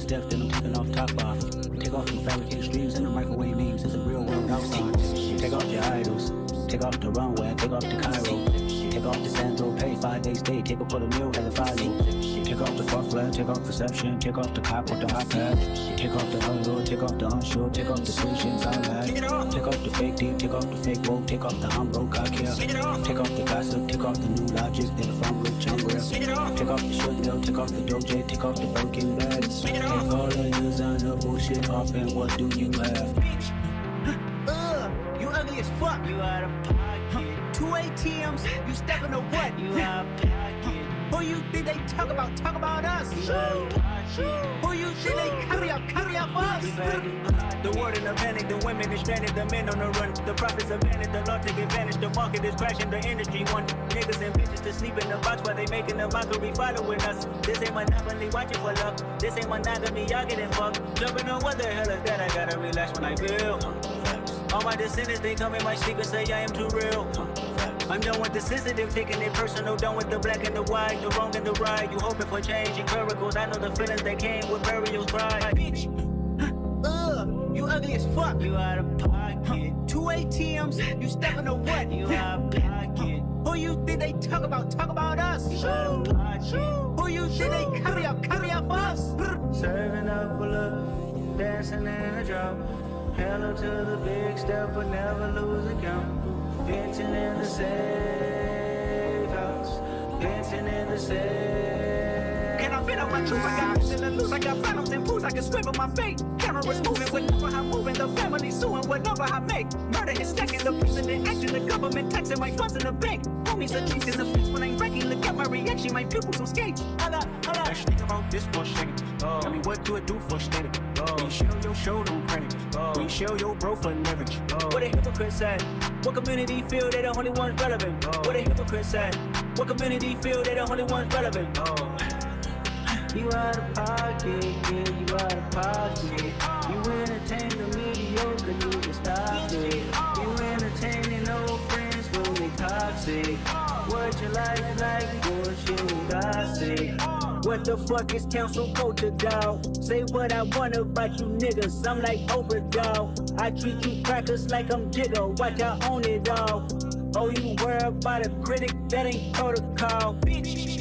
steps, then I'm taking off top off. Take off the fabricated streams and the microwave memes. It's a real world outside. Take off your idols. Take off the runway, take off the Cairo. Take off the Sandro, pay 5 days stay. Take a quarter meal, hella follow. Take off the fuck flag, take off perception. Take off the cop with the hot pad. Take off the unload, take off the unsure. Take off the solutions I had. Take off the fake deep, take off the fake woke. Take off the I'm broke, I care. Take off the gossip, take off the new logic. Then if I'm rich, I'm real. Take off the short deal, take off the doje. Take off the broken bags. Take all the designer bullshit off and what do you have? You ugly as fuck. You out of pocket. 2 ATMs, you stepping to what? You out of pocket. Who you think they talk about us? You out of pocket. Who you think they carry up us? The word in the panic, the women is stranded, the men on the run. The profits are vanished, the law take advantage. The market is crashing, the industry want niggas and bitches to sleep in the box while they making a mockery following us. This ain't monopoly, watching for luck. This ain't monogamy, y'all getting fucked. Jumping on what the hell is that? I gotta relax when I feel. All my descendants, they come in my sleep and say I am too real. I'm done with the sensitive, taking it personal. Done with the black and the white, the wrong and the right. You hoping for change and miracles. I know the feelings that came with burial cry. Bitch, you ugly as fuck. You out of pocket. 2 ATMs, you stepping to what? You out of pocket. Who you think they talk about us? You out of pocket. Who you think they carry up us? Serving up a look, dancing in a drop. Hello to the big step, but never lose a count. Venting in the safe house. Venting in the safe. Can I fit out my truth? I got nothing to lose. I got platinums and pools. I can swim with my fate. Cameras moving whenever I'm moving. The family suing whatever I make. Murder is stacking. The president acting. The government taxing my funds in the bank. Homies are chasing the fence when I'm breaking. Look at my reaction. My pupils will skate. Let's think about this for a second. Tell me what do it do for standing? When you show your show, don't credit. When you show your bro for leverage. What a hypocrite said. What community feel they the only ones relevant? What a hypocrite said. What community feel they the only ones relevant? You out of pocket, yeah, you out of pocket. You entertain the mediocre, need to stop it. You entertaining old friends when they toxic. What your life like, bullshit and gossip. What the fuck is council culture, dawg? Say what I want about you niggas, I'm like overdog. I treat you crackers like I'm Jigga, watch I own it all. Oh, you worry about a critic, that ain't protocol, bitch.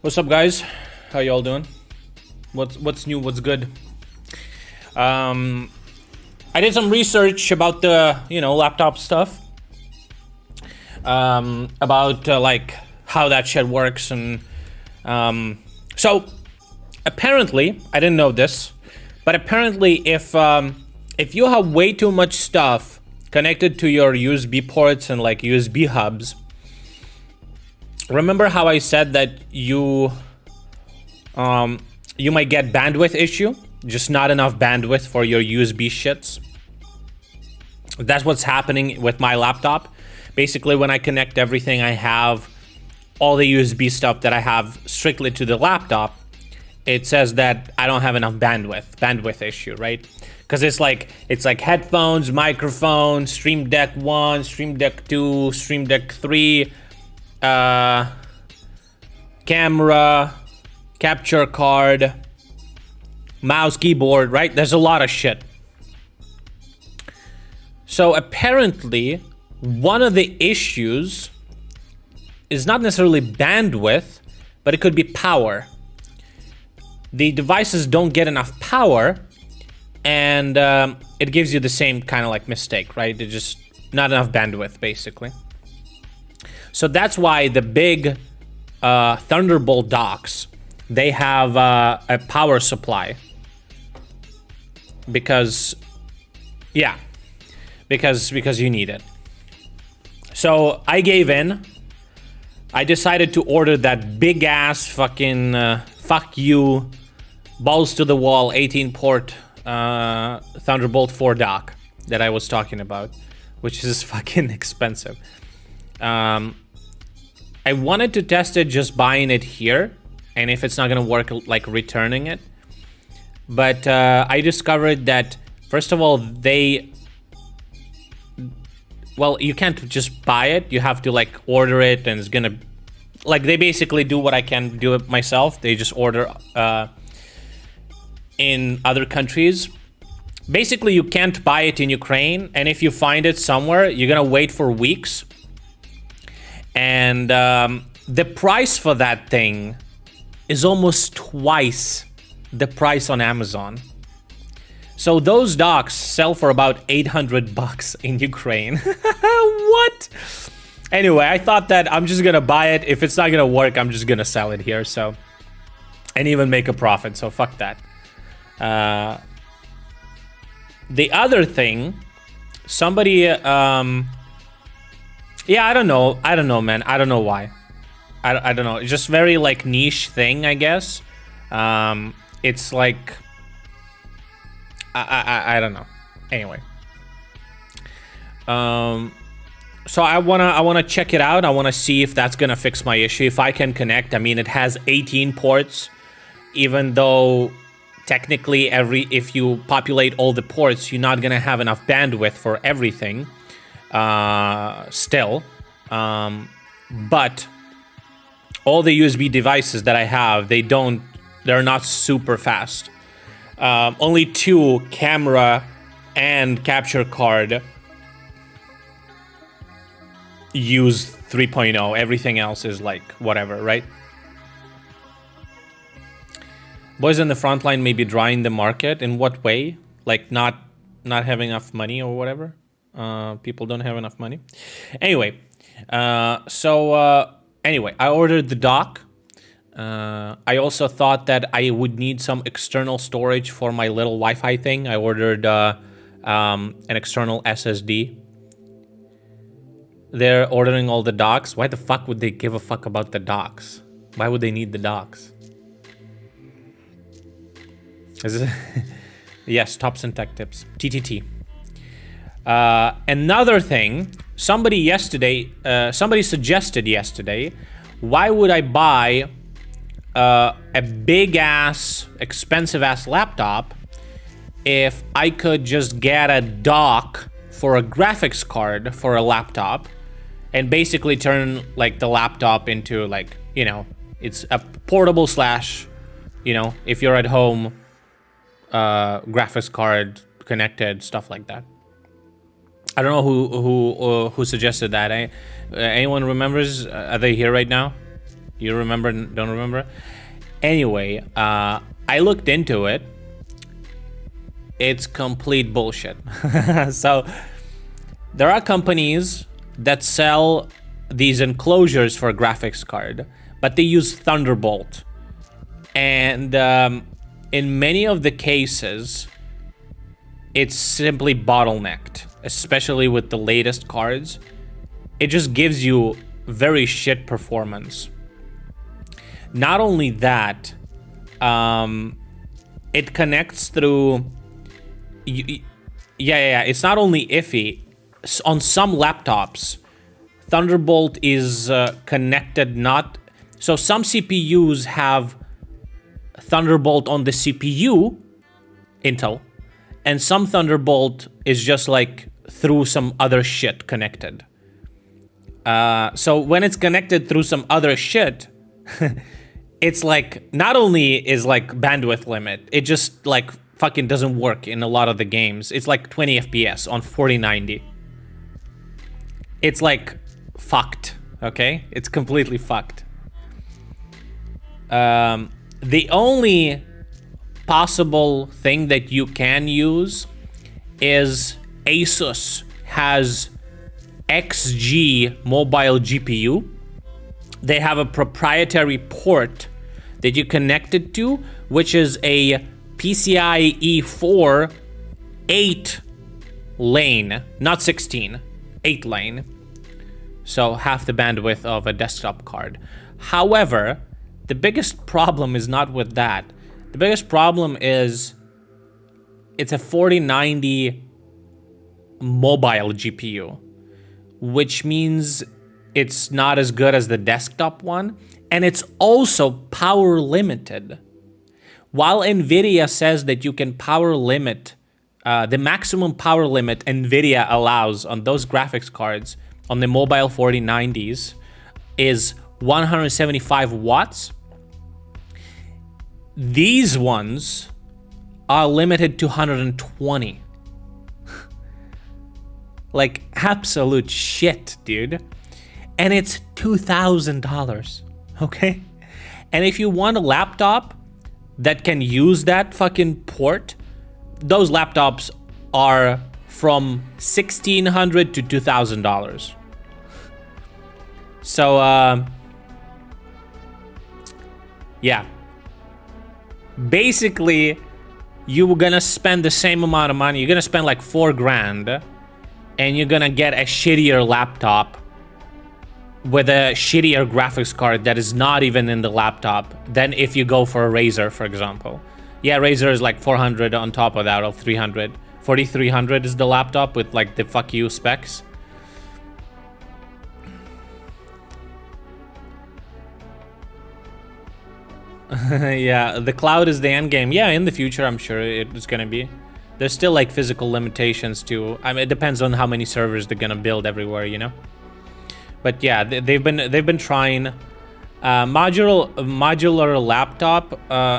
What's up, guys? How y'all doing? What's new? What's good? I did some research about the laptop stuff, about like how that shit works, and so apparently I didn't know this, but apparently if you have way too much stuff connected to your USB ports and like USB hubs. Remember how I said that you might get bandwidth issue, just not enough bandwidth for your USB shits? That's what's happening with my laptop. Basically, when I connect everything, I have all the USB stuff that I have strictly to the laptop, it says that I don't have enough bandwidth issue, right? Because it's like headphones, microphone, Stream Deck 1, Stream Deck 2, Stream Deck 3, camera, capture card, mouse, keyboard, right? There's a lot of shit. So apparently, one of the issues is not necessarily bandwidth, but it could be power. The devices don't get enough power, and it gives you the same kind of like mistake, right? It's just not enough bandwidth, basically. So that's why the big Thunderbolt docks, they have a power supply. Because you need it. So I gave in. I decided to order that big ass fucking fuck you, balls to the wall 18 port Thunderbolt 4 dock that I was talking about, which is fucking expensive. I wanted to test it just buying it here, and if it's not gonna work, like returning it. But I discovered that, first of all, well, you can't just buy it. You have to like order it, and it's gonna, like, they basically do what I can do it myself. They just order in other countries. Basically, you can't buy it in Ukraine, and if you find it somewhere, you're gonna wait for weeks. And the price for that thing is almost twice the price on Amazon. So those docks sell for about $800 in Ukraine. What? Anyway, I thought that I'm just gonna buy it. If it's not gonna work, I'm just gonna sell it here. So, and even make a profit. So fuck that. The other thing, somebody, yeah, I don't know, man. I don't know why. I don't know. It's just very like niche thing, I guess. It's like, I don't know. Anyway, so I wanna check it out. I wanna see if that's gonna fix my issue. If I can connect. I mean, it has 18 ports, even though technically if you populate all the ports, you're not gonna have enough bandwidth for everything. Still, but all the USB devices that I have, they're not super fast. Only 2, camera and capture card, use 3.0. Everything else is like whatever, right? Boys in the front line may be drying the market. In what way? Like not having enough money or whatever? People don't have enough money. Anyway, anyway, I ordered the dock. I also thought that I would need some external storage for my little Wi-Fi thing. I ordered an external SSD. They're ordering all the docks. Why the fuck would they give a fuck about the docks? Why would they need the docks? Yes, Tops and Tech Tips. TTT. Another thing, somebody suggested yesterday, why would I buy a big ass, expensive ass laptop if I could just get a dock for a graphics card for a laptop and basically turn like the laptop into like, you know, it's a portable slash, you know, if you're at home, graphics card connected, stuff like that. I don't know who suggested that. Anyone remembers? Are they here right now? You remember? Don't remember? Anyway, I looked into it. It's complete bullshit. So there are companies that sell these enclosures for a graphics card, but they use Thunderbolt. And in many of the cases, it's simply bottlenecked, especially with the latest cards. It just gives you very shit performance. Not only that, it connects through... Yeah, it's not only iffy. On some laptops, Thunderbolt is connected not... So some CPUs have Thunderbolt on the CPU, Intel, and some Thunderbolt is just like through some other shit connected. So when it's connected through some other shit, it's like, not only is like bandwidth limit, it just like fucking doesn't work in a lot of the games. It's like 20 FPS on 4090. It's like fucked, okay? It's completely fucked. The only possible thing that you can use is Asus has XG mobile GPU. They have a proprietary port that you connect it to, which is a PCIe 4 8 lane, not 16, 8 lane. So half the bandwidth of a desktop card. However, the biggest problem is not with that. The biggest problem is it's a 4090 mobile GPU, which means it's not as good as the desktop one, and it's also power limited. While NVIDIA says that you can power limit, the maximum power limit NVIDIA allows on those graphics cards on the mobile 4090s is 175 watts. These ones are limited to 120. Like absolute shit, dude. And it's $2,000, okay? And if you want a laptop that can use that fucking port, those laptops are from $1,600 to $2,000. So, yeah. Basically, you're gonna spend the same amount of money. You're gonna spend like $4,000, and you're gonna get a shittier laptop with a shittier graphics card that is not even in the laptop than if you go for a Razer, for example. Yeah, Razer is like 400 on top of that, of 300. 4300 is the laptop with like the fuck you specs. Yeah, the cloud is the end game. Yeah, in the future, I'm sure it's gonna be. There's still like physical limitations too. I mean, it depends on how many servers they're gonna build everywhere, you know. But yeah, they've been trying modular laptop.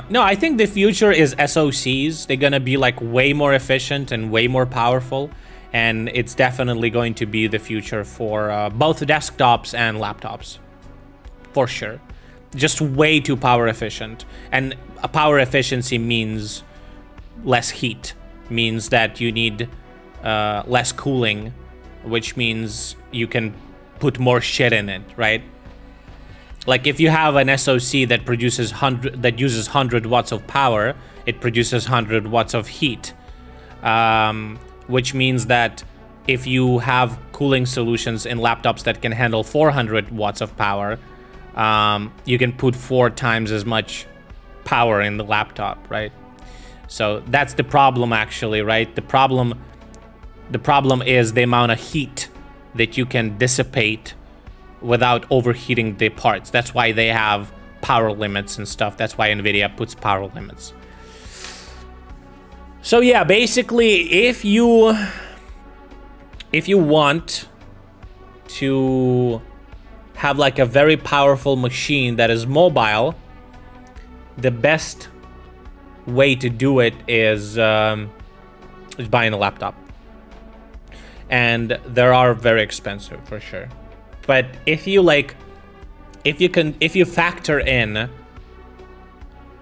No, I think the future is SoCs. They're gonna be like way more efficient and way more powerful, and it's definitely going to be the future for both desktops and laptops, for sure. Just way too power efficient, and power efficiency means less heat, means that you need less cooling, which means you can put more shit in it, right? Like if you have an SoC that produces uses 100 watts of power, it produces 100 watts of heat, which means that if you have cooling solutions in laptops that can handle 400 watts of power, you can put 4 times as much power in the laptop, right? So that's the problem, actually, right? The problem is the amount of heat that you can dissipate without overheating the parts. That's why they have power limits and stuff. That's why NVIDIA puts power limits. So yeah, basically, if you want to have like a very powerful machine that is mobile, the best way to do it is buying a laptop. And they are very expensive for sure. But if you factor in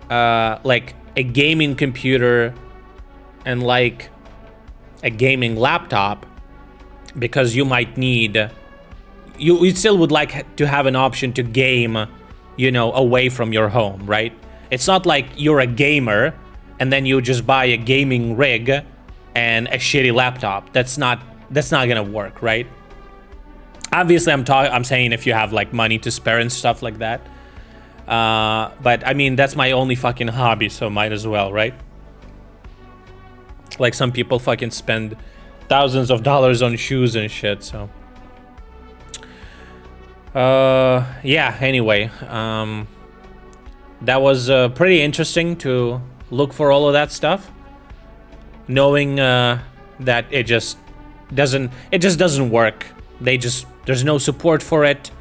like a gaming computer and like a gaming laptop, because you might need, you still would like to have an option to game, you know, away from your home, right? It's not like you're a gamer and then you just buy a gaming rig and a shitty laptop. That's not gonna work, right? Obviously, I'm saying if you have like money to spare and stuff like that. But I mean, that's my only fucking hobby, so might as well, right? Like some people fucking spend thousands of dollars on shoes and shit, so. Yeah, anyway. that was pretty interesting to look for all of that stuff, knowing that it just doesn't work. There's no support for it,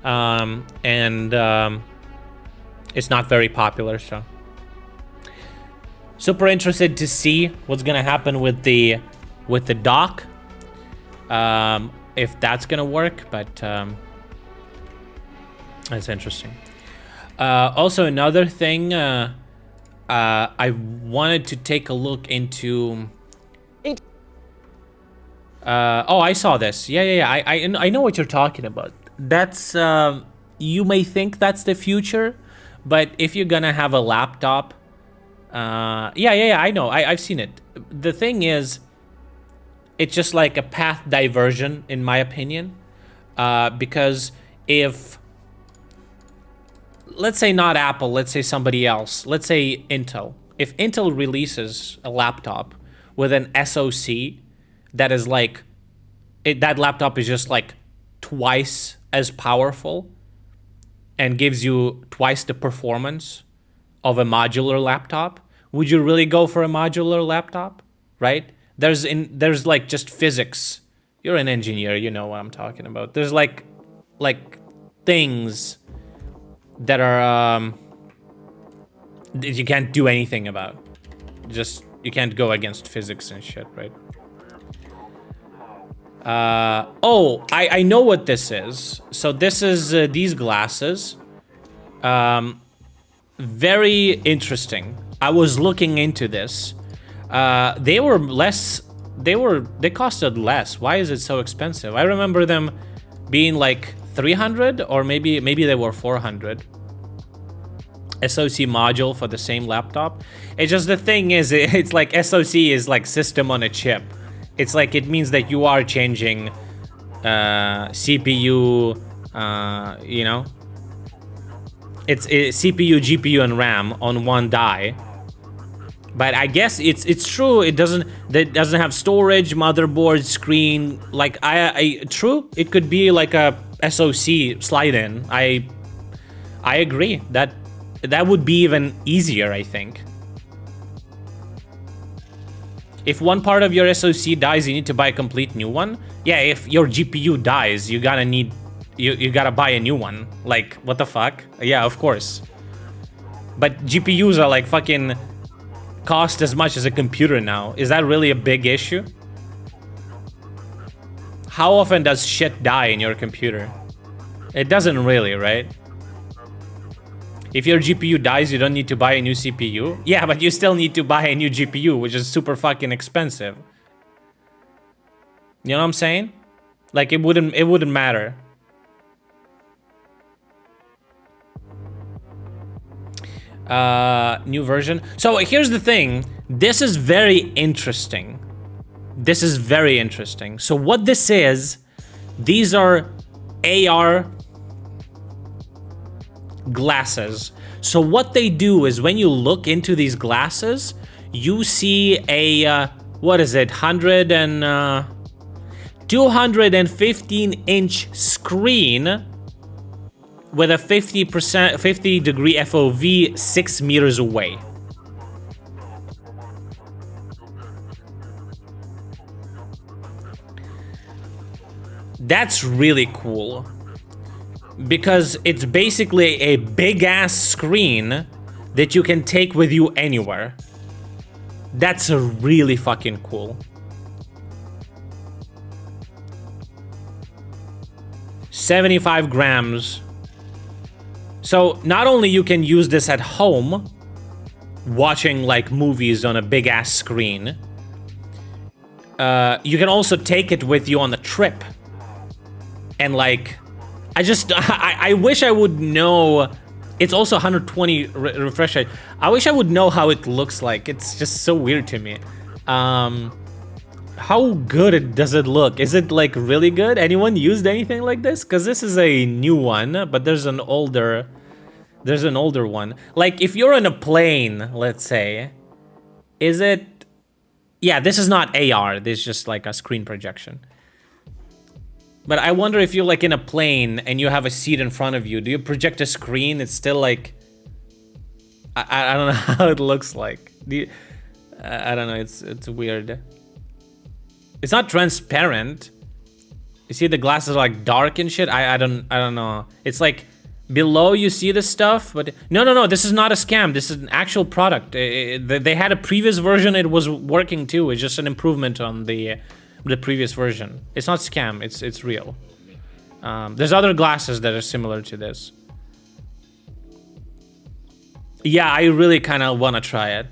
and it's not very popular. So super interested to see what's gonna happen with the dock, if that's gonna work, but that's interesting. Also, another thing, I wanted to take a look into. Oh, I saw this. Yeah. I know what you're talking about. That's you may think that's the future, but if you're gonna have a laptop, yeah. I know. I've seen it. The thing is, it's just like a path diversion, in my opinion, because if, let's say not Apple, let's say somebody else, let's say Intel. If Intel releases a laptop with an SoC that is like, that laptop is just like twice as powerful and gives you twice the performance of a modular laptop, would you really go for a modular laptop, right? There's like just physics. You're an engineer, you know what I'm talking about. There's like things that are that you can't do anything about. Just, you can't go against physics and shit, right? Oh, I know what this is. So this is these glasses. Very interesting. I was looking into this. They costed less. Why is it so expensive? I remember them being like 300, or maybe they were 400. SoC module for the same laptop. It's just, the thing is, it's like SoC is like system on a chip. It's like, it means that you are changing CPU, you know, it's CPU, GPU, and RAM on one die. But I guess it's true. It doesn't have storage, motherboard, screen. Like true. It could be like a SoC slide in. I agree that would be even easier, I think. If one part of your SoC dies, you need to buy a complete new one. Yeah, if your GPU dies, you gotta buy a new one. Like, what the fuck? Yeah, of course. But GPUs are like fucking cost as much as a computer now. Is that really a big issue? How often does shit die in your computer? It doesn't really, right? If your GPU dies, you don't need to buy a new CPU. Yeah, but you still need to buy a new GPU, which is super fucking expensive. You know what I'm saying? Like, it wouldn't matter. New version. So here's the thing. This is very interesting. This is very interesting. So what this is, these are AR glasses. So what they do is, when you look into these glasses, you see a what is it, 215-inch screen with a 50 degree FOV 6 meters away. That's really cool, because it's basically a big ass screen that you can take with you anywhere. That's really fucking cool. 75 grams. So not only you can use this at home, watching like movies on a big ass screen, you can also take it with you on the trip. And like, I wish I would know. It's also 120 refresh rate. I wish I would know how it looks like. It's just so weird to me. How good does it look? Is it like really good? Anyone used anything like this? Because this is a new one, but there's an older one. Like, if you're on a plane, let's say, is it? Yeah, this is not AR. This is just like a screen projection. But I wonder if you're like in a plane and you have a seat in front of you, do you project a screen? It's still like, I don't know how it looks like. I don't know. It's weird. It's not transparent. You see the glasses are like dark and shit. I don't know. It's like below you see the stuff, but no. This is not a scam. This is an actual product. They had a previous version. It was working too. It's just an improvement on the previous version. It's not scam. It's real. There's other glasses that are similar to this. Yeah, I really kind of want to try it.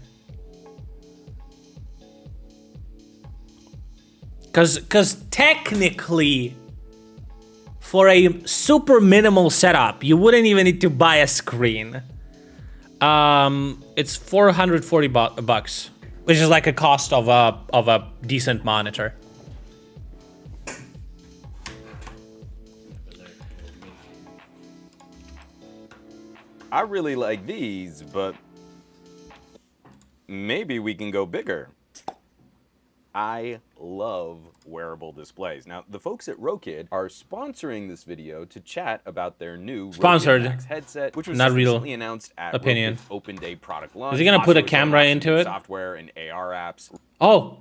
Cause technically, for a super minimal setup, you wouldn't even need to buy a screen. It's 440 bucks, which is like a cost of a decent monitor. I really like these, but maybe we can go bigger. I love wearable displays. Now, the folks at Rokid are sponsoring this video to chat about their new Sponsored. Rokid Max headset, which was Not real recently announced at opinion. Rokid's Open Day product launch. Is he gonna put a Also camera showing into it? Software and AR apps. Oh,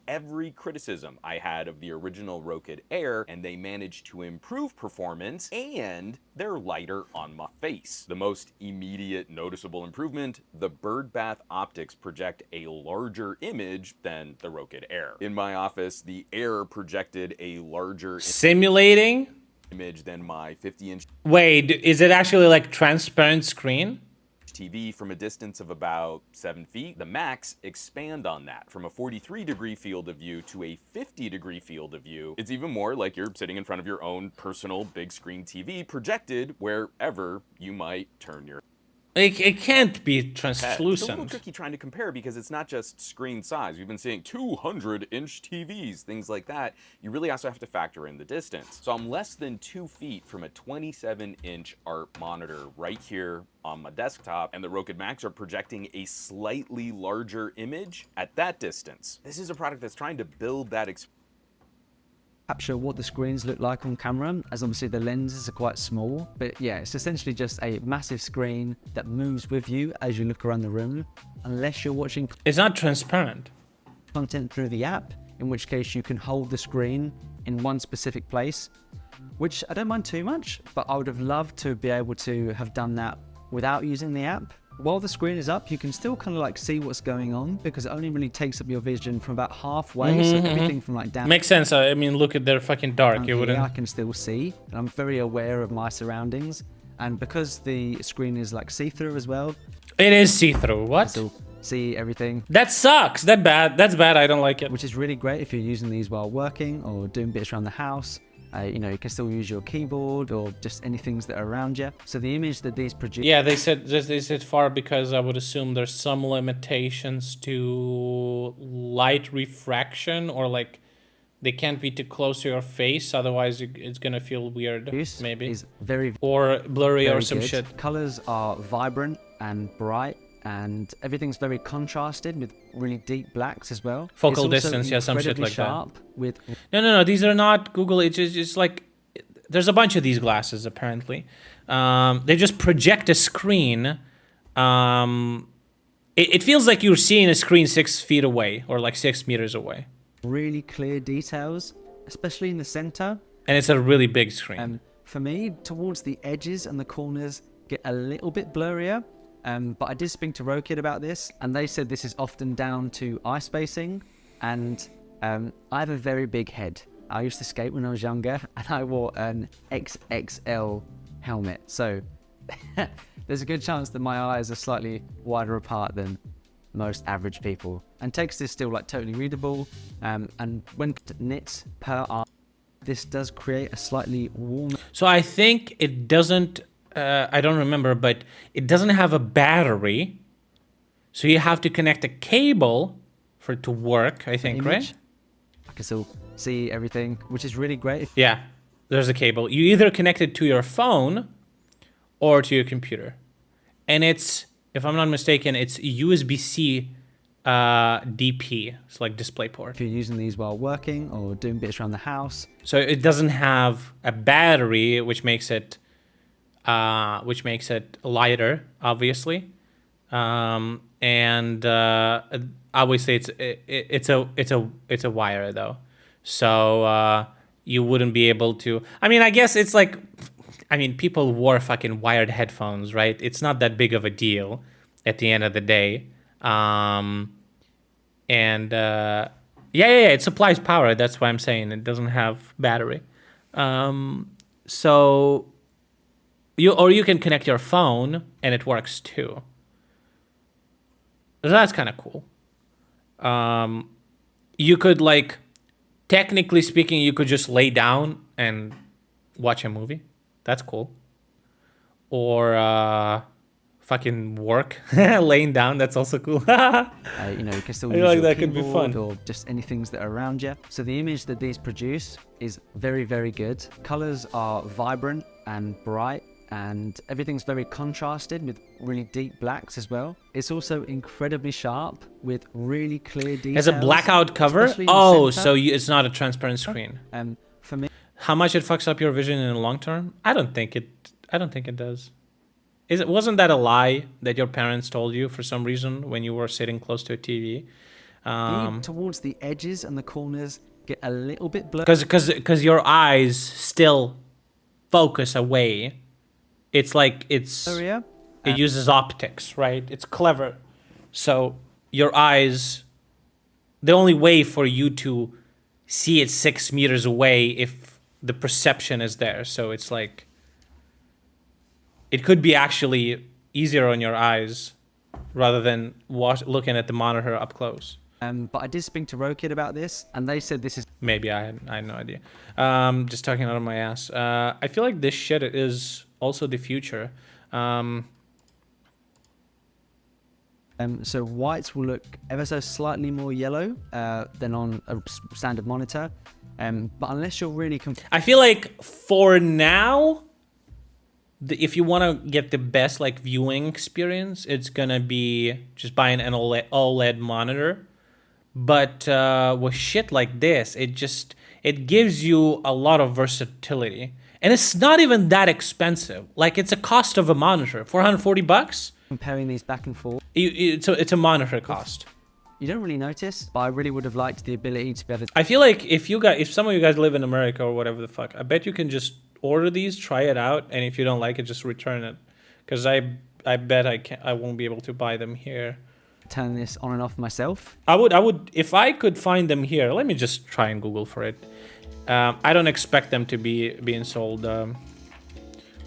Every criticism I had of the original Rokid Air, and they managed to improve performance, and they're lighter on my face. The most immediate noticeable improvement, the bird bath optics project a larger image than the Rokid Air. In my office, the Air projected a larger simulating? image than my 50-inch Wait, is it actually like transparent screen? TV from a distance of about 7 feet. The Max expand on that from a 43-degree field of view to a 50-degree field of view. It's even more like you're sitting in front of your own personal big screen TV projected wherever you might turn your It can't be head. It's a little translucent. tricky trying to compare because it's not just screen size. We've been seeing 200-inch TVs, things like that. You really also have to factor in the distance. So I'm less than 2 feet from a 27-inch ART monitor right here on my desktop, and the Rokid Max are projecting a slightly larger image at that distance. This is a product that's trying to build that experience. Capture what the screens look like on camera, as obviously the lenses are quite small, but yeah, it's essentially just a massive screen that moves with you as you look around the room, unless you're watching It's not transparent. content through the app, in which case you can hold the screen in one specific place, which I don't mind too much, but I would have loved to be able to have done that without using the app. While the screen is up, you can still kind of like see what's going on, because it only really takes up your vision from about halfway, so everything from like down Makes sense. I mean, look at they're fucking dark. You here, wouldn't. I can still see, and I'm very aware of my surroundings, and because the screen is like see-through as well, It is see-through. I What? still see everything, That sucks. That's bad. I don't like it. which is really great if you're using these while working or doing bits around the house. You know, you can still use your keyboard or just any things that are around you. So the image that these produce Yeah, they said far because I would assume there's some limitations to light refraction, or like they can't be too close to your face, otherwise it's gonna feel weird. Maybe. is very, Or blurry or very some good. shit. Colors are vibrant and bright, and everything's very contrasted with really deep blacks as well. Focal It's also distance, yeah, some shit incredibly like that. sharp with No. These are not Google. It's just like there's a bunch of these glasses apparently. They just project a screen. It feels like you're seeing a screen 6 feet away or like 6 meters away, really clear details, especially in the center. and it's a really big screen. For me, towards the edges and the corners get a little bit blurrier. But I did speak to Rokid about this, and they said this is often down to eye spacing, and I have a very big head. I used to skate when I was younger, and I wore an XXL helmet, so there's a good chance that my eyes are slightly wider apart than most average people. And text is still like totally readable, and when nits per eye, this does create a slightly warm. So I think it doesn't. I don't remember, but it doesn't have a battery, so you have to connect a cable for it to work. I think, right? image. I can still see everything, which is really great. Yeah, there's a cable. You either connect it to your phone or to your computer. And it's, if I'm not mistaken, it's USB-C DP. It's like DisplayPort. If you're using these while working or doing bits around the house, So it doesn't have a battery, which makes it which makes it lighter, obviously. And obviously it's a wire though, so you wouldn't be able to. I mean, I guess it's like, I mean, people wore fucking wired headphones, right? It's not that big of a deal at the end of the day. Yeah, it supplies power. That's why I'm saying it doesn't have battery. So you can connect your phone and it works too. So that's kind of cool. You could, like, technically speaking, you could just lay down and watch a movie. That's cool. Or fucking work laying down. That's also cool. You know, you can still I use feel like your that could be keyboard fun. or just anything that are around you. So the image that these produce is very, very good. Colors are vibrant and bright, and everything's very contrasted with really deep blacks as well. It's also incredibly sharp with really clear details. Has a blackout cover. especially in the Oh, center. so it's not a transparent screen. For me, How much it fucks up your vision in the long term? I don't think it does. Wasn't that a lie that your parents told you for some reason when you were sitting close to a TV? towards the edges and the corners get a little bit blurred. Because your eyes still focus away. It's like it uses optics, right? It's clever. So your eyes, the only way for you to see it 6 meters away if the perception is there. So it's like, it could be actually easier on your eyes rather than looking at the monitor up close. But I did speak to Rokid about this, and they said this is Maybe I had no idea. Just talking out of my ass. I feel like this shit is also the future. so whites will look ever so slightly more yellow than on a standard monitor. But unless you're really I feel like for now, if you want to get the best like viewing experience, it's gonna be just buying an OLED monitor. But with shit like this, it gives you a lot of versatility, and it's not even that expensive. Like, it's a cost of a monitor, $440. comparing these back and forth, It's a monitor cost. you don't really notice. But I really would have liked the ability to be able to I feel like if some of you guys live in America or whatever the fuck, I bet you can just order these, try it out, and if you don't like it, just return it. Because I bet I won't be able to buy them here. turn this on and off myself. I would if I could find them here. Let me just try and Google for it. I don't expect them to be being sold.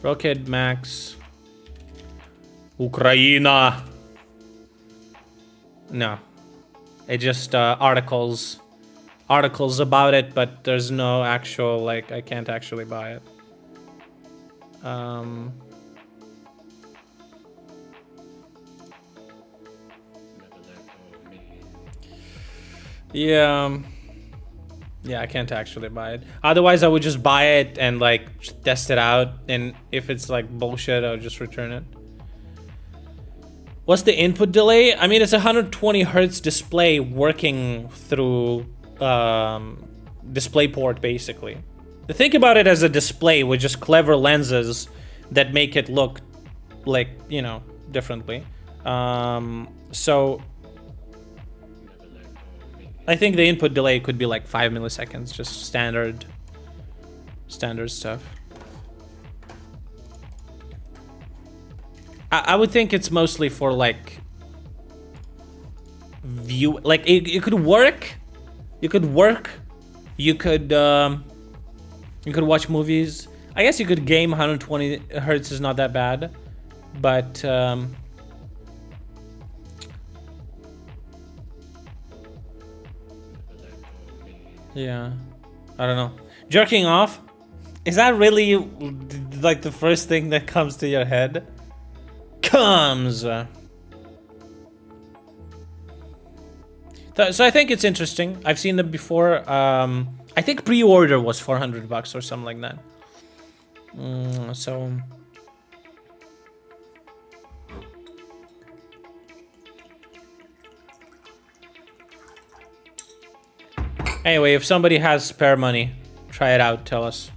Rokid Max Ukraina. No, it just articles about it, but there's no actual, like, I can't actually buy it. Yeah, I can't actually buy it. Otherwise, I would just buy it and, like, test it out, and if it's like bullshit, I'll just return it. What's the input delay? I mean, it's a 120 hertz display working through DisplayPort, basically. Think about it as a display with just clever lenses that make it look like, you know, differently. So I think the input delay could be like 5 milliseconds, just standard stuff. I would think it's mostly for like view, like it could work. You could watch movies. I guess you could game. 120 hertz is not that bad, but yeah, I don't know. Jerking off, is that really like the first thing that comes to your head? So I think it's interesting. I've seen them before. I think pre-order was $400 or something like that. So anyway, if somebody has spare money, try it out. Tell us.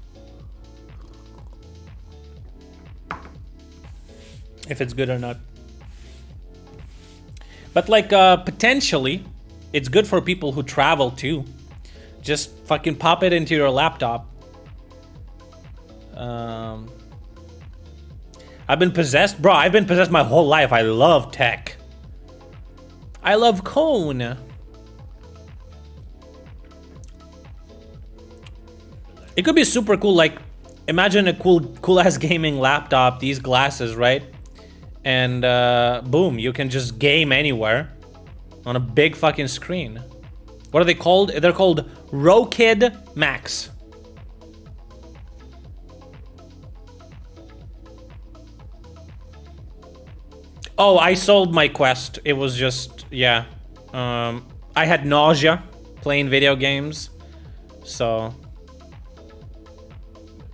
if it's good or not. But like potentially, it's good for people who travel too. Just fucking pop it into your laptop. I've been possessed, bro. I've been possessed my whole life. I love tech. I love Cone. It could be super cool. Like, imagine a cool ass gaming laptop, these glasses, right? And boom, you can just game anywhere on a big fucking screen. What are they called? They're called Rokid Max. Oh, I sold my Quest. It was just, yeah. I had nausea playing video games, so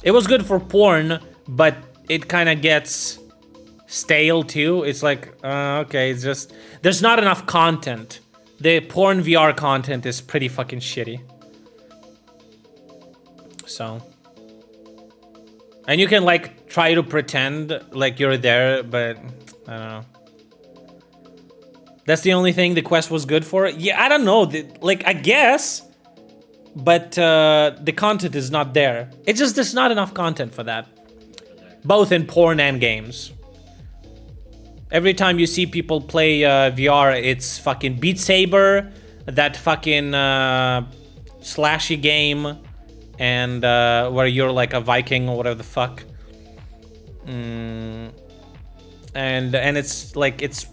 it was good for porn, but it kind of gets stale too. It's like, okay, it's just, there's not enough content. The porn VR content is pretty fucking shitty. So, and you can like try to pretend like you're there, but I don't know. That's the only thing the Quest was good for? Yeah, I don't know. Like, I guess. But the content is not there. It's just there's not enough content for that. Both in porn and games. Every time you see people play VR, it's fucking Beat Saber, that fucking slashy game, and where you're like a Viking or whatever the fuck. And it's like, it's,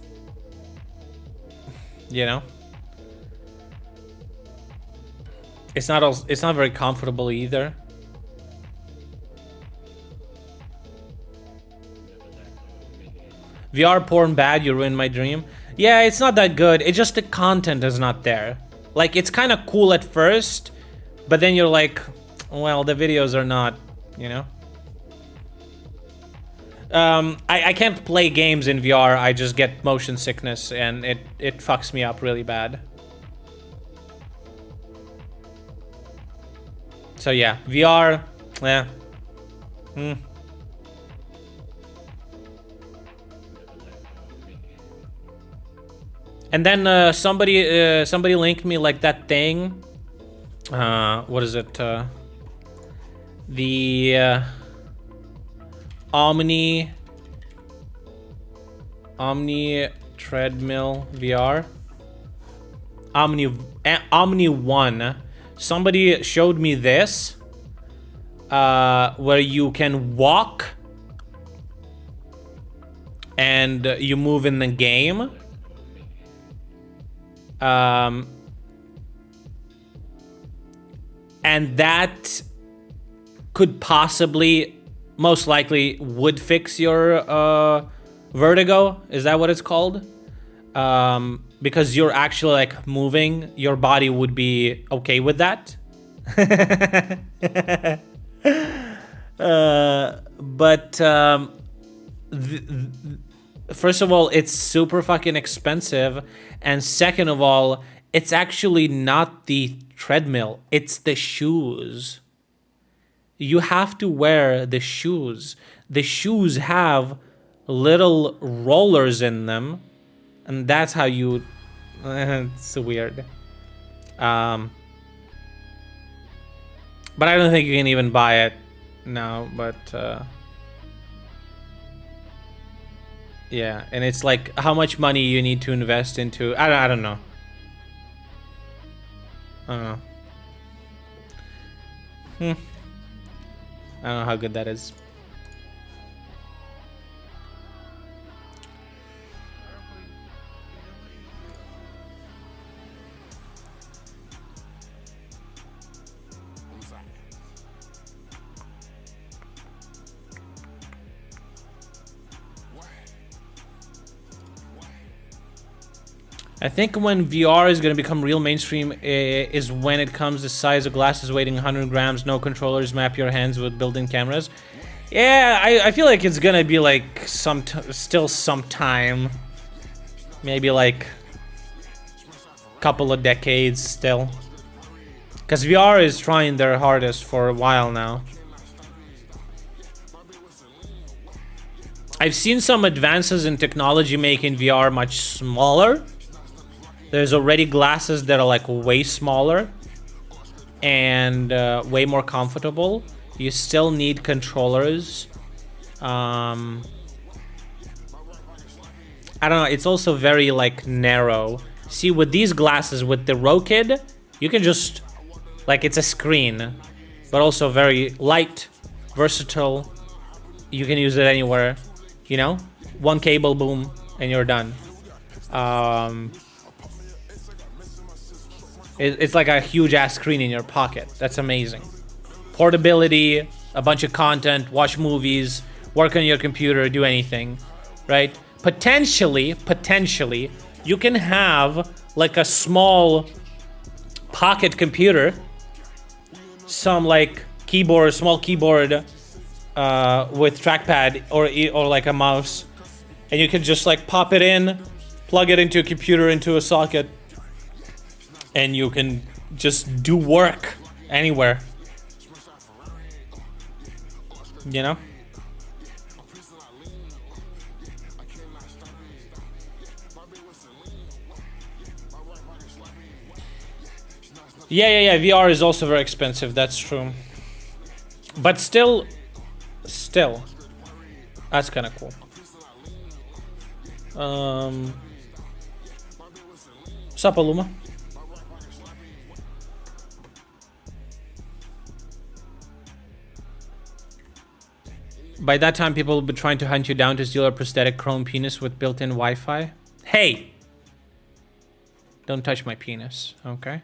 you know, it's not very comfortable either. VR porn bad, you ruined my dream. Yeah, it's not that good. It's just the content is not there. Like, it's kind of cool at first, but then you're like, well, the videos are not, you know. I can't play games in VR. I just get motion sickness, and it fucks me up really bad. So yeah, VR, yeah. And then somebody linked me like that thing. What is it? The Omni treadmill VR. Omni One. Somebody showed me this, where you can walk and you move in the game. And that could possibly, most likely, would fix your vertigo. Is that what it's called? Because you're actually like moving, your body would be okay with that. But first of all, it's super fucking expensive, and second of all, it's actually not the treadmill, it's the shoes. You have to wear the shoes. The shoes have little rollers in them, and that's how you... it's weird. But I don't think you can even buy it now, but... yeah, and it's like how much money you need to invest into... I don't know. I don't know. I don't know how good that is. I think when VR is going to become real mainstream is when it comes the size of glasses weighing 100 grams, no controllers, map your hands with built-in cameras. Yeah, I feel like it's going to be like still some time. Maybe like a couple of decades still. Because VR is trying their hardest for a while now. I've seen some advances in technology making VR much smaller. There's already glasses that are like way smaller and way more comfortable. You still need controllers. I don't know, it's also very like narrow. See, with these glasses, with the Rokid, you can just, like, it's a screen, but also very light, versatile. You can use it anywhere, you know? One cable, boom, and you're done. It's like a huge ass screen in your pocket. That's amazing. Portability, a bunch of content, watch movies, work on your computer, do anything, right? Potentially, you can have like a small pocket computer, some like keyboard, small keyboard with trackpad or like a mouse, and you can just like pop it in, plug it into a computer, into a socket, and you can just do work anywhere. You know? Yeah. VR is also very expensive. That's true. But still, that's kind of cool. Sup, Aluma? By that time, people will be trying to hunt you down to steal a prosthetic chrome penis with built-in Wi-Fi. Hey! Don't touch my penis, okay?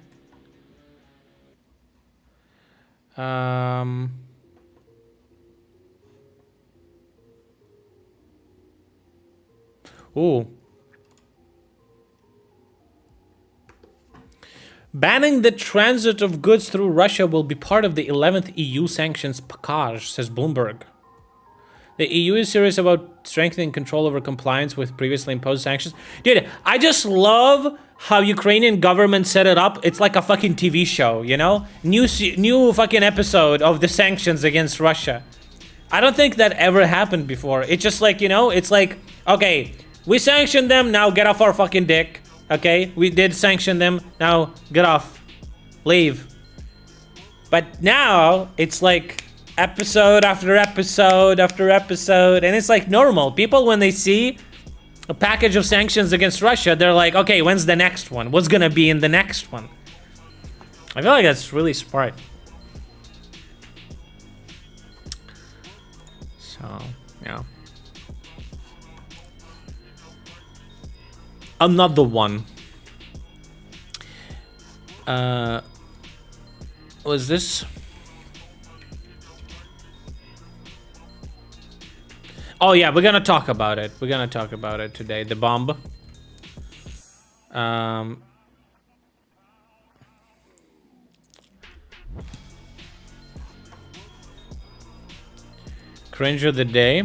Ooh. Banning the transit of goods through Russia will be part of the 11th EU sanctions package, says Bloomberg. The EU is serious about strengthening control over compliance with previously imposed sanctions. Dude, I just love how Ukrainian government set it up. It's like a fucking TV show, you know? New fucking episode of the sanctions against Russia. I don't think that ever happened before. It's just like, you know, it's like, okay, we sanctioned them, now get off our fucking dick. Okay, we did sanction them, now get off. Leave. But now, it's like episode after episode after episode, and it's like normal. People, when they see a package of sanctions against Russia, they're like, okay, when's the next one? What's gonna be in the next one? I feel like that's really smart. So, yeah. Another one. Was this? Oh yeah, we're gonna talk about it. We're gonna talk about it today. The bomb. Cringe of the day.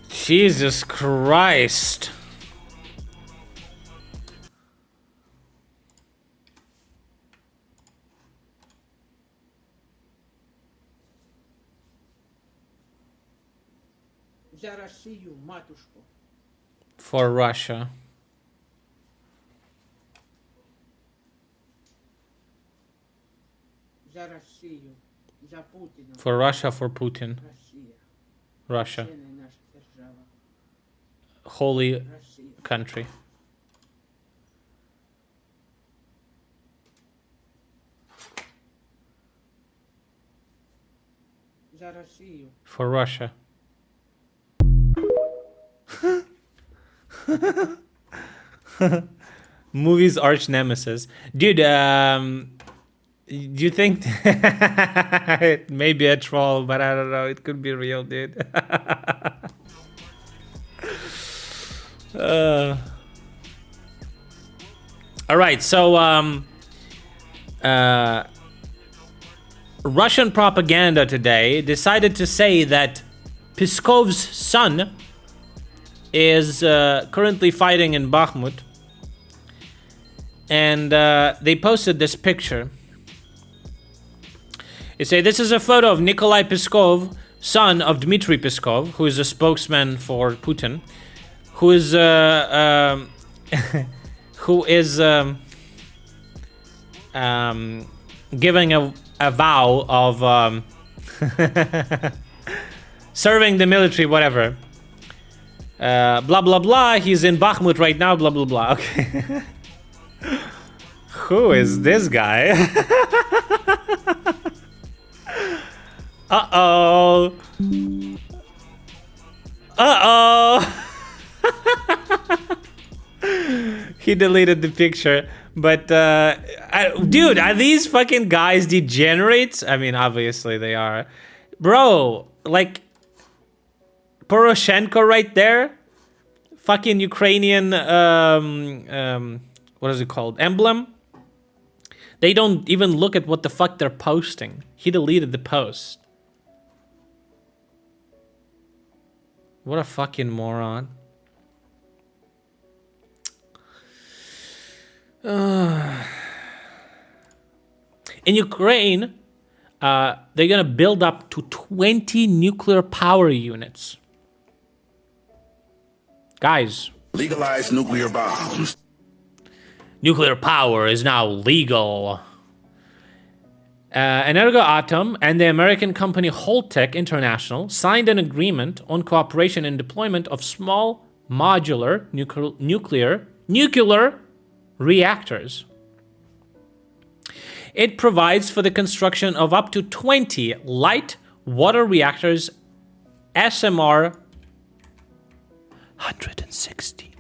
Jesus Christ. For Russia. For Russia, for Putin. Russia. Holy country. For Russia. Movie's arch nemesis. Dude, do you think it may be a troll, but I don't know, it could be real, dude. All right, so Russian propaganda today decided to say that Peskov's son is currently fighting in Bakhmut, and they posted this picture. It say this is a photo of Nikolai Peskov, son of Dmitry Peskov, who is a spokesman for Putin, who is giving a vow of serving the military, whatever. Blah blah blah. He's in Bakhmut right now. Blah blah blah. Okay. Who is this guy? Uh-oh. Uh-oh. He deleted the picture. But, dude, are these fucking guys degenerates? I mean, obviously they are. Bro, like, Poroshenko right there? Fucking Ukrainian, what is it called? Emblem? They don't even look at what the fuck they're posting. He deleted the post. What a fucking moron. In Ukraine, they're gonna build up to 20 nuclear power units. Guys. Legalize nuclear bombs. Nuclear power is now legal. Energoatom and the American company Holtec International signed an agreement on cooperation and deployment of small modular nuclear reactors. It provides for the construction of up to 20 light water reactors SMR 160.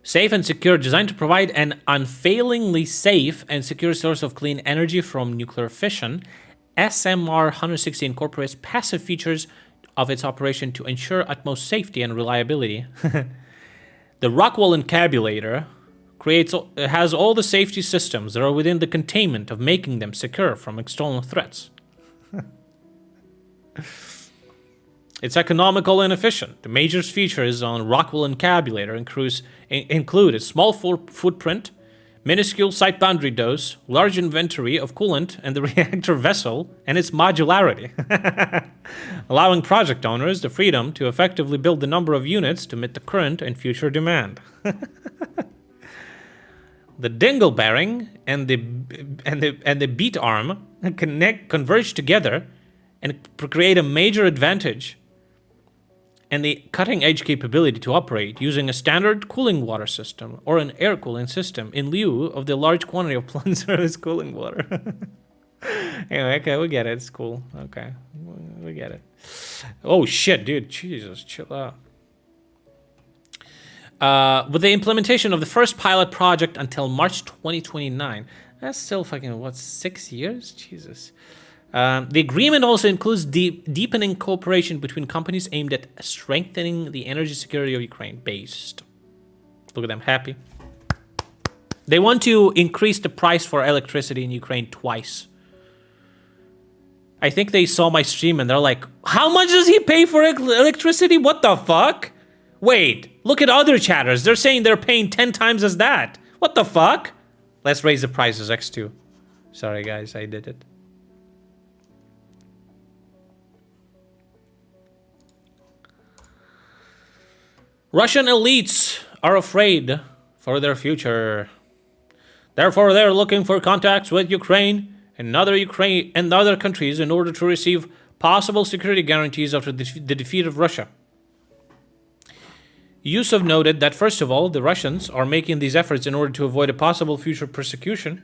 Safe and secure, designed to provide an unfailingly safe and secure source of clean energy from nuclear fission, SMR 160 incorporates passive features of its operation to ensure utmost safety and reliability. The Rockwell encabulator has all the safety systems that are within the containment of making them secure from external threats. It's economical and efficient. The major features on Rockwell encabulator include a small footprint, minuscule site boundary dose, large inventory of coolant and the reactor vessel, and its modularity, allowing project owners the freedom to effectively build the number of units to meet the current and future demand. The dingle bearing and the beat arm converge together and create a major advantage and the cutting-edge capability to operate using a standard cooling water system or an air cooling system in lieu of the large quantity of plant service cooling water. Anyway, okay, we get it. It's cool. Okay, we get it. Oh, shit, dude. Jesus, chill out. With the implementation of the first pilot project until March 2029. That's still fucking, what, 6 years? Jesus. The agreement also includes deepening cooperation between companies aimed at strengthening the energy security of Ukraine. Based. Look at them, happy. They want to increase the price for electricity in Ukraine twice. I think they saw my stream and they're like, how much does he pay for electricity? What the fuck? Wait, look at other chatters. They're saying they're paying 10 times as that. What the fuck? Let's raise the prices, X2. Sorry, guys, I did it. Russian elites are afraid for their future. Therefore, they're looking for contacts with Ukraine and other countries in order to receive possible security guarantees after the defeat of Russia. Yusuf noted that, first of all, the Russians are making these efforts in order to avoid a possible future prosecution.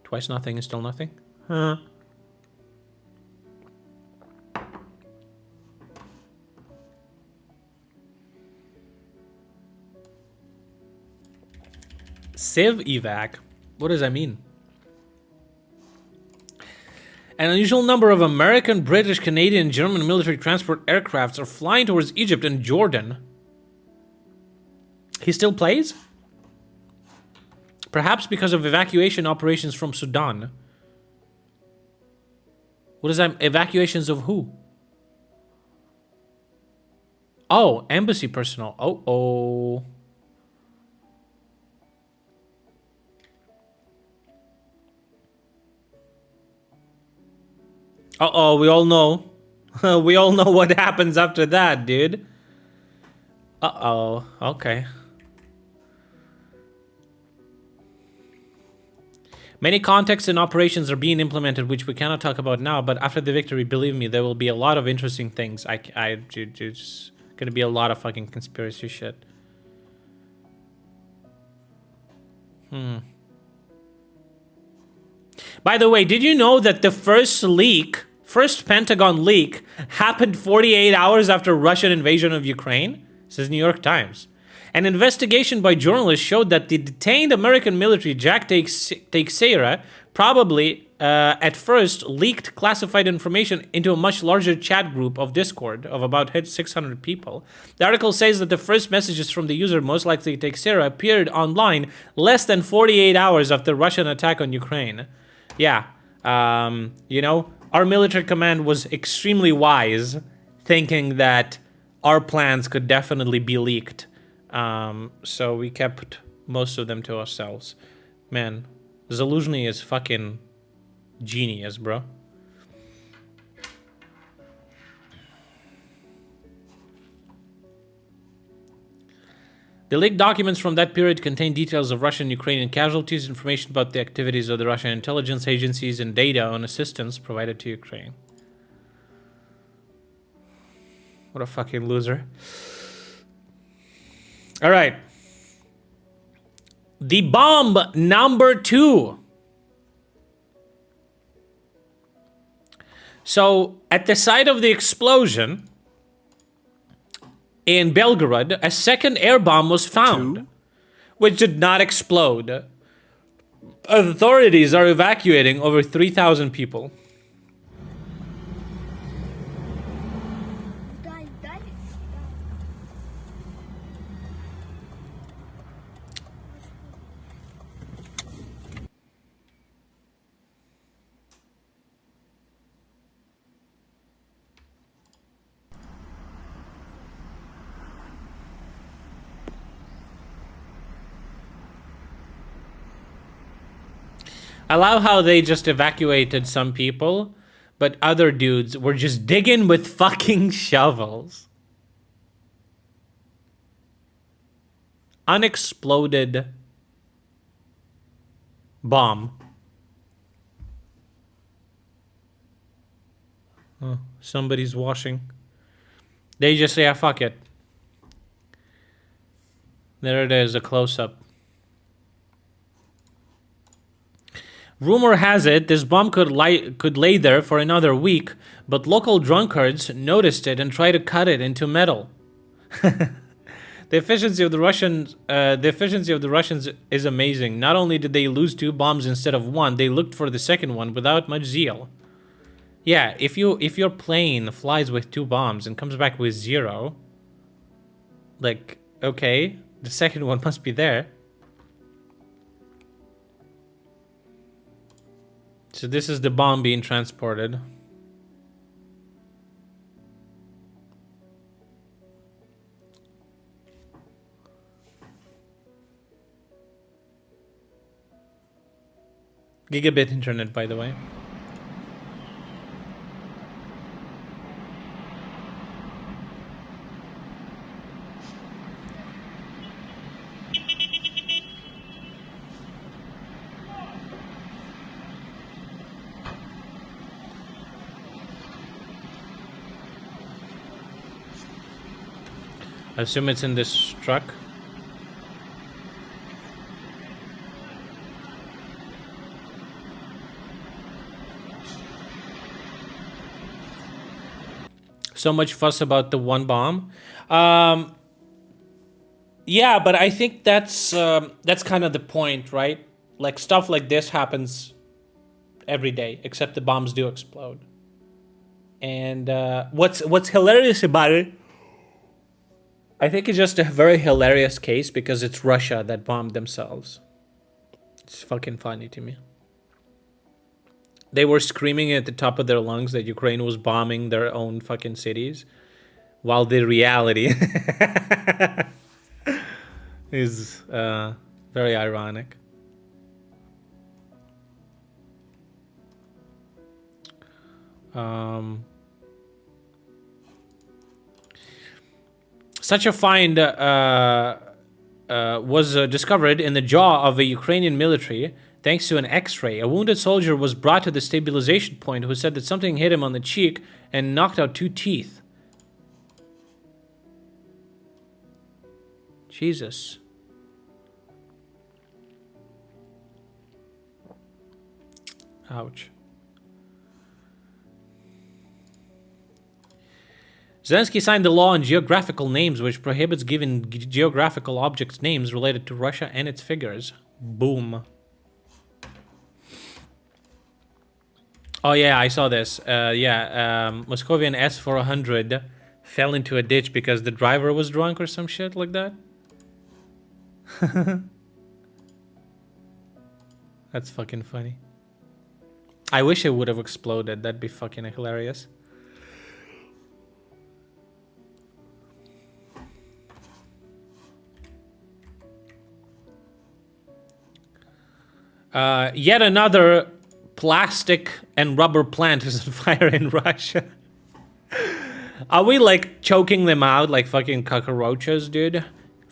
Twice nothing is still nothing. Huh. Civ evac? What does that mean? An unusual number of American, British, Canadian, and German military transport aircrafts are flying towards Egypt and Jordan. He still plays? Perhaps because of evacuation operations from Sudan. What is that? Evacuations of who? Oh, embassy personnel. Oh. We all know. We all know what happens after that, dude. Okay. Many contexts and operations are being implemented, which we cannot talk about now, but after the victory, believe me, there will be a lot of interesting things. It's gonna be a lot of fucking conspiracy shit. By the way, did you know that the first Pentagon leak happened 48 hours after Russian invasion of Ukraine? Says New York Times. An investigation by journalists showed that the detained American military Jack Teixeira probably at first leaked classified information into a much larger chat group of Discord of about 600 people. The article says that the first messages from the user, most likely Teixeira, appeared online less than 48 hours after the Russian attack on Ukraine. Yeah, you know, our military command was extremely wise, thinking that our plans could definitely be leaked. So we kept most of them to ourselves. Man, Zaluzhny is fucking genius, bro. The leaked documents from that period contain details of Russian and Ukrainian casualties, information about the activities of the Russian intelligence agencies, and data on assistance provided to Ukraine. What a fucking loser. All right. The bomb number 2. So, at the site of the explosion in Belgorod, a second air bomb was found, which did not explode. Authorities are evacuating over 3,000 people. I love how they just evacuated some people, but other dudes were just digging with fucking shovels. Unexploded bomb. Oh, somebody's washing. They just say, yeah, fuck it. There it is, a close-up. Rumor has it this bomb could lay there for another week, but local drunkards noticed it and tried to cut it into metal. The efficiency of the Russians is amazing. Not only did they lose 2 bombs instead of 1, they looked for the second one without much zeal. Yeah, if your plane flies with 2 bombs and comes back with 0, like, okay, the second one must be there. So this is the bomb being transported. Gigabit internet, by the way. I assume it's in this truck. So much fuss about the 1 bomb. Yeah, but I think that's kind of the point, right? Like, stuff like this happens every day, except the bombs do explode. And what's hilarious about it, I think it's just a very hilarious case because it's Russia that bombed themselves. It's fucking funny to me. They were screaming at the top of their lungs that Ukraine was bombing their own fucking cities, while the reality is very ironic. Such a find was discovered in the jaw of a Ukrainian military thanks to an X-ray. A wounded soldier was brought to the stabilization point who said that something hit him on the cheek and knocked out 2 teeth. Jesus. Ouch. Zelensky signed the law on geographical names, which prohibits giving geographical objects names related to Russia and its figures. Boom. Oh yeah, I saw this. Moscovian S400 fell into a ditch because the driver was drunk or some shit like that. That's fucking funny. I wish it would have exploded. That'd be fucking hilarious. Yet another plastic and rubber plant is on fire in Russia. Are we like choking them out like fucking cockroaches, dude?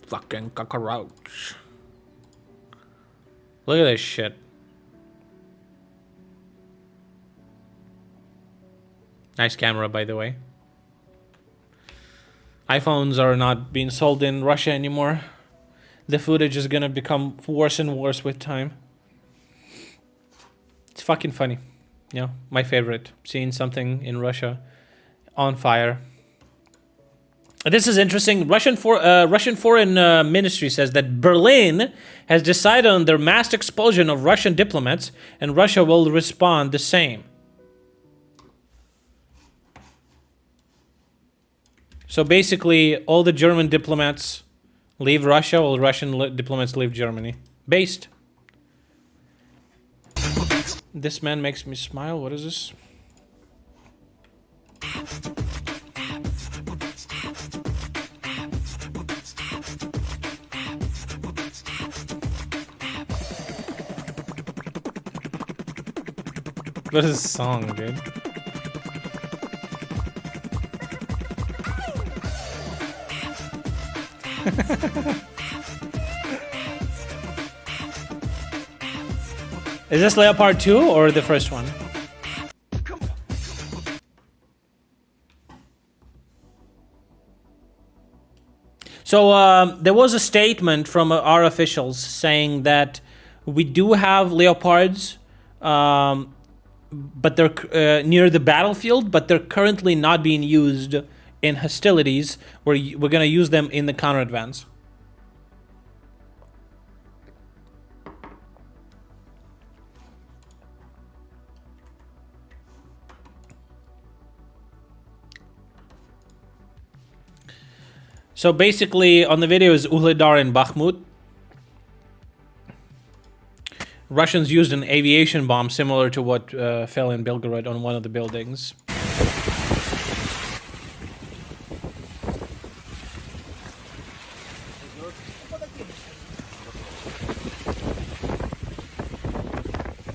Fucking cockroach. Look at this shit. Nice camera, by the way. iPhones are not being sold in Russia anymore. The footage is gonna become worse and worse with time. It's fucking funny. You know, my favorite. Seeing something in Russia on fire. This is interesting. Russian Foreign Ministry says that Berlin has decided on their mass expulsion of Russian diplomats, and Russia will respond the same. So basically, all the German diplomats leave Russia, all Russian diplomats leave Germany. Based. This man makes me smile. What is this? What is this song, dude? Is this Leopard 2 or the first one? So there was a statement from our officials saying that we do have Leopards, but they're near the battlefield, but they're currently not being used in hostilities. We're going to use them in the counter advance. So basically, on the video is Uhledar and Bakhmut. Russians used an aviation bomb similar to what fell in Belgorod on one of the buildings.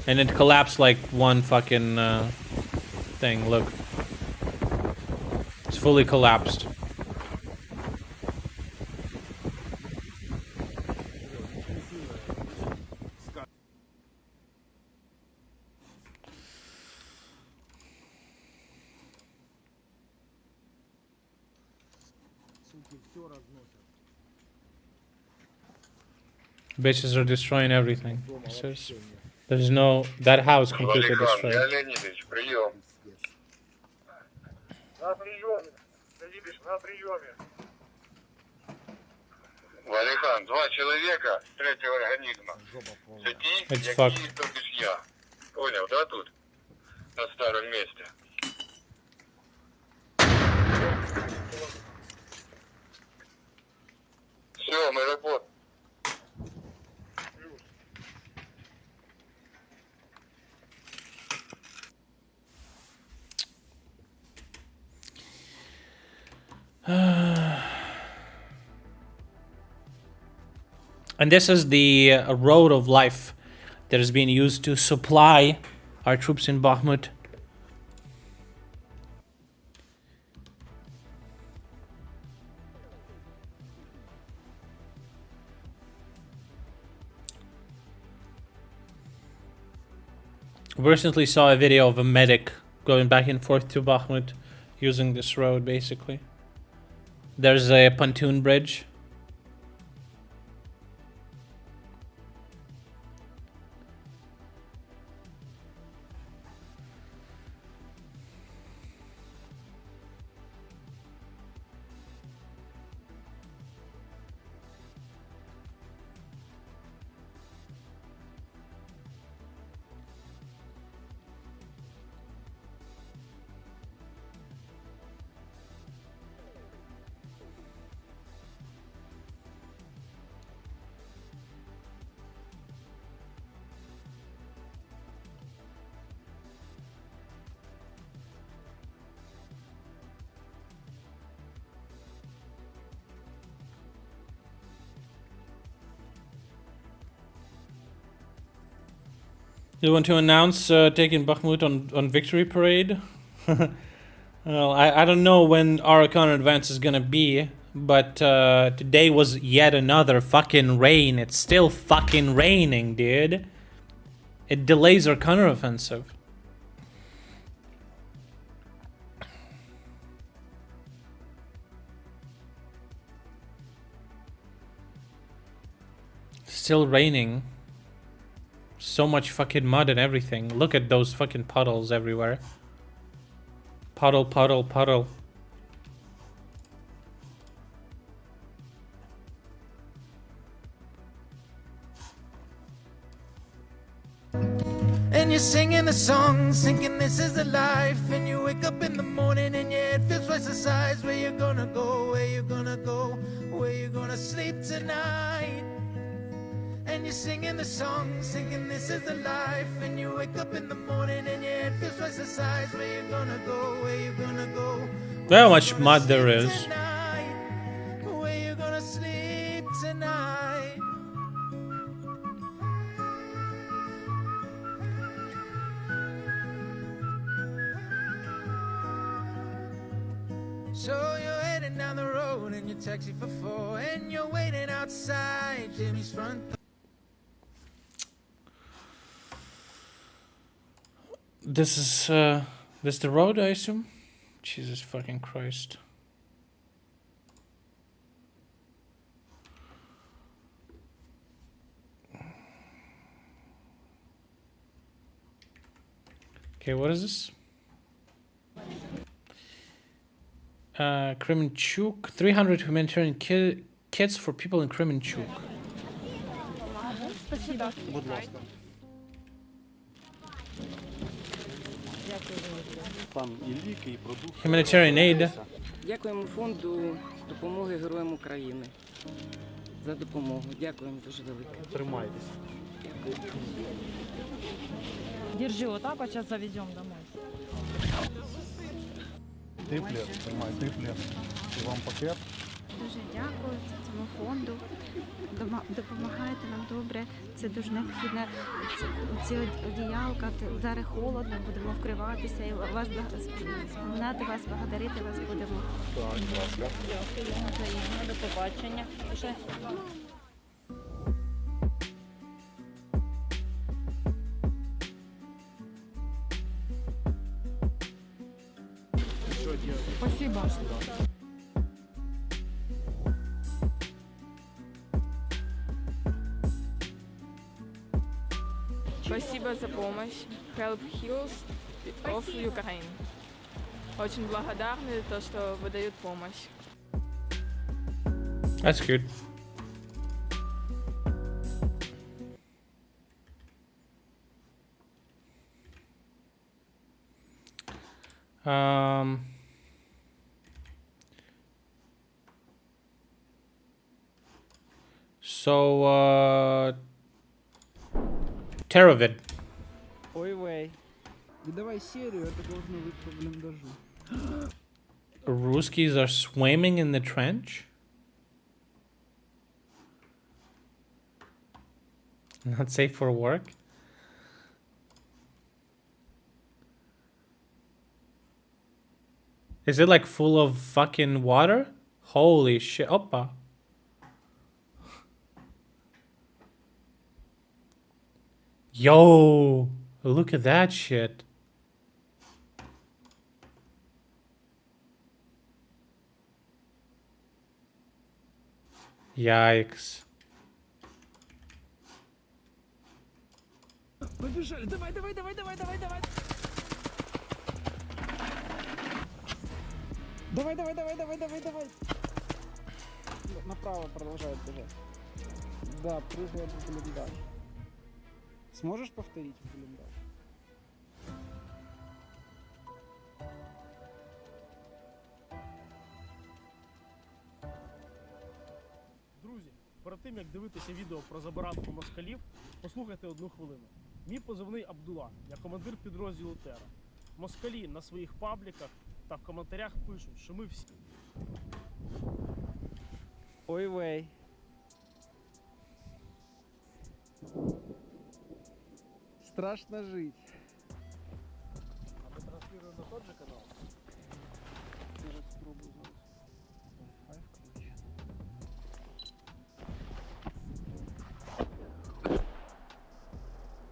And it collapsed like one fucking thing. Look. It's fully collapsed. Bitches are destroying everything. There's no... That house completely destroyed. Леонидович, прием. На приеме. Леонидович, на приеме. Валихан, 2 человека с 3-го организма. It's Сети, fucked. який, то бишь я. Понял, да, тут? На старом месте. Все, мы работаем. And this is the road of life that is being used to supply our troops in Bakhmut. We recently saw a video of a medic going back and forth to Bakhmut using this road, basically. There's a pontoon bridge. You want to announce taking Bakhmut on Victory Parade? Well, I don't know when Arakan advance is gonna be, but today was yet another fucking rain. It's still fucking raining, dude. It delays our counteroffensive. Still raining. So much fucking mud and everything. Look at those fucking puddles everywhere. Puddle, puddle, puddle. And you're singing the song, thinking this is the life. And you wake up in the morning and your head feels twice the size. Where you gonna go, where you gonna go, where you gonna sleep tonight. And you're singing the song, thinking this is the life. And you wake up in the morning and your head feels twice the size. Where you gonna go, where you gonna go. How much mud there is. Where you gonna sleep tonight. So you're heading down the road in your taxi for 4. And you're waiting outside Jimmy's front door. This is this the road, I assume? Jesus fucking Christ. Okay, what is this? Kremenchuk, 300 humanitarian kits for people in Kremenchuk. Humanitarian aid. Дякуємо фонду допомоги Героям України за допомогу. Дякуємо дуже велике. Тримайтесь. Держи вот так, вот сейчас завезем домой. Типлер, тримай, типлер. І вам пакет. Дуже дякую цьому фонду. Допомагаєте нам добре. Це дуже необхідно. Ці одіялка, зараз холодно, будемо вкриватися і вас споминати вас, благодарити вас будемо. Дякую, до побачення. Спасибо. Спасибо за помощь. Help Heals of Ukraine. Очень благодарны за то, что выдают помощь. That's good. So, Terravid. Ой, вей. Выдавай серию, это должно быть по блиндажу. Ruskies are swimming in the trench? Not safe for work? Is it like full of fucking water? Holy shit. Oppa. Yo, look at that shit. Yikes. Побежали, давай, давай, давай, давай, давай, давай. Давай, давай, давай, давай, давай, давай. Направо продолжает бежать. Да, прыгает в блиндаж. Сможешь повторить в блиндаж? Друзі, перед тим як дивитися відео про забаранку москалів, послухайте одну хвилину. Мій позивний Абдула, я командир підрозділу Тера. Москалі на своїх пабліках та в коментарях пишуть, що ми всі... Ой, вей. Страшно жить. А ми транслюємо на тот же канал. Зараз спробую зараз. Wi-Fi включено.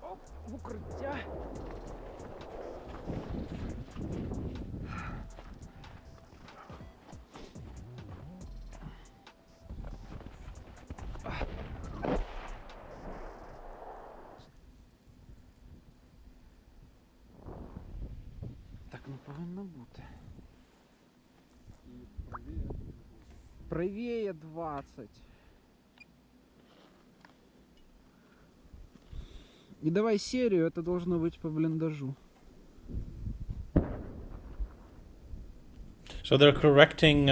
Оп, в укриття. Так, ну повинно бути. Правее 20. И давай серию, это должно быть по блиндажу. So they're correcting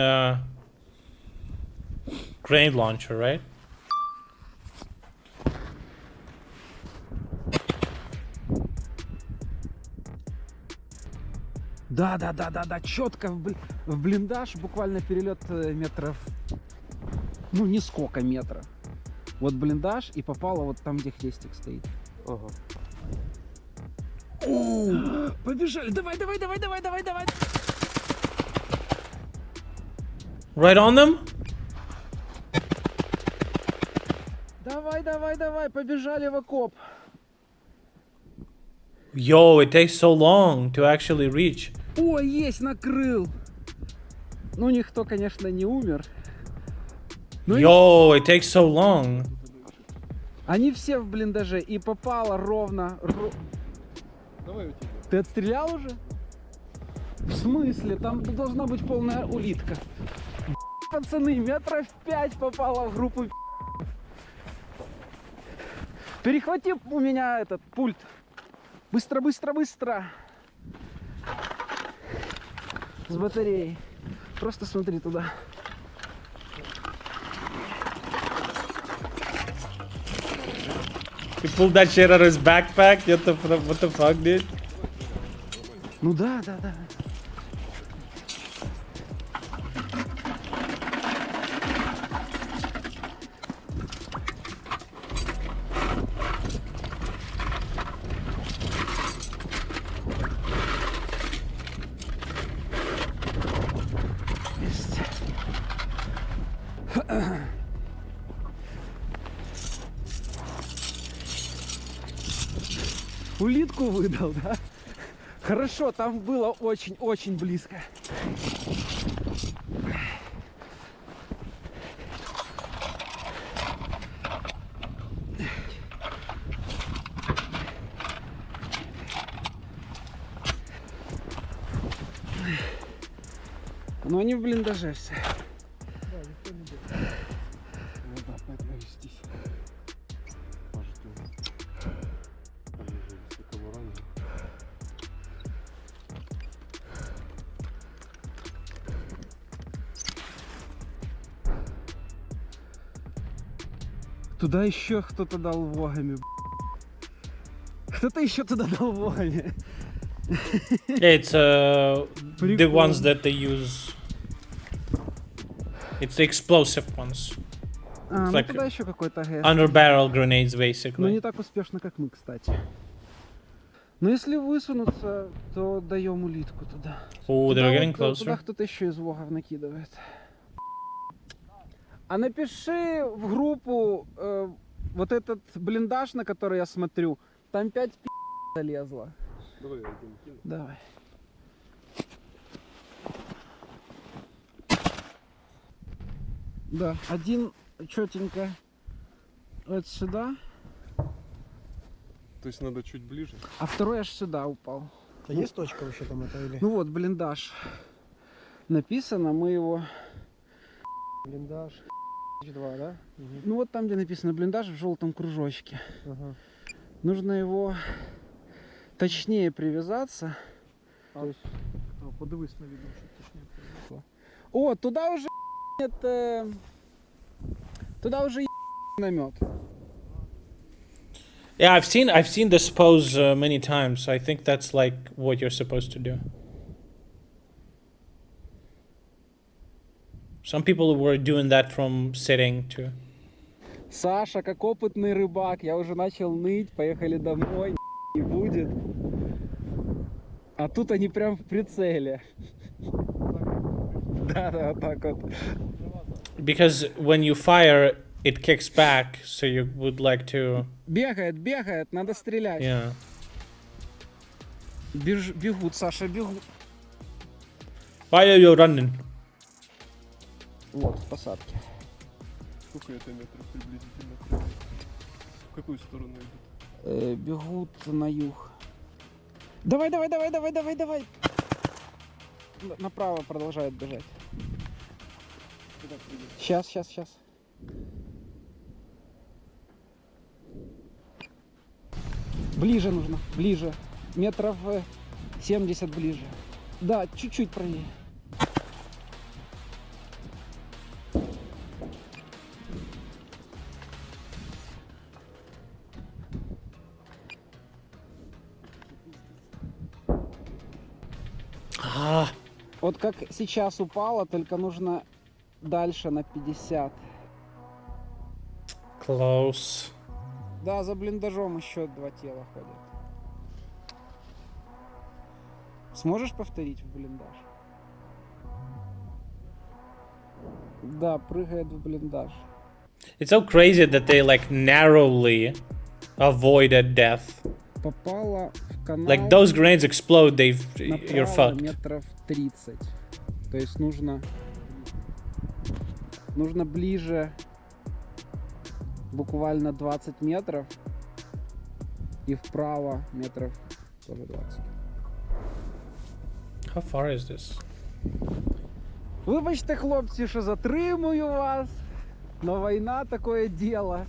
grenade launcher, right? Да, да, да, да, да, четко в блиндаж, буквально перелет метров, ну не сколько метров. Вот блиндаж и попало вот там, где хрестик стоит. Ага. О, побежали, давай, давай, давай, давай, давай, давай. Right on them? Давай, давай, давай, побежали в окоп. Yo, it takes so long to actually reach. О, есть, накрыл. Ну, никто, конечно, не умер. Но Yo, it takes so long. они все в блиндаже, и попало ровно. Давай у тебя. Ты отстрелял уже? В смысле? Там должна быть полная улитка. Пацаны, метров 5 попало в группу. Перехвати у меня этот пульт. Быстро, быстро, быстро. С батареей. Просто смотри туда. He pulled that shit out of his backpack? What the fuck, dude? Ну да, да, да. Есть. Улитку выдал, да? Хорошо, там было очень-очень близко. Но они в блиндаже все. Да, никто не будет. Надо опять навестись. Туда еще кто-то дал вогами. Кто-то еще туда дал вогами. It's the ones that they use. It's the explosive ones. А, ну like тогда еще какой-то АГС. under barrel grenades, Но basically. не так успешно, как мы, кстати. Но если высунуться, то даем улитку туда. Oh, Туда they're getting вот, туда closer. кто-то еще из вогов накидывает. А напиши в группу вот этот блиндаж, на который я смотрю. Там 5 залезло. Давай, я один кину. Давай. Да, один четенько вот сюда, То есть надо чуть ближе. а второй аж сюда упал. А есть точка вообще там это или? Ну вот, блиндаж. Написано, мы его... Блиндаж 2, да? Ну вот там, где написано блиндаж, в желтом кружочке. Ага. Нужно его точнее привязаться. То есть, подивись на відео, щоб точніше. О, туда уже туда уже намет. Yeah, I've seen this pose many times. I think that's like what you're supposed to do. Some people were doing that from sitting too. Саша, как опытный рыбак, я уже начал ныть, поехали домой, не будет. А тут они прям в прицеле. Да, вот так вот. Because when you fire, it kicks back, so you would like to... Бегает, надо стрелять. Yeah. Бегут, Саша, бегут. Why are you running? Вот, в посадке. Сколько это метров приблизительно? В какую сторону идут? Бегут на юг. Давай. Направо продолжает бежать. Сейчас. Ближе нужно, ближе. Метров 70 ближе. Да, чуть-чуть правее. Вот как сейчас упало, только нужно дальше на 50. Close. Да, за блиндажом еще 2 тела ходят. Сможешь повторить в блиндаж? Да, прыгает в блиндаж. It's so crazy that they like narrowly avoided death. Попала в канал. Like those grenades explode, you're направо fucked. метров 30. То есть нужно ближе буквально 20 метров и вправо метров тоже 20. How far is this? Вибачте, хлопці, що затримую вас, но війна такое діло.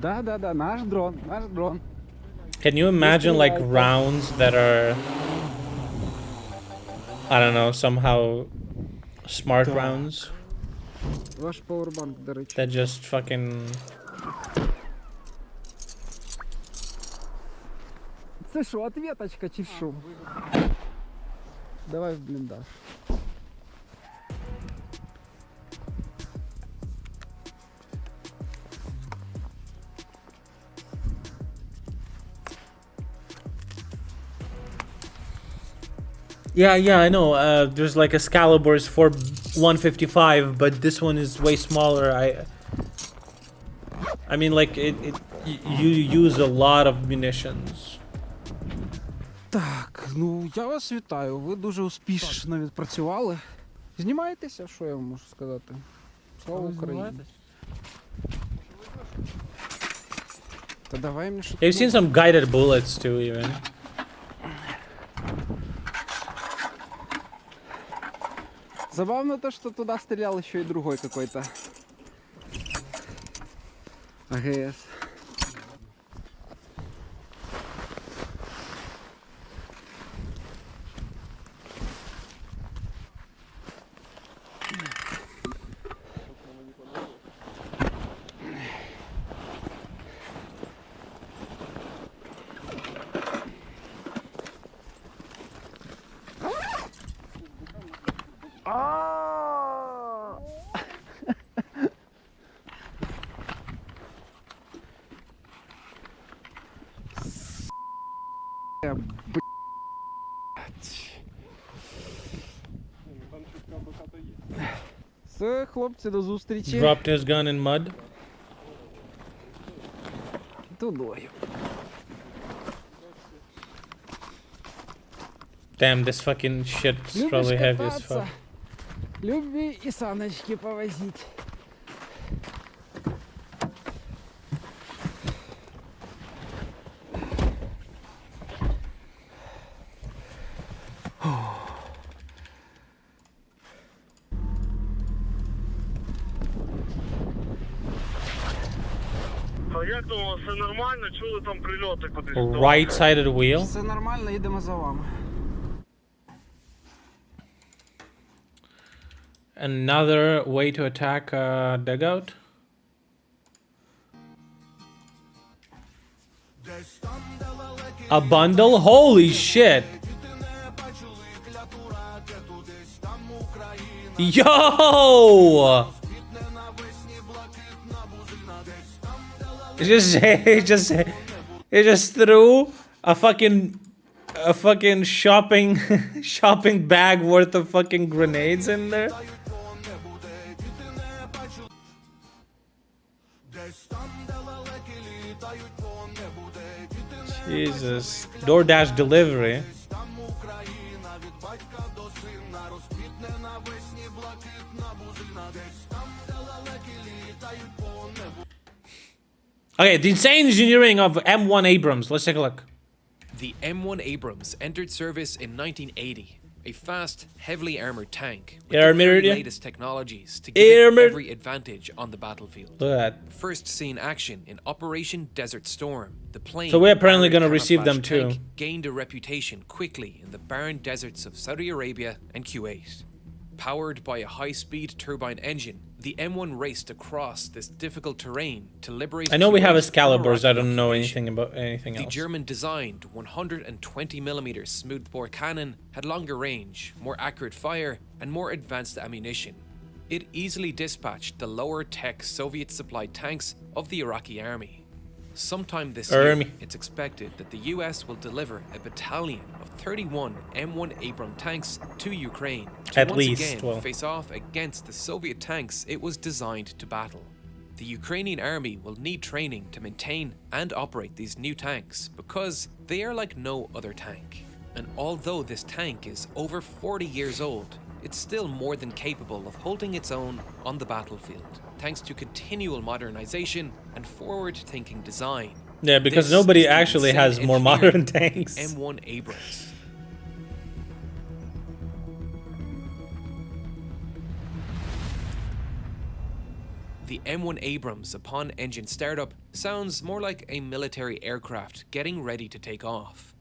Да, наш дрон. Can you imagine like rounds that are, I don't know, somehow smart rounds Ваш пауербанк, до речі. that just fucking... Це що, ответочка чи що? Давай в блиндаж. Yeah, I know. There's like Excalibur's for 155, but this one is way smaller. I mean, like you use a lot of munitions. Так, ну я вас вітаю. Ви дуже успішно відпрацювали. Знімаєтеся, що я вам можу сказати? Слава Україні. Та давай мені щось. I've seen some guided bullets too, even. Забавно то, что туда стрелял еще и другой какой-то АГС. Все, хлопці, до зустрічі. Dropped his gun in mud. Тудою. Damn, this fucking shit's Любиш probably heavy as fuck. кататися? Любі і саночки повозіть. А як думав, все нормально? Чули там прильоти кудись? Right-sided wheel. Все нормально, їдемо за вами. Another way to attack a dugout. A bundle? Holy shit! Yo! It just threw a fucking shopping bag worth of fucking grenades in there. Jesus. DoorDash delivery. Okay, the insane engineering of M1 Abrams. Let's take a look. The M1 Abrams entered service in 1980. A fast, heavily armored tank with the very latest technologies to give it every advantage on the battlefield. Look at that. First seen action in Operation Desert Storm, the plane. So we're apparently gonna receive them too. Gained a reputation quickly in the barren deserts of Saudi Arabia and Kuwait. Powered by a high-speed turbine engine, the M1 raced across this difficult terrain to liberate. I know we have Kuwait Excaliburs. from I don't know anything about anything else. The German-designed 120mm smoothbore cannon had longer range, more accurate fire, and more advanced ammunition. It easily dispatched the lower-tech Soviet-supplied tanks of the Iraqi army. Sometime this year, it's expected that the US will deliver a battalion of 31 M1 Abram tanks to Ukraine to once again face off against the Soviet tanks it was designed to battle. The Ukrainian army will need training to maintain and operate these new tanks because they are like no other tank. And although this tank is over 40 years old, it's still more than capable of holding its own on the battlefield, thanks to continual modernization and forward-thinking design. Yeah, because nobody actually has more modern tanks. M1 Abrams. The M1 Abrams, upon engine startup, sounds more like a military aircraft getting ready to take off.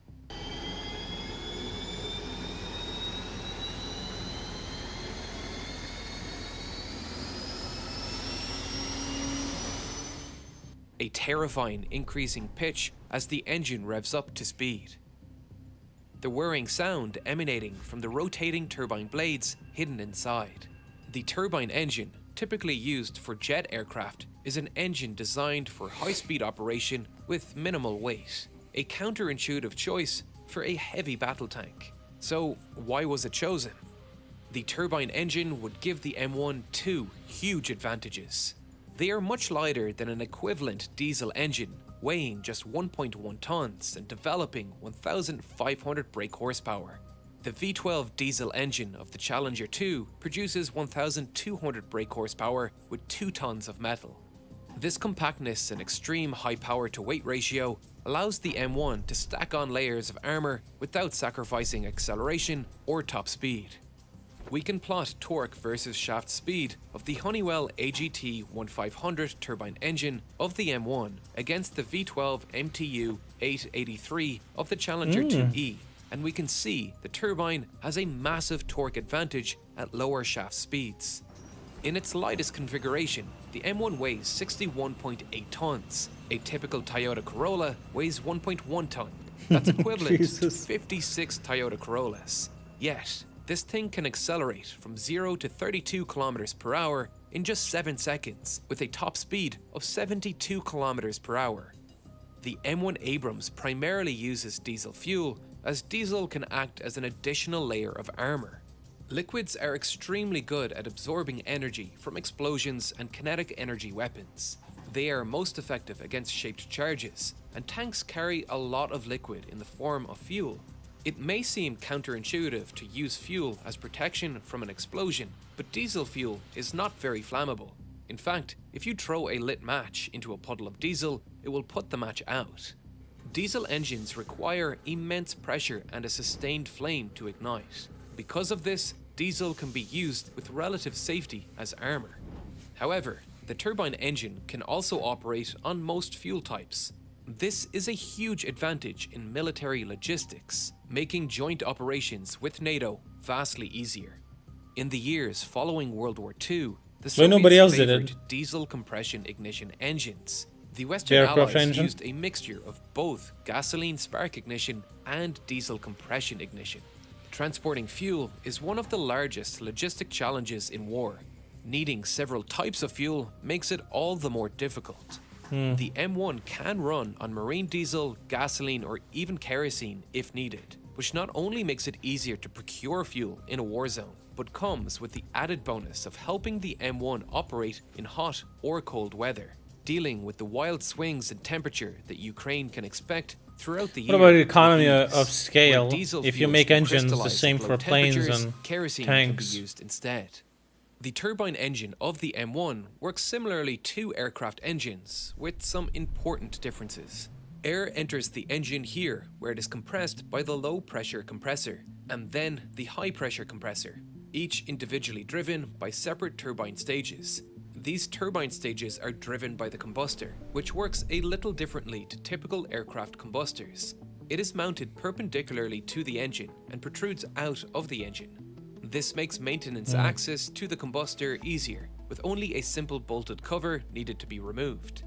A terrifying increasing pitch as the engine revs up to speed. The whirring sound emanating from the rotating turbine blades hidden inside. The turbine engine, typically used for jet aircraft, is an engine designed for high-speed operation with minimal weight. A counterintuitive choice for a heavy battle tank. So why was it chosen? The turbine engine would give the M1 two huge advantages. They are much lighter than an equivalent diesel engine, weighing just 1.1 tons and developing 1,500 brake horsepower. The V12 diesel engine of the Challenger 2 produces 1,200 brake horsepower with 2 tons of metal. This compactness and extreme high power to weight ratio allows the M1 to stack on layers of armor without sacrificing acceleration or top speed. We can plot torque versus shaft speed of the Honeywell AGT 1500 turbine engine of the M1 against the V12 MTU 883 of the Challenger 2E, and we can see the turbine has a massive torque advantage at lower shaft speeds. In its lightest configuration, the M1 weighs 61.8 tons. A typical Toyota Corolla weighs 1.1 ton. That's equivalent to 56 Toyota Corollas. Yet, this thing can accelerate from 0 to 32 kilometers per hour in just 7 seconds with a top speed of 72 kilometers per hour. The M1 Abrams primarily uses diesel fuel, as diesel can act as an additional layer of armor. Liquids are extremely good at absorbing energy from explosions and kinetic energy weapons. They are most effective against shaped charges, and tanks carry a lot of liquid in the form of fuel. It may seem counterintuitive to use fuel as protection from an explosion, but diesel fuel is not very flammable. In fact, if you throw a lit match into a puddle of diesel, it will put the match out. Diesel engines require immense pressure and a sustained flame to ignite. Because of this, diesel can be used with relative safety as armor. However, the turbine engine can also operate on most fuel types. This is a huge advantage in military logistics, making joint operations with NATO vastly easier. In the years following World War II, the nobody else Soviets did favored it. diesel compression ignition engines. The Western Aircraft Allies engine. used a mixture of both gasoline spark ignition and diesel compression ignition. Transporting fuel is one of the largest logistic challenges in war. Needing several types of fuel makes it all the more difficult. The M1 can run on marine diesel, gasoline, or even kerosene if needed, which not only makes it easier to procure fuel in a war zone, but comes with the added bonus of helping the M1 operate in hot or cold weather, dealing with the wild swings in temperature that Ukraine can expect throughout the year. What about the economy with of ease. scale? Where diesel If you fuels make can engines the crystallize same at low for planes temperatures, and kerosene tanks. can be used instead. The turbine engine of the M1 works similarly to aircraft engines, with some important differences. Air enters the engine here, where it is compressed by the low-pressure compressor, and then the high-pressure compressor, each individually driven by separate turbine stages. These turbine stages are driven by the combustor, which works a little differently to typical aircraft combustors. It is mounted perpendicularly to the engine and protrudes out of the engine. This makes maintenance access to the combustor easier, with only a simple bolted cover needed to be removed.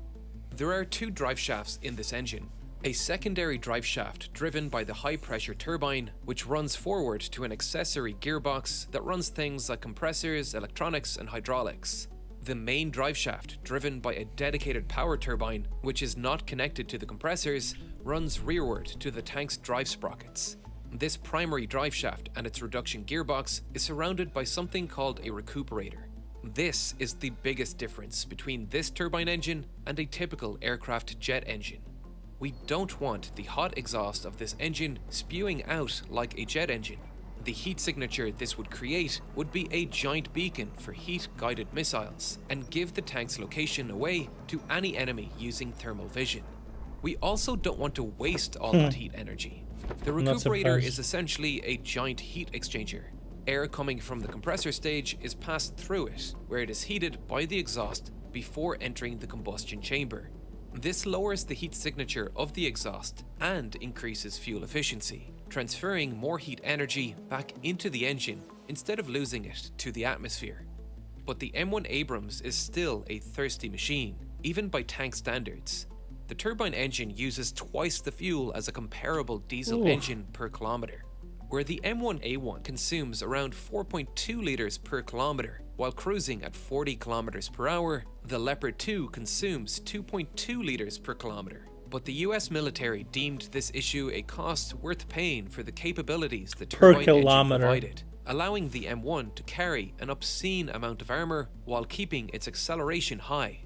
There are two drive shafts in this engine. A secondary drive shaft driven by the high-pressure turbine, which runs forward to an accessory gearbox that runs things like compressors, electronics, and hydraulics. The main drive shaft, driven by a dedicated power turbine, which is not connected to the compressors, runs rearward to the tank's drive sprockets. This primary drive shaft and its reduction gearbox is surrounded by something called a recuperator. This is the biggest difference between this turbine engine and a typical aircraft jet engine. We don't want the hot exhaust of this engine spewing out like a jet engine. The heat signature this would create would be a giant beacon for heat-guided missiles and give the tank's location away to any enemy using thermal vision. We also don't want to waste all that heat energy. The I'm not recuperator surprised. is essentially a giant heat exchanger. Air coming from the compressor stage is passed through it, where it is heated by the exhaust before entering the combustion chamber. This lowers the heat signature of the exhaust and increases fuel efficiency, transferring more heat energy back into the engine instead of losing it to the atmosphere. But the M1 Abrams is still a thirsty machine, even by tank standards. The turbine engine uses twice the fuel as a comparable diesel engine per kilometer, where the M1A1 consumes around 4.2 liters per kilometer. While cruising at 40 kilometers per hour, the Leopard 2 consumes 2.2 liters per kilometer. But the US military deemed this issue a cost worth paying for the capabilities the Per turbine engine kilometer. provided, allowing the M1 to carry an obscene amount of armor while keeping its acceleration high.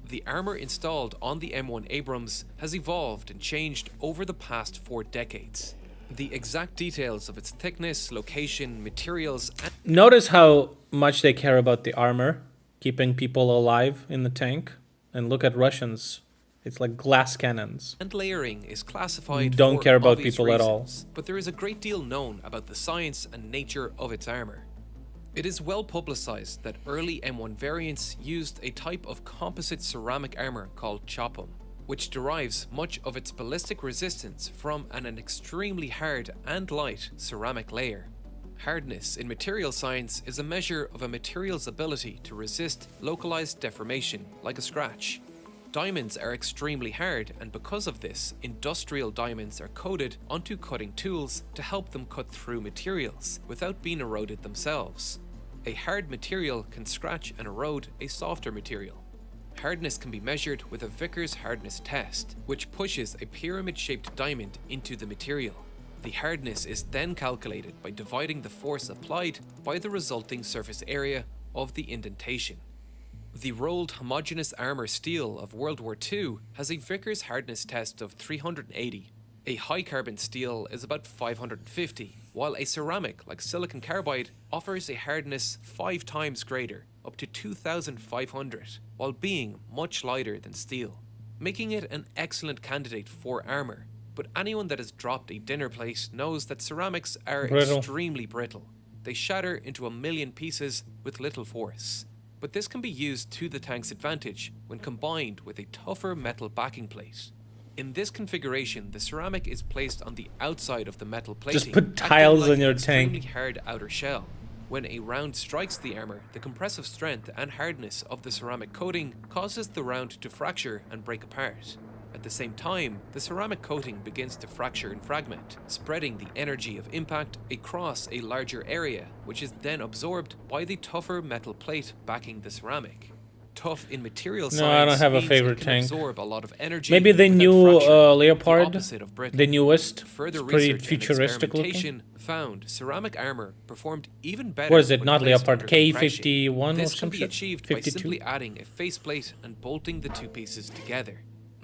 The armor installed on the M1 Abrams has evolved and changed over the past 4 decades. The exact details of its thickness, location, materials, and Notice how much they care about the armor, keeping people alive in the tank. And look at Russians. It's like glass cannons. layering is classified Don't for care about obvious people at all. reasons, but there is a great deal known about the science and nature of its armor. It is well publicized that early M1 variants used a type of composite ceramic armor called CHOPM, which derives much of its ballistic resistance from an extremely hard and light ceramic layer. Hardness in material science is a measure of a material's ability to resist localized deformation, like a scratch. Diamonds are extremely hard, and because of this, industrial diamonds are coated onto cutting tools to help them cut through materials without being eroded themselves. A hard material can scratch and erode a softer material. hardness can be measured with a Vickers hardness test, which pushes a pyramid-shaped diamond into the material. The hardness is then calculated by dividing the force applied by the resulting surface area of the indentation. The rolled homogeneous armor steel of World War II has a Vickers hardness test of 380. A high carbon steel is about 550, while a ceramic like silicon carbide offers a hardness 5 times greater, up to 2,500, while being much lighter than steel, making it an excellent candidate for armor. But anyone that has dropped a dinner plate knows that ceramics are extremely brittle. They shatter into 1,000,000 pieces with little force. But this can be used to the tank's advantage when combined with a tougher metal backing plate. In this configuration, the ceramic is placed on the outside of the metal plating. Just put tiles on your extremely tank. hard outer shell. When a round strikes the armor, the compressive strength and hardness of the ceramic coating causes the round to fracture and break apart. At the same time, the ceramic coating begins to fracture and fragment, spreading the energy of impact across a larger area, which is then absorbed by the tougher metal plate backing the ceramic. Tough in material science No, I don't have a means favorite it can tank. absorb a lot of energy Maybe the without new fracture, the Leopard, opposite of brittle. the newest. Further It's pretty research and futuristic looking. experimentation found ceramic armor performed even better. What is it? when Not placed Leopard, under compression. K51 or This can some be shit? achieved by 52? simply adding a faceplate and bolting the two pieces together.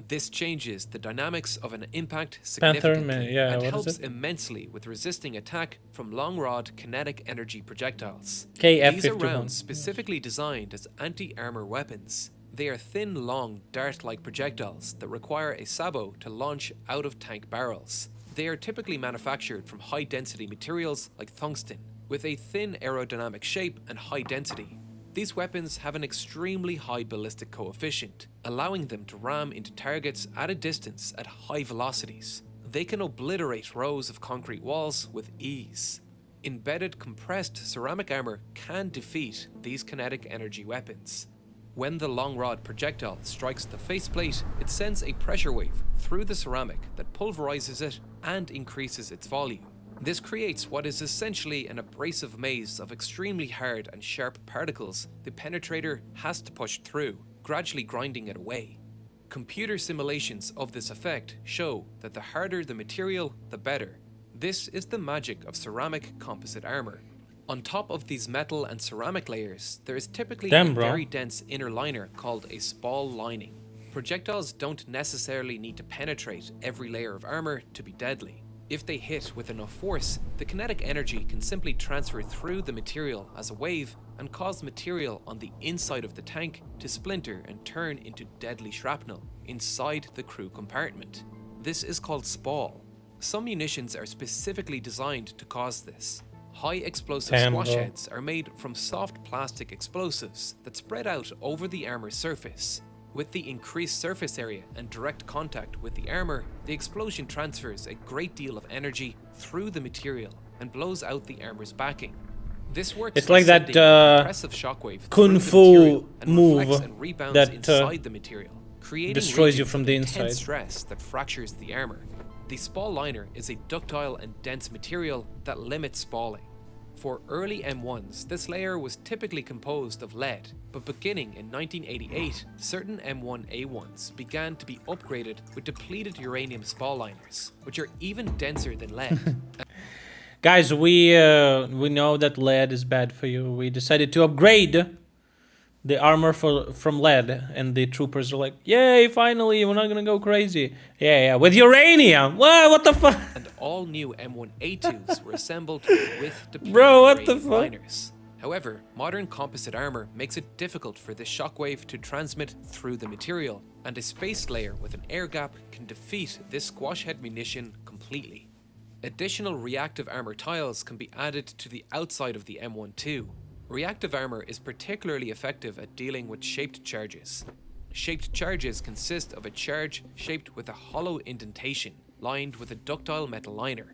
This changes the dynamics of an impact Panther, significantly yeah, and what is helps it? immensely with resisting attack from long-rod kinetic energy projectiles. KF-51. These are rounds specifically designed as anti-armor weapons. They are thin, long, dart-like projectiles that require a sabot to launch out of tank barrels. They are typically manufactured from high-density materials like tungsten, with a thin aerodynamic shape and high density. These weapons have an extremely high ballistic coefficient, allowing them to ram into targets at a distance at high velocities. They can obliterate rows of concrete walls with ease. Embedded compressed ceramic armor can defeat these kinetic energy weapons. When the long rod projectile strikes the faceplate, it sends a pressure wave through the ceramic that pulverizes it and increases its volume. This creates what is essentially an abrasive maze of extremely hard and sharp particles the penetrator has to push through, gradually grinding it away. Computer simulations of this effect show that the harder the material, the better. This is the magic of ceramic composite armor. On top of these metal and ceramic layers, there is typically a very dense inner liner called a spall lining. Projectiles don't necessarily need to penetrate every layer of armor to be deadly. If they hit with enough force, the kinetic energy can simply transfer through the material as a wave and cause material on the inside of the tank to splinter and turn into deadly shrapnel inside the crew compartment. This is called spall. Some munitions are specifically designed to cause this. High explosive squash heads are made from soft plastic explosives that spread out over the armor surface. With the increased surface area and direct contact with the armor, the explosion transfers a great deal of energy through the material and blows out the armor's backing. This works It's by like that sending a compressive shockwave kung through the fu material and move reflects and rebounds that inside the material, creating destroys you regions from of the intense inside. stress that fractures the armor. The spall liner is a ductile and dense material that limits spalling. For early M1s, this layer was typically composed of lead, but beginning in 1988, certain M1A1s began to be upgraded with depleted uranium spall liners, which are even denser than lead. Guys, we know that lead is bad for you. We decided to upgrade the armor from lead, and the troopers are like, "Yay! Finally, we're not gonna go crazy." Yeah, with uranium. What the fuck? And all new M1A2s were assembled with depleted Bro, what the uranium fuck? liners. However, modern composite armor makes it difficult for this shockwave to transmit through the material, and a spaced layer with an air gap can defeat this squash head munition completely. Additional reactive armor tiles can be added to the outside of the M12. Reactive armor is particularly effective at dealing with shaped charges. Shaped charges consist of a charge shaped with a hollow indentation, lined with a ductile metal liner.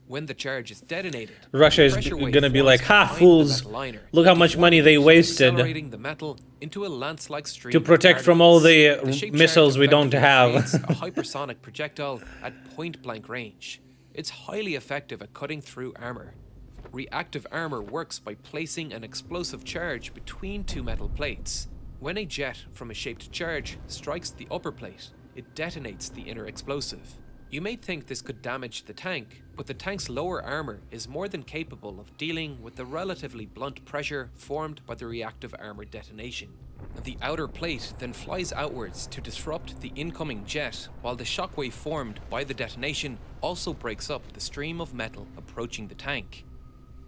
When the charge is detonated, Russia is pressure wave gonna be forms like, "Ha, behind the fools! metal liner, Look how much money they wasted accelerating the metal into a lance-like stream to of protect from all particles. the shaped missiles charge we don't effectively have." creates a hypersonic projectile at point-blank range. It's highly effective at cutting through armor. Reactive armor works by placing an explosive charge between two metal plates. When a jet from a shaped charge strikes the upper plate, it detonates the inner explosive. You may think this could damage the tank, but the tank's lower armor is more than capable of dealing with the relatively blunt pressure formed by the reactive armor detonation. The outer plate then flies outwards to disrupt the incoming jet, while the shockwave formed by the detonation also breaks up the stream of metal approaching the tank.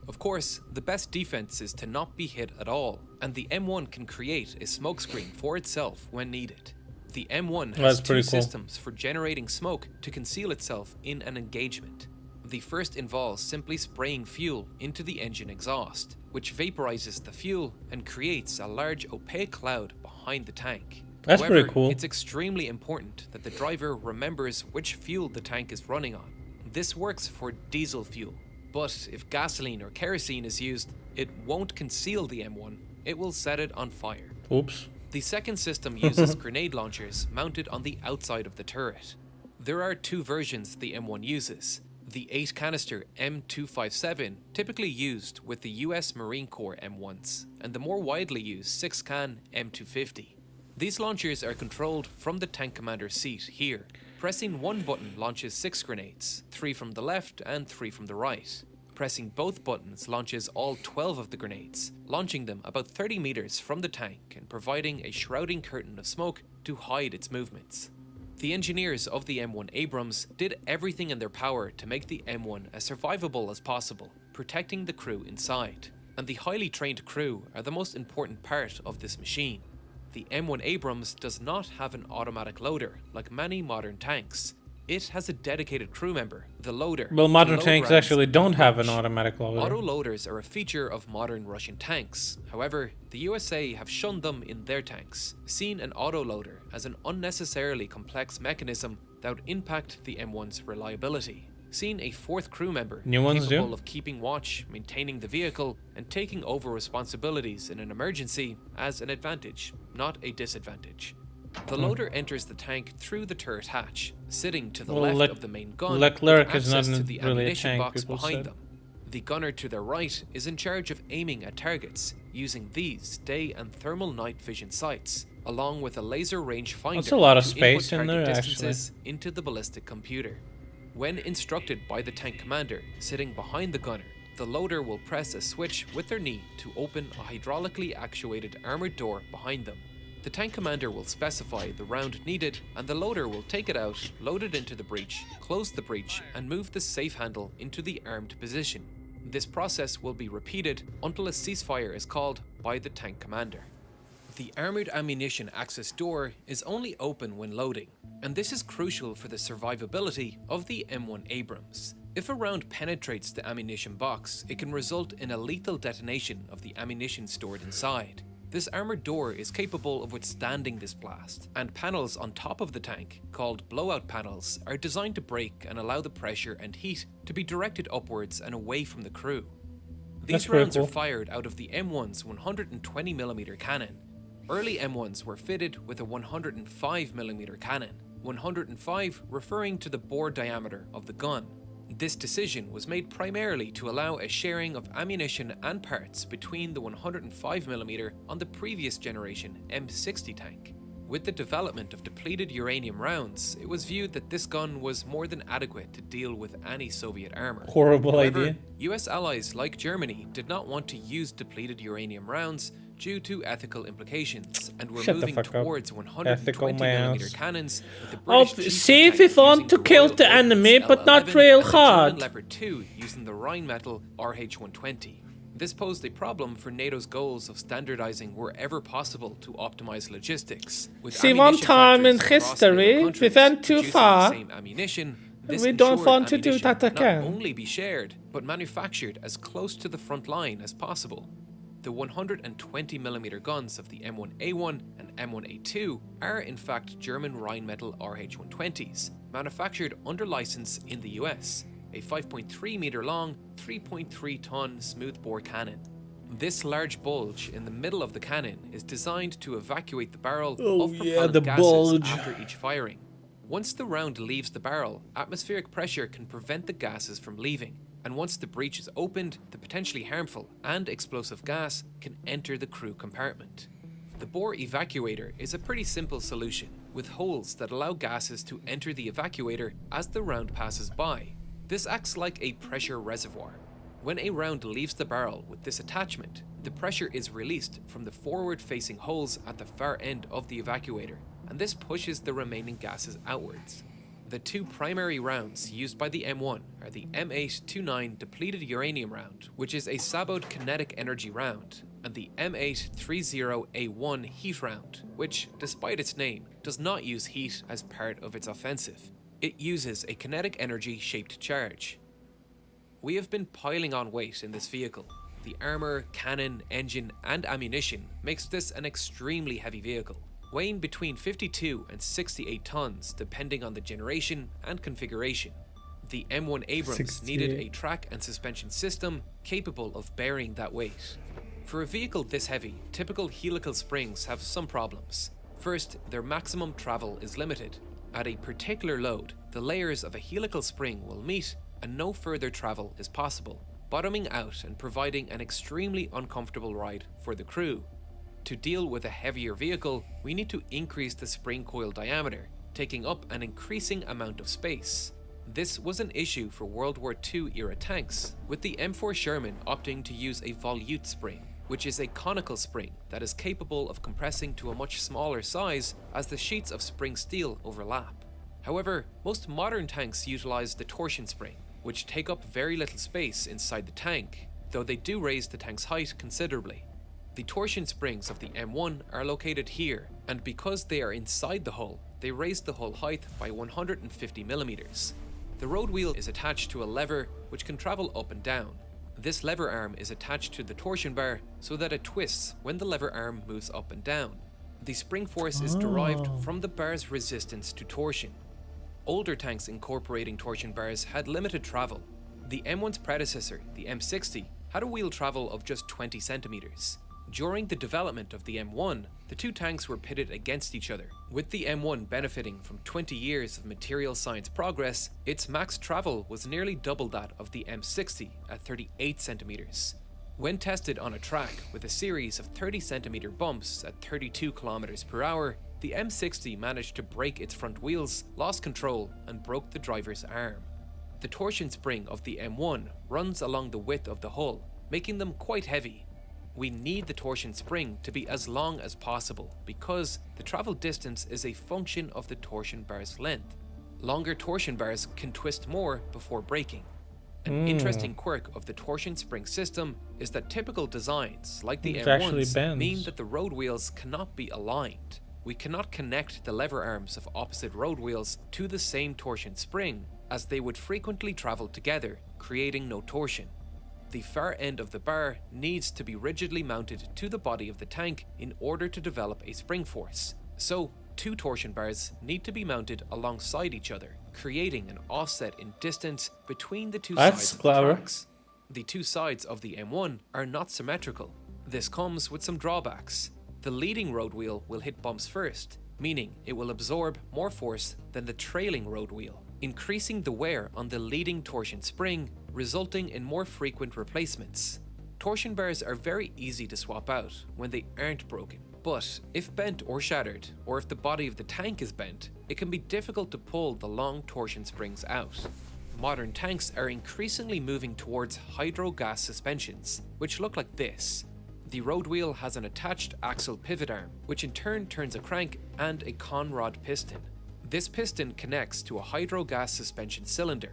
Of course, the best defense is to not be hit at all, and the M1 can create a smokescreen for itself when needed. The M1 has two systems for generating smoke to conceal itself in an engagement. The first involves simply spraying fuel into the engine exhaust, which vaporizes the fuel and creates a large opaque cloud behind the tank. That's However, pretty cool. It's extremely important that the driver remembers which fuel the tank is running on. This works for diesel fuel, but if gasoline or kerosene is used, it won't conceal the M1, it will set it on fire. Oops. The second system uses grenade launchers mounted on the outside of the turret. There are two versions the M1 uses. The 8-canister M257, typically used with the US Marine Corps M1s, and the more widely used 6-can M250. These launchers are controlled from the tank commander's seat here. Pressing one button launches 6 grenades, 3 from the left and 3 from the right. Pressing both buttons launches all 12 of the grenades, launching them about 30 meters from the tank and providing a shrouding curtain of smoke to hide its movements. The engineers of the M1 Abrams did everything in their power to make the M1 as survivable as possible, protecting the crew inside. And the highly trained crew are the most important part of this machine. The M1 Abrams does not have an automatic loader like many modern tanks. It has a dedicated crew member, the loader. Well, modern load tanks rounds actually and don't have punch. an automatic loader. Auto loaders are a feature of modern Russian tanks. However, the USA have shunned them in their tanks, seeing an auto loader as an unnecessarily complex mechanism that would impact the M1's reliability. Seeing a fourth crew member New ones capable do. of keeping watch, maintaining the vehicle, and taking over responsibilities in an emergency as an advantage, not a disadvantage. The loader enters the tank through the turret hatch, sitting to the left of the main gun, Leclerc with is not access to the really a ammunition tank, box people behind said. them. The gunner to their right is in charge of aiming at targets, using these day and thermal night vision sights, along with a laser range finder. That's a lot of to input space in target there, distances into the ballistic computer. When instructed by the tank commander sitting behind the gunner, the loader will press a switch with their knee to open a hydraulically actuated armored door behind them. The tank commander will specify the round needed, and the loader will take it out, load it into the breech, close the breech, and move the safe handle into the armed position. This process will be repeated until a ceasefire is called by the tank commander. The armored ammunition access door is only open when loading, and this is crucial for the survivability of the M1 Abrams. If a round penetrates the ammunition box, it can result in a lethal detonation of the ammunition stored inside. This armored door is capable of withstanding this blast, and panels on top of the tank, called blowout panels, are designed to break and allow the pressure and heat to be directed upwards and away from the crew. These rounds are fired out of the M1's 120mm cannon. Early M1s were fitted with a 105mm cannon, 105 referring to the bore diameter of the gun. This decision was made primarily to allow a sharing of ammunition and parts between the 105mm on the previous generation M60 tank. With the development of depleted uranium rounds, it was viewed that this gun was more than adequate to deal with any Soviet armor. Horrible However, idea. US allies like Germany did not want to use depleted uranium rounds due to ethical implications, and were Shut the moving fuck up. towards Ethical 120mm mouse. cannons. With the Oh, British Chieftain see if tank you want using to the kill Royal the enemy, Ordnance but not L11 real and the German hard. Leopard 2 using the Rheinmetall RH-120. This posed a problem for NATO's goals of standardizing wherever possible to optimize logistics. With See, one ammunition time in factories across NATO history, we countries went too producing the far. same ammunition, this We don't ensured want to do ammunition that again. Not only be shared, but manufactured as close to the front line as possible. The 120mm guns of the M1A1 and M1A2 are in fact German Rheinmetall RH-120s, manufactured under license in the US, a 5.3 meter long, 3.3 ton smoothbore cannon. This large bulge in the middle of the cannon is designed to evacuate the barrel of propellant the gases bulge. after each firing. Once the round leaves the barrel, atmospheric pressure can prevent the gases from leaving, and once the breech is opened, the potentially harmful and explosive gas can enter the crew compartment. The bore evacuator is a pretty simple solution, with holes that allow gases to enter the evacuator as the round passes by. This acts like a pressure reservoir. When a round leaves the barrel with this attachment, the pressure is released from the forward-facing holes at the far end of the evacuator, and this pushes the remaining gases outwards. The two primary rounds used by the M1 are the M829 depleted uranium round, which is a Sabot kinetic energy round, and the M830A1 heat round, which, despite its name, does not use heat as part of its offensive. It uses a kinetic energy shaped charge. We have been piling on weight in this vehicle. The armor, cannon, engine, and ammunition makes this an extremely heavy vehicle, weighing between 52 and 68 tons depending on the generation and configuration. The M1 Abrams needed a track and suspension system capable of bearing that weight. For a vehicle this heavy, typical helical springs have some problems. First, their maximum travel is limited. At a particular load, the layers of a helical spring will meet and no further travel is possible, bottoming out and providing an extremely uncomfortable ride for the crew. To deal with a heavier vehicle, we need to increase the spring coil diameter, taking up an increasing amount of space. This was an issue for World War II era tanks, with the M4 Sherman opting to use a volute spring, which is a conical spring that is capable of compressing to a much smaller size as the sheets of spring steel overlap. However, most modern tanks utilize the torsion spring, which take up very little space inside the tank, though they do raise the tank's height considerably. The torsion springs of the M1 are located here, and because they are inside the hull, they raise the hull height by 150 millimeters. The road wheel is attached to a lever which can travel up and down. This lever arm is attached to the torsion bar so that it twists when the lever arm moves up and down. The spring force is derived from the bar's resistance to torsion. Older tanks incorporating torsion bars had limited travel. The M1's predecessor, the M60, had a wheel travel of just 20 centimeters. During the development of the M1, the two tanks were pitted against each other. With the M1 benefiting from 20 years of material science progress, its max travel was nearly double that of the M60 at 38 centimeters. When tested on a track with a series of 30 centimeter bumps at 32 kilometers per hour, the M60 managed to break its front wheels, lost control, and broke the driver's arm. The torsion spring of the M1 runs along the width of the hull, making them quite heavy. We need the torsion spring to be as long as possible because the travel distance is a function of the torsion bar's length. Longer torsion bars can twist more before breaking. An interesting quirk of the torsion spring system is that typical designs, like the M1's, mean that the road wheels cannot be aligned. We cannot connect the lever arms of opposite road wheels to the same torsion spring, as they would frequently travel together, creating no torsion. The far end of the bar needs to be rigidly mounted to the body of the tank in order to develop a spring force. So, two torsion bars need to be mounted alongside each other, creating an offset in distance between the two sides of the tracks. The two sides of the M1 are not symmetrical. This comes with some drawbacks. The leading road wheel will hit bumps first, meaning it will absorb more force than the trailing road wheel, increasing the wear on the leading torsion spring, resulting in more frequent replacements. Torsion bars are very easy to swap out when they aren't broken, but if bent or shattered, or if the body of the tank is bent, it can be difficult to pull the long torsion springs out. Modern tanks are increasingly moving towards hydro-gas suspensions, which look like this. The road wheel has an attached axle pivot arm, which in turn turns a crank and a conrod piston. This piston connects to a hydro-gas suspension cylinder.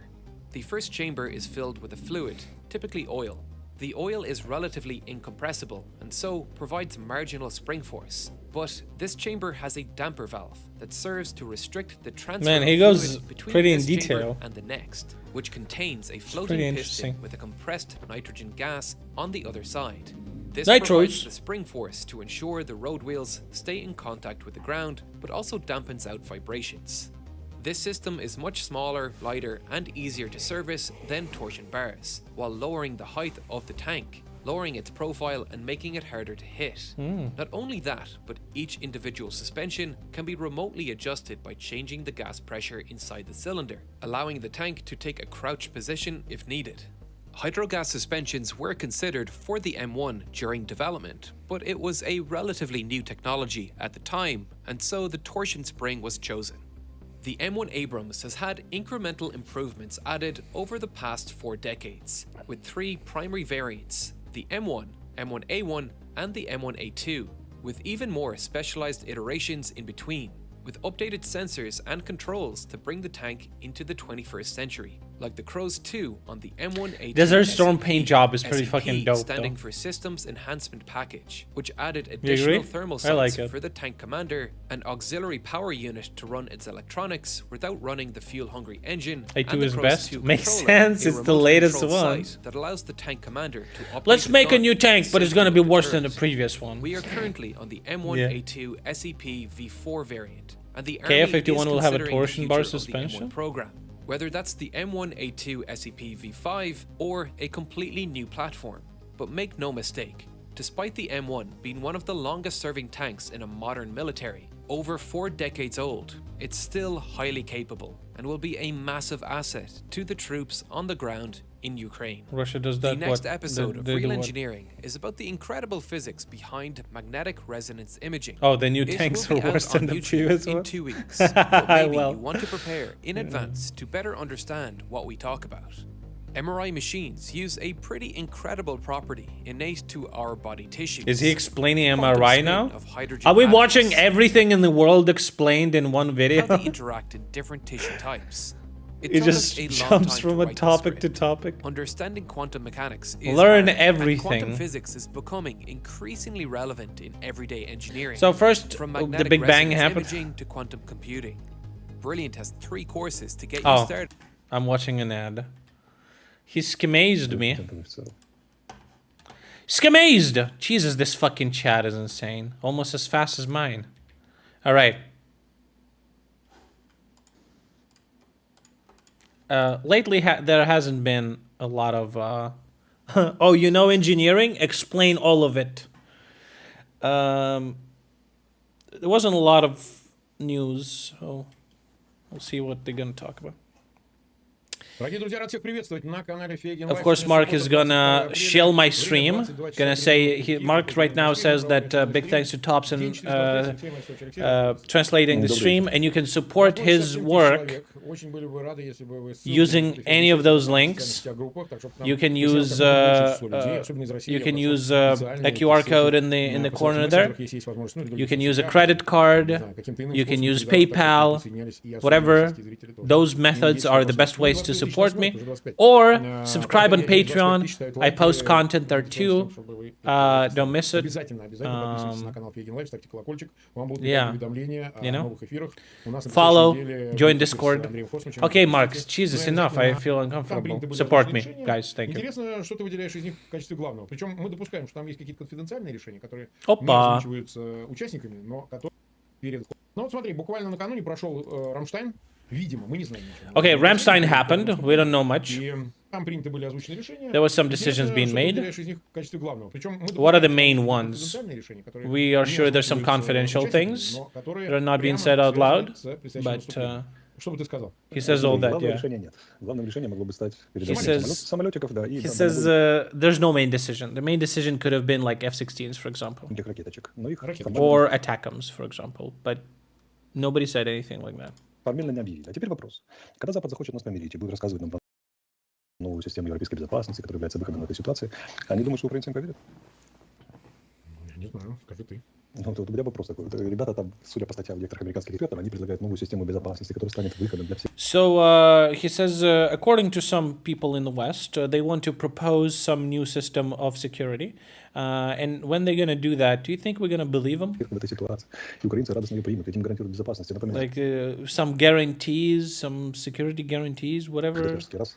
The first chamber is filled with a fluid, typically oil. The oil is relatively incompressible and so provides marginal spring force. But this chamber has a damper valve that serves to restrict the transfer of fluid between this chamber and the next, which contains a floating piston with a compressed nitrogen gas on the other side. This provides the spring force to ensure the road wheels stay in contact with the ground, but also dampens out vibrations. This system is much smaller, lighter, and easier to service than torsion bars, while lowering the height of the tank, lowering its profile and making it harder to hit. Not only that, but each individual suspension can be remotely adjusted by changing the gas pressure inside the cylinder, allowing the tank to take a crouch position if needed. Hydrogas suspensions were considered for the M1 during development, but it was a relatively new technology at the time, and so the torsion spring was chosen. The M1 Abrams has had incremental improvements added over the past 4 decades, with 3 primary variants: the M1, M1A1, and the M1A2, with even more specialized iterations in between, with updated sensors and controls to bring the tank into the 21st century, like the Crows 2 on the M1A2. Desert Storm paint job is pretty SEP fucking dope, standing though. for Systems Enhancement Package, which added You additional agree? thermal I like sights it. for the tank commander, an auxiliary power unit to run its electronics without running the fuel-hungry engine, A2 and the is Crows best. 2 Makes controller, sense, a it's the remote latest control one. site that allows the tank commander to operate Let's the make a gun new tank, but it's gonna be consistent with worse than the terms. previous one. We are currently on the M1A2 SEP V4 variant, and the KF51 Army is will have a considering the torsion bar future of the suspension? M1 program, whether that's the M1A2 SEP V5 or a completely new platform. But make no mistake, despite the M1 being one of the longest serving tanks in a modern military, over 4 decades old, it's still highly capable and will be a massive asset to the troops on the ground in Ukraine. Russia does The that. next what? episode of They do Real what? Engineering is about the incredible physics behind magnetic resonance imaging. Oh, the new It tanks will are be out worse than on the YouTube previous in one. 2 weeks. But maybe Well. you want to prepare in advance to better understand what we talk about. MRI machines use a pretty incredible property innate to our body tissues. Is he explaining Quantum MRI spin now? of hydrogen Are we atoms. watching everything in the world explained in one video? How they interact in different tissue types. It took just us a long jumps time from to a write this topic to script. topic. Understanding quantum mechanics is Learn hard, and everything. quantum physics is becoming increasingly relevant in everyday engineering. So first, from the magnetic Big Bang resonance happened. imaging to quantum computing. Brilliant has 3 courses to get you Oh, started. I'm watching an ad. He schemazed me. Schemazed! Jesus, this fucking chat is insane. Almost as fast as mine. Alright. Lately, there hasn't been a lot of... oh, you know engineering? Explain all of it. There wasn't a lot of news, so we'll see what they're gonna talk about. Дорогие друзья, рад всех приветствовать на канале Фейгин. Of course, Mark is gonna shill my stream. Gonna say Mark right now says that big thanks to Thompson translating the stream, and you can support his work using any of those links. You can use a QR code in the corner there. You can use a credit card. You can use PayPal. Whatever. Those methods are the best ways to support me, or subscribe on Patreon. I post content there too. Don't miss it. Yeah, you know. Follow, join Discord. Okay, Mark, Jesus, enough. I feel uncomfortable. Support me, guys. Thank you. Интересно, что ты выделяешь из них в качестве главного. Причем мы допускаем, что там есть какие-то конфиденциальные решения, которые не Опа. озвучиваются участниками, но которые перед... Ну вот смотри, буквально накануне прошел Рамштайн. Видимо, мы не знаем ничего. Okay, Rammstein happened. We don't know much. И там приняты были озвучены решения. There were some decisions being made. Из них в качестве главного. Причем мы What are the допускаем, main что ones? конфиденциальные решения, которые We are не sure there's some озвучиваются confidential участниками, things но которые that are not being прямо said out loud, связаны с предстоящим but наступлением. Что бы ты сказал? he says all that, Главного yeah. решения нет. Главным решением могло бы стать He передача says, самолетиков, да, и he там says there's no main decision. The main decision could have been like F-16s, for example, этих ракеточек. Но их or ATACMS, for example, but nobody said anything like that. формально не объявили. А теперь вопрос. Когда Запад захочет нас помирить и будет рассказывать нам про новую систему европейской безопасности, которая является выходом в этой ситуации, они думают, что украинцам поверят? Я не знаю, скажи ты. Ну, вот у меня вопрос такой. Ребята там, судя по статьям некоторых американских экспертов, они предлагают новую систему безопасности, которая станет выходом для всех. So he says, according to some people in the West, they want to propose some new system of security. And when they're going to do that, do you think we're going to believe them? В этой ситуации. И украинцы радостно ее примут, этим гарантируют безопасность. Напоминаю. Like some guarantees, some security guarantees, whatever. Раз.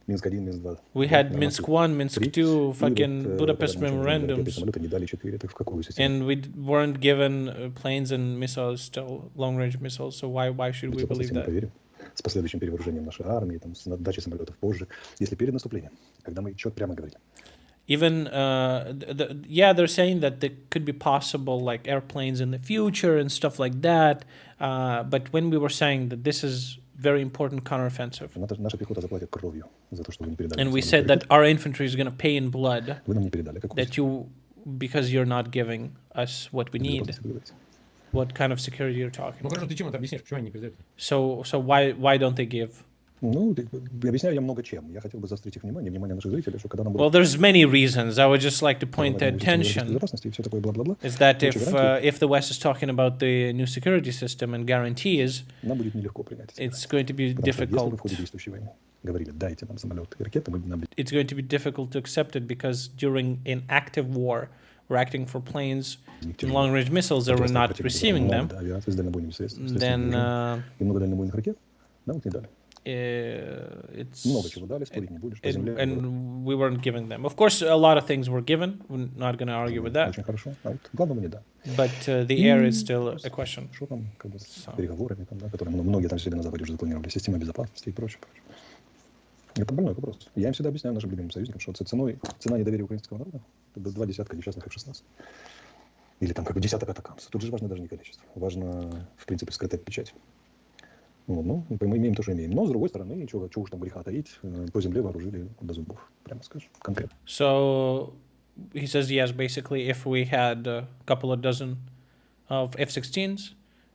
Минск-1, Минск-2. We had Minsk 1, Minsk 2, fucking Budapest memorandums. Самолеты не дали 4. Это в какую систему? And we weren't given planes and missiles, still long-range missiles. So why should we believe that? Поверим. С последующим перевооружением нашей армии, там, с отдачей самолетов позже, если перед наступлением, когда мы четко прямо говорили. Even yeah, they're saying that there could be possible like airplanes in the future and stuff like that. But when we were saying that this is very important counteroffensive. Наша пехота заплатит кровью за то, что вы не передали. And we said that our infantry is going to pay in blood Вы нам не передали. Какую? that you, because you're not giving us what we need. What kind of security you're talking Ну about? хорошо, ты чем это объяснишь? Почему они не передают? So why don't they give? Ну, объясняю я много чем. Я хотел бы заострить их внимание наших зрителей, что когда нам Well, there's many reasons. I would just like to point their attention безопасности и все такое бла-бла-бла, is that if the West is talking about the new security system and guarantees, нам будет нелегко принять. it's going to be Потому что если вы в difficult. ходе действующей войны говорили, дайте нам самолеты и ракеты, мы нам It's going to be difficult to accept it because during an active war, we're asking for planes and long-range missiles and we're not receiving them. авиации с дальнобойными средствами. Then И много дальнобойных ракет нам их не дали. it's Много чего дали, спорить не будешь. По земле. and we weren't giving them. Of course, a lot of things were given. We're not going to argue with that. Очень хорошо. А вот главного не дали. But the air is still a question. Что там как бы с переговорами, там, да, которые многие там себе на Западе уже запланировали, система безопасности и прочее. Это больной вопрос. Я им всегда объясняю нашим любимым союзникам, что цена недоверия украинского народа — это 2 десятка несчастных F-16. Или там как бы десяток атакамс. Тут же важно даже не количество. Важно, в принципе, скрытая печать. Ну, мы имеем то, что имеем. Но, с другой стороны, чего уж там греха таить, по земле вооружили до зубов, прямо скажем, конкретно. So he says yes. Basically, if we had a couple of dozen of F-16s,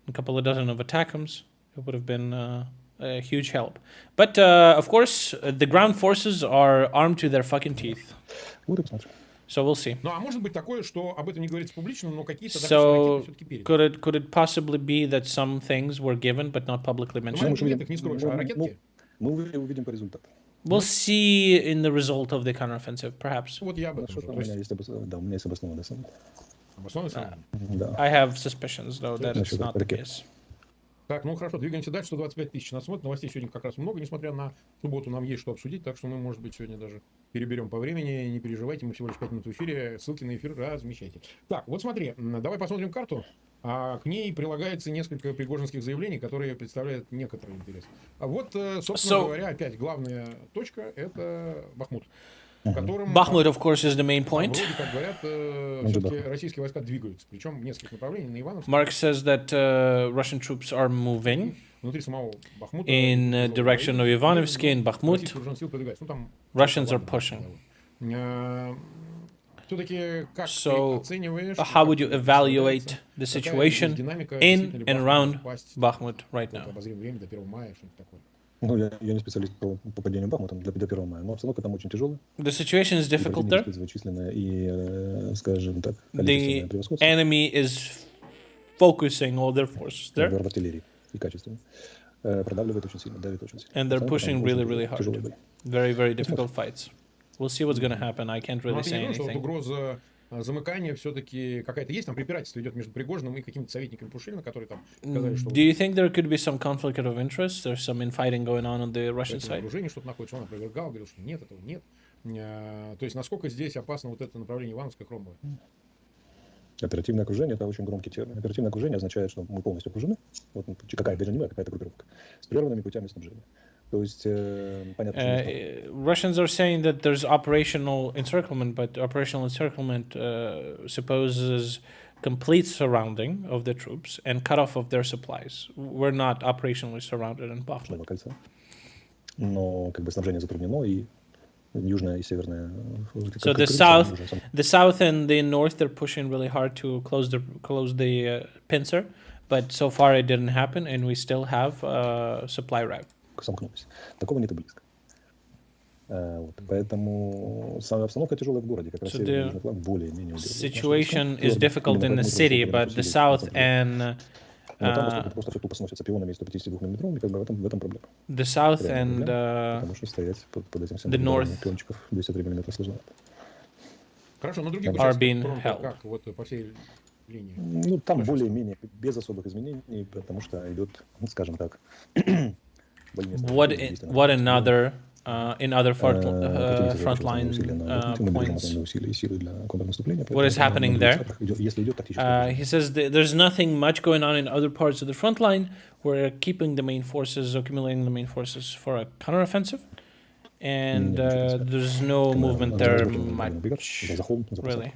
a couple of dozen of ATACMS, it would have been a huge help. But of course, the ground forces are armed to their fucking teeth. Вот и посмотрим. So we'll see. Ну, а может быть такое, что об этом не говорится публично, но какие-то So ракеты все-таки переданы. could it possibly be that some things were given but not publicly Ну, mentioned? нет, их не скроешь, а ракетки? Мы увидим по результату. We'll see in the result of the counteroffensive, perhaps. Вот я об этом Что же. там То у меня есть есть обоснованное сомнение. обоснованное сомнение. Да. I have suspicions, though, that it's Насчет not the ракет. case. Так, ну хорошо, двигаемся дальше. 125 тысяч нас смотрит. Новостей сегодня как раз много, несмотря на субботу, нам есть что обсудить, так что мы, может быть, сегодня даже переберем по времени. Не переживайте, мы всего лишь 5 минут в эфире. Ссылки на эфир размещайте. Так, вот смотри, давай посмотрим карту. К ней прилагается несколько пригожинских заявлений, которые представляют некоторый интерес. А вот, собственно говоря, опять главная точка — это Бахмут. Bakhmut, of course, is the main point. Вроде как говорят, все-таки российские войска двигаются, причем в нескольких направлениях. На Ивановск. Mark says that Russian troops are moving Внутри самого Бахмута. in direction of Ivanovsky and Bakhmut. Российские вооруженные силы продвигаются. Ну, там Russians are pushing. Все-таки как ты So, оцениваешь, how would you evaluate the какая situation динамика in действительно and ли around попасть Bakhmut right в now? обозримое время до 1 мая, что-нибудь такое? Ну, я не специалист по падению Бахмута до 1 мая, но обстановка там очень тяжелая. The situation is difficult there. Численное и, скажем так, The количественное превосходство. enemy is focusing all their forces there, В артиллерии и качественно. Продавливает очень сильно, давит очень сильно. and they're Обстановка pushing там really, очень really hard. тяжелые бои. Very, very difficult fights. We'll see what's going to happen. I can't Ну, really а ты say не думаешь, что вот anything. угроза замыкания все-таки какая-то есть? Там препирательство идет между Пригожиным и какими-то советниками Пушилина, которые там сказали, что... Do you think there could be some conflict of interest? There's some infighting going on the Russian в side? окружении что-то находится, он опровергал, говорил, что нет, этого нет. То есть насколько здесь опасно вот это направление Ивановское-Хромовое? Оперативное окружение — это очень громкий термин. Оперативное окружение означает, что мы полностью окружены. Вот какая, даже не мы, а какая-то группировка. С прерванными путями снабжения. То есть, понятно, что Russians are saying that there's operational encirclement, but operational encirclement supposes complete surrounding of the troops and cut off of their supplies. We're not operationally surrounded in Bakhmut. кольца. Но как бы снабжение затруднено, и южная и северная. So the south and the north, they're pushing really hard to close the pincer, but so far it didn't happen, and we still have a supply route. Сомкнулись. Такого нет и близко. Вот. Поэтому самая обстановка тяжелая в городе. Как раз северный южный фланг более-менее Situation is difficult in the city, but the south and просто все тупо сносится пионами 152 мм, и как бы в этом проблема. The south and потому что стоять под этим всем пиончиков 203 мм сложновато. Хорошо, но другие are being held. как вот по всей линии? Ну, там более-менее без особых изменений, потому что идет, скажем так, what another in other frontline points. What is happening there? He says there's nothing much going on in other parts of the front line. We're keeping the main forces, accumulating the main forces for a counteroffensive, and there's no movement there much, really.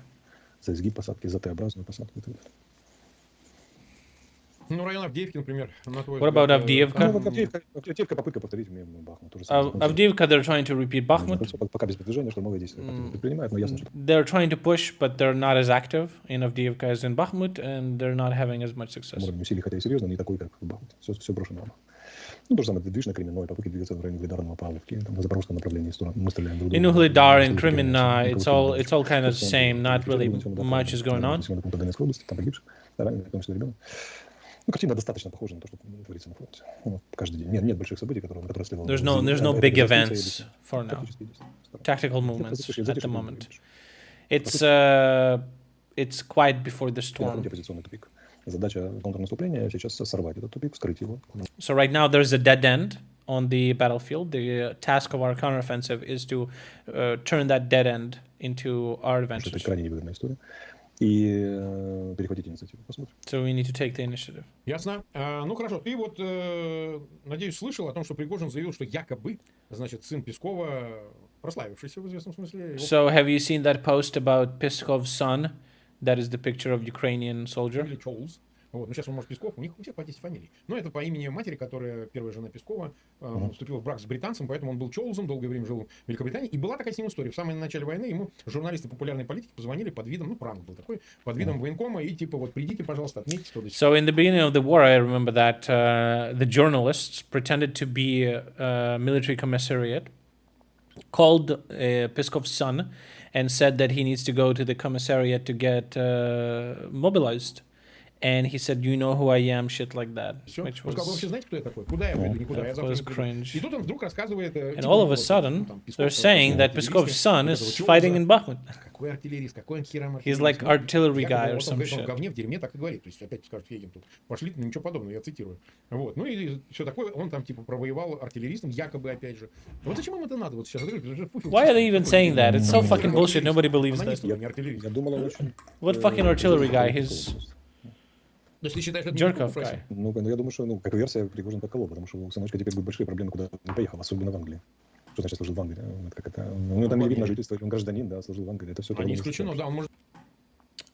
За изгиб посадки, за Т-образную посадку и так далее. Ну, район Авдеевки, например, на твой What about взгляд, Авдеевка? Ну, вот Авдеевка попытка повторить мне Бахмут. То же самое. Avdiivka, they're trying to repeat Bakhmut. Пока без продвижения, штурмовые действия предпринимают, но ясно, что They're trying to push, but they're not as active in Avdiivka as in Bakhmut, and they're not having as much success. уровень усилий, хотя и серьезно, не такой, как в Бахмуте. Все брошено на Бахмут. Ну, то же самое, движ на Кременной, попытки двигаться в районе Угледара на Павловке, там, на запорожском направлении, мы стреляем друг друга. In Uglidar, in Kremenna, it's all kind of the same. Not really much is going on. Донецкой области, там погибших, раненых, в том числе ребенок. Ну, картина достаточно похожа на то, что творится на фронте. Ну, каждый день. Нет больших событий, на которые следовало. There's no big events for now. Tactical movements at the moment. It's quiet before the storm. Позиционный тупик. Задача контрнаступления сейчас сорвать этот тупик, вскрыть его. So right now there's a dead end on the battlefield. The task of our counteroffensive is to turn that dead end into our advantage. Это крайне невыгодная история. И перехватить инициативу. Посмотрим. So we need to take the initiative. Ясно. Ну хорошо, ты вот, надеюсь, слышал о том, что Пригожин заявил, что якобы, значит, сын Пескова, прославившийся в известном смысле. So have you seen that post about Peskov's son? That is the picture of Ukrainian soldier. Или Чоулз. Вот. Ну, сейчас он может Песков, у них у всех по 10 фамилий. Но это по имени матери, которая первая жена Пескова, вступила в брак с британцем, поэтому он был Чоулзом, долгое время жил в Великобритании. И была такая с ним история. В самом начале войны ему журналисты популярной политики позвонили под видом, ну, пранк был такой, под видом военкома, и типа вот придите, пожалуйста, отметьте, что здесь. So in the beginning of the war, I remember that the journalists pretended to be a military commissariat, called Peskov's son, and said that he needs to go to the commissariat to get mobilized. And he said, "You know who I am," shit like that. Все. Which Он сказал, вы вообще знаете, кто я такой? Куда я пойду? Никуда. Я завтра не приду. И тут он вдруг рассказывает... And all of a sudden, they're saying that Peskov's son is fighting in Bakhmut. Какой артиллерист, какой он хером He's like artillery guy or some Он shit. в говне, в дерьме так и говорит. То есть опять скажут, едем тут. Пошли, ничего подобного, я цитирую. Вот. Ну и все такое. Он там типа провоевал артиллеристом, якобы опять же. Вот зачем им это надо? Вот сейчас. Why are they even saying that? It's so fucking bullshit. Nobody believes that. Я думал, он очень... What fucking artillery guy? He's То есть ты считаешь, это jerk off guy. Ну, я думаю, что, как версия, Пригожин подколол, потому что у сыночка теперь будут большие проблемы, куда он поехал, особенно в Англии. Что значит служил в Англии? Как это? У него там не видно жительства, он гражданин, да, служил в Англии. Это все. Не исключено, да, он может...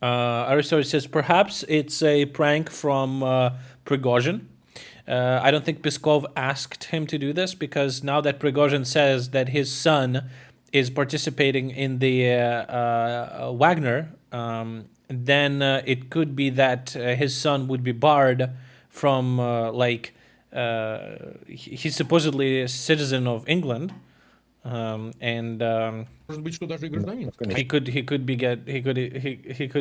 Aristotle says perhaps it's a prank from Prigozhin. I don't think Peskov asked him to do this because now that Prigozhin says that his son is participating in the Wagner, then it could be that his son would be barred from he's supposedly a citizen of England, and Может быть, что даже и гражданин. he could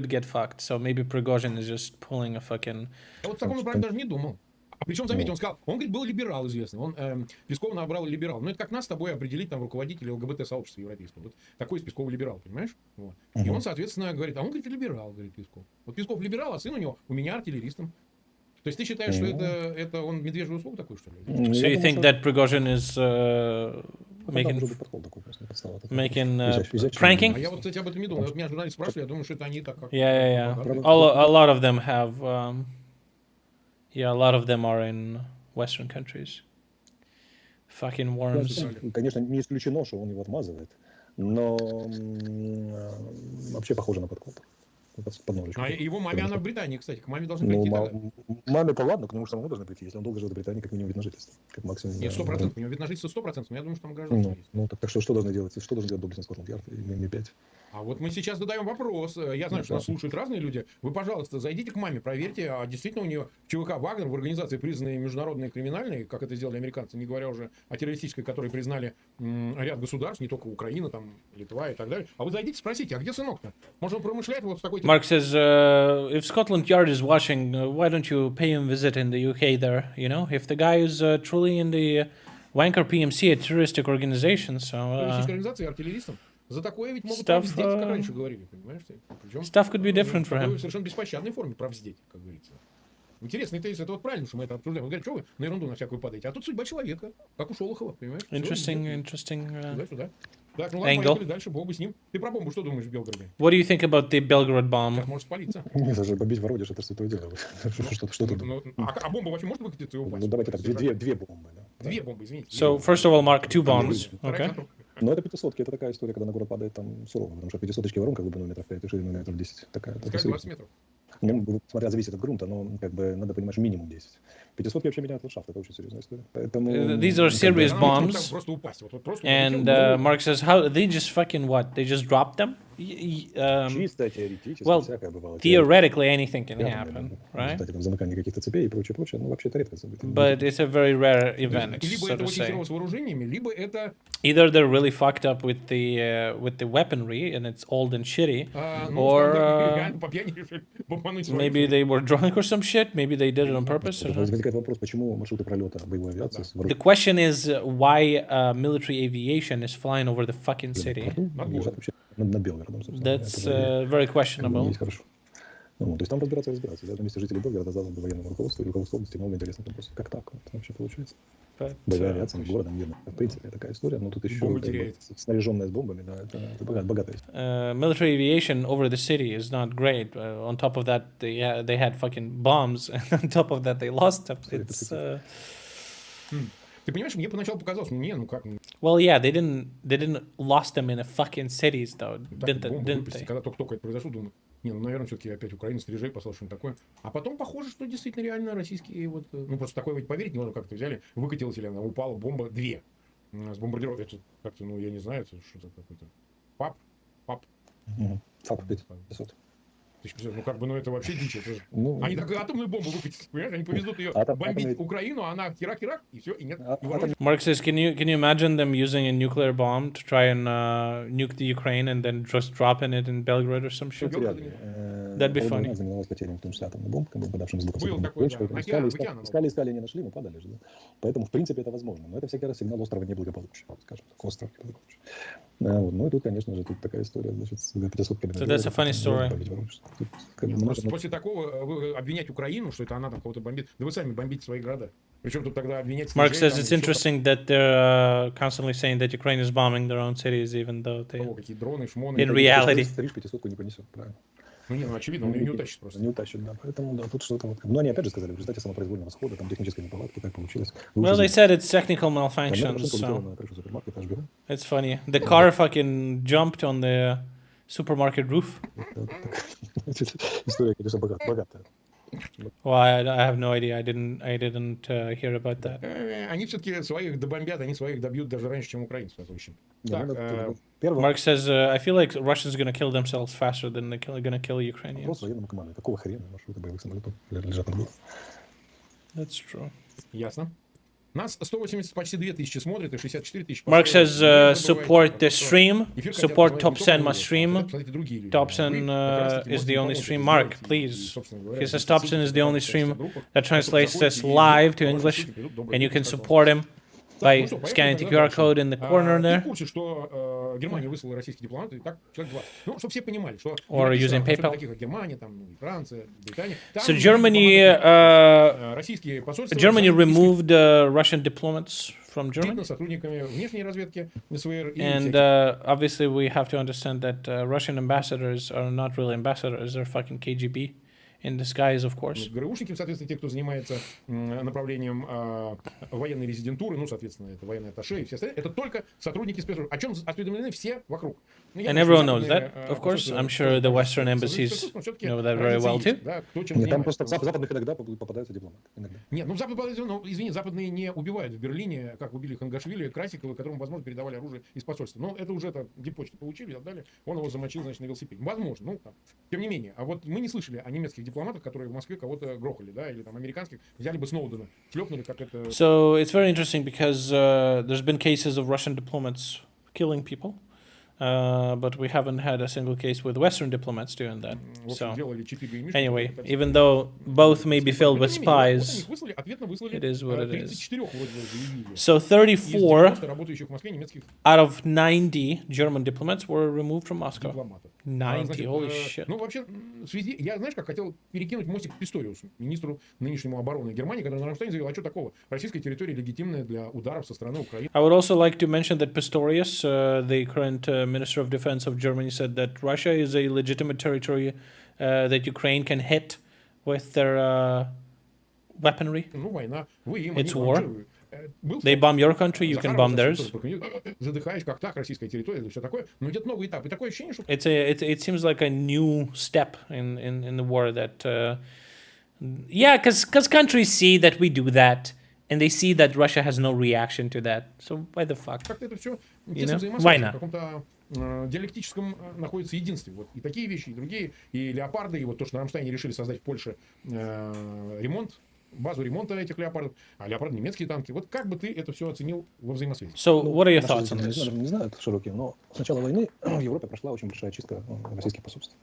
get fucked. So maybe Prigozhin is just pulling a fucking. Я вот в таком направлении даже не думал. А причем, заметьте, он сказал, он, говорит, был либерал известный, он Песков набрал либерал. Ну, это как нас с тобой определить там руководителя ЛГБТ-сообщества европейского. Вот такой из Пескова либерал, понимаешь? Вот. И он, соответственно, говорит, а он, говорит, либерал, говорит Песков. Вот Песков либерал, а сын у меня артиллеристом. То есть ты считаешь, что это он медвежий услуг такой, что ли? So you think that Prigozhin is making pranking? А я вот, кстати, об этом не думал. Вот меня журналист спрашивали, я думаю, что это они так как... Yeah. A lot of them have... a lot of them are in Western countries. Fucking worms. Конечно, не исключено, что он его отмазывает, но вообще похоже на подкоп. А его маме, она в Британии, кстати, к маме должны прийти. Маме-то ладно, к нему самому должны прийти, если он долго живет в Британии, как минимум вид на жительство. Как максимум. Нет, 100%. У него вид на жительство 100%, но я думаю, что там гражданство есть. Ну, так что должны делать? Что должен делать доблестный Скотланд-Ярд и Ми-5? А вот мы сейчас задаем вопрос. Я знаю, что нас слушают разные люди. Вы, пожалуйста, зайдите к маме, проверьте, а действительно у нее в ЧВК «Вагнер», в организации, признанной международной криминальной, как это сделали американцы, не говоря уже о террористической, которой признали ряд государств, не только Украина, там, Литва и так далее. А вы зайдите, спросите, а где сынок-то? Может, он промышляет вот в такой... Mark says, if Scotland Yard is watching, why don't you pay him a visit in the UK there, you know? If the guy is truly in the Wanker PMC, a terroristic organization, so... Террористическая организация артиллеристам. За такое ведь могут правздеть, как раньше говорили, понимаешь? Причем, stuff could be different for him. В совершенно беспощадной форме правздеть, как говорится. Интересный тезис, это вот правильно, что мы это обсуждаем. Он говорит, что вы на ерунду на всякую падаете? А тут судьба человека, как у Шолохова, понимаешь? Interesting Сюда. Так, ну ладно, поехали дальше, бог бы с ним. Ты про бомбу что думаешь в Белгороде? What do you think about the Belgorod bomb? Сейчас может спалиться. Не, даже бомбить Воронеж, это святое дело. Что тут? А бомба вообще может выкатиться и упасть? Ну давайте так, две бомбы. Две бомбы, извините. So, first of all, Mark, 2 bombs. Okay. Но это 500-ки, это такая история, когда на город падает там сурово, потому что 500-очки воронка глубиной метров 5 и шириной метров 10. Такая 20 метров. Смотря зависит от грунта, но как бы надо понимать, минимум 10. 500 вообще меняют ландшафт, это очень серьезная история. Поэтому... These are serious bombs. Просто упасть. Вот просто And Mark says, how they just fucking what? They just dropped them? Чисто теоретически, Well, всякое бывало. theoretically anything can happen, В right? результате там замыкания каких-то цепей и прочее, прочее. Ну, вообще это редкое событие. But it's a very rare event, либо so это to очень say. херово с вооружениями, либо это... Either they're really fucked up with the weaponry and it's old and shitty, ну, or реально по пьяни решили бомбануть своих. maybe they were drunk or some shit. Maybe they did it on purpose. I don't know. Возникает вопрос, почему маршруты пролета боевой авиации с The question is why military aviation is flying over the fucking city. лежат вообще над Белгородом, собственно. That's very questionable. Есть хорошо. Ну, то есть там разбираться. Я на месте жителей Белгорода задал бы военному руководству и руководству области много интересных вопросов. Как так вот вообще получается? Боевая авиация над городом мирно. В принципе, такая история. Но тут еще снаряженная с бомбами, да, это богатая история. Military aviation over the city is not great. On top of that, they had fucking bombs. And on top of that, they lost them. It's... Ты понимаешь, мне поначалу показалось, не, ну как... Well, yeah, they didn't lost them in the fucking cities, though, didn't they? Когда только это произошло, думаю, не, ну, наверное, все-таки опять Украина стрижей послал что-нибудь такое. А потом похоже, что действительно реально российские вот... Ну, просто такое ведь поверить не можно, как-то взяли, выкатилась или она упала, бомба, 2. С бомбардировкой, это как-то, ну, я не знаю, это что-то какой-то... ФАП. ФАП 500. Ну, как бы, ну, это вообще дичь. Это же... Ну, они такую атомную бомбу выкатят, понимаешь? Они повезут ее бомбить Украину, а она херак-херак, и все, и нет. Mark says, can you imagine them using a nuclear bomb to try and nuke the Ukraine and then just dropping it in Belgrade or some shit? That'd be funny. Занималась потерями, в том числе атомной бомбы, попадавшим с Был такой, да. Искали, не нашли, но падали же, да. Поэтому, в принципе, это возможно. Но это всякий раз сигнал острова неблагополучия, скажем так, острова неблагополучия. Ну и тут, конечно же, тут такая история, значит, с 500 So that's a funny story. Просто после такого обвинять Украину, что это она там кого-то бомбит, да вы сами бомбите свои города. Причем тут тогда обвинять... Mark says it's interesting that they're constantly saying that Ukraine is bombing their own cities, even though they... Какие дроны, шмоны... In reality. Стриж 500 не понесет, правильно. Ну, не, ну, очевидно, он ее не утащит просто. Не утащит, да. Поэтому, да, тут что-то вот... Ну, они опять же сказали, в результате самопроизвольного расхода, там технической неполадки, так получилось. Well, they said it's technical malfunctions, so... It's funny. The car fucking jumped on the supermarket roof. История, конечно, богатая. Well, I have no idea. I didn't hear about that. Они все-таки своих добомбят, они своих добьют даже раньше, чем украинцев, это очень. Mark says, I feel like Russians are going to kill themselves faster than they're going to kill Ukrainians. Вопрос военному команде. Какого хрена маршруты боевых самолетов лежат на голову? That's true. Ясно. Нас 180, почти 2000 смотрит и 64 тысячи. Mark says, support the stream, support Topsen my stream. Topsen is the only stream. Mark, please. He says Topsen is the only stream that translates this live to English, and you can support him by scanning the QR code in the corner there. В курсе, что Германия выслала российские дипломаты, и так человек 20. Ну, чтобы все понимали, что... Or using PayPal. Таких, как Германия, там, Франция, Британия. So Germany removed Russian diplomats from Germany. Сотрудниками внешней разведки СВР. And obviously we have to understand that Russian ambassadors are not really ambassadors, they're fucking KGB. In disguise, of course. ГРУшники, соответственно, те, кто занимается направлением военной резидентуры, ну, соответственно, это военные атташе и все остальные, это только сотрудники спецслужб. О чем осведомлены все вокруг. And everyone knows that, of course. I'm sure the Western embassies know that very well too. Нет, там просто в западных иногда попадаются дипломаты. Нет, ну в западных, ну, извини, западные не убивают в Берлине, как убили Хангашвили, Красикова, которому, возможно, передавали оружие из посольства. Но это уже диппочту получили, отдали, он его замочил, значит, на велосипеде. Возможно, ну, там, тем не менее. А вот мы не слышали о немецких дипломатов, которые в Москве кого-то грохали, да, или там американских, взяли бы Сноудена, шлепнули, как это... So it's very interesting because there's been cases of Russian diplomats killing people. But we haven't had a single case with Western diplomats doing that. So, anyway, even though both may be filled with spies, it is what it is. So 34 out of 90 German diplomats were removed from Moscow. 90, holy shit. Ну, вообще, в связи, я, знаешь, как хотел перекинуть мостик к Писториусу, министру нынешнему обороны Германии, который на Рамштайне заявил, а что такого? Российская территория легитимная для ударов со стороны Украины. I would also like to mention that Pistorius, the current Minister of Defense of Germany, said that Russia is a legitimate territory that Ukraine can hit with their weaponry. Ну, война. Вы им, It's war. They bomb your country, you can bomb theirs. Задыхаюсь, как так, российская территория, и все такое. Но где-то новый этап. И такое ощущение, что... It seems like a new step in the war that... yeah, because countries see that we do that, and they see that Russia has no reaction to that. So why the fuck? Как-то это все You know? в Why not? каком-то диалектическом находится единстве. Вот и такие вещи, и другие, и леопарды, и вот то, что на Рамштайне решили создать в Польше ремонт, базу ремонта этих леопардов, а леопарды немецкие танки. Вот как бы ты это все оценил во взаимосвязи? So, what are your thoughts on this? Не знаю, широкие, но с начала войны в Европе прошла очень большая чистка российских посольств.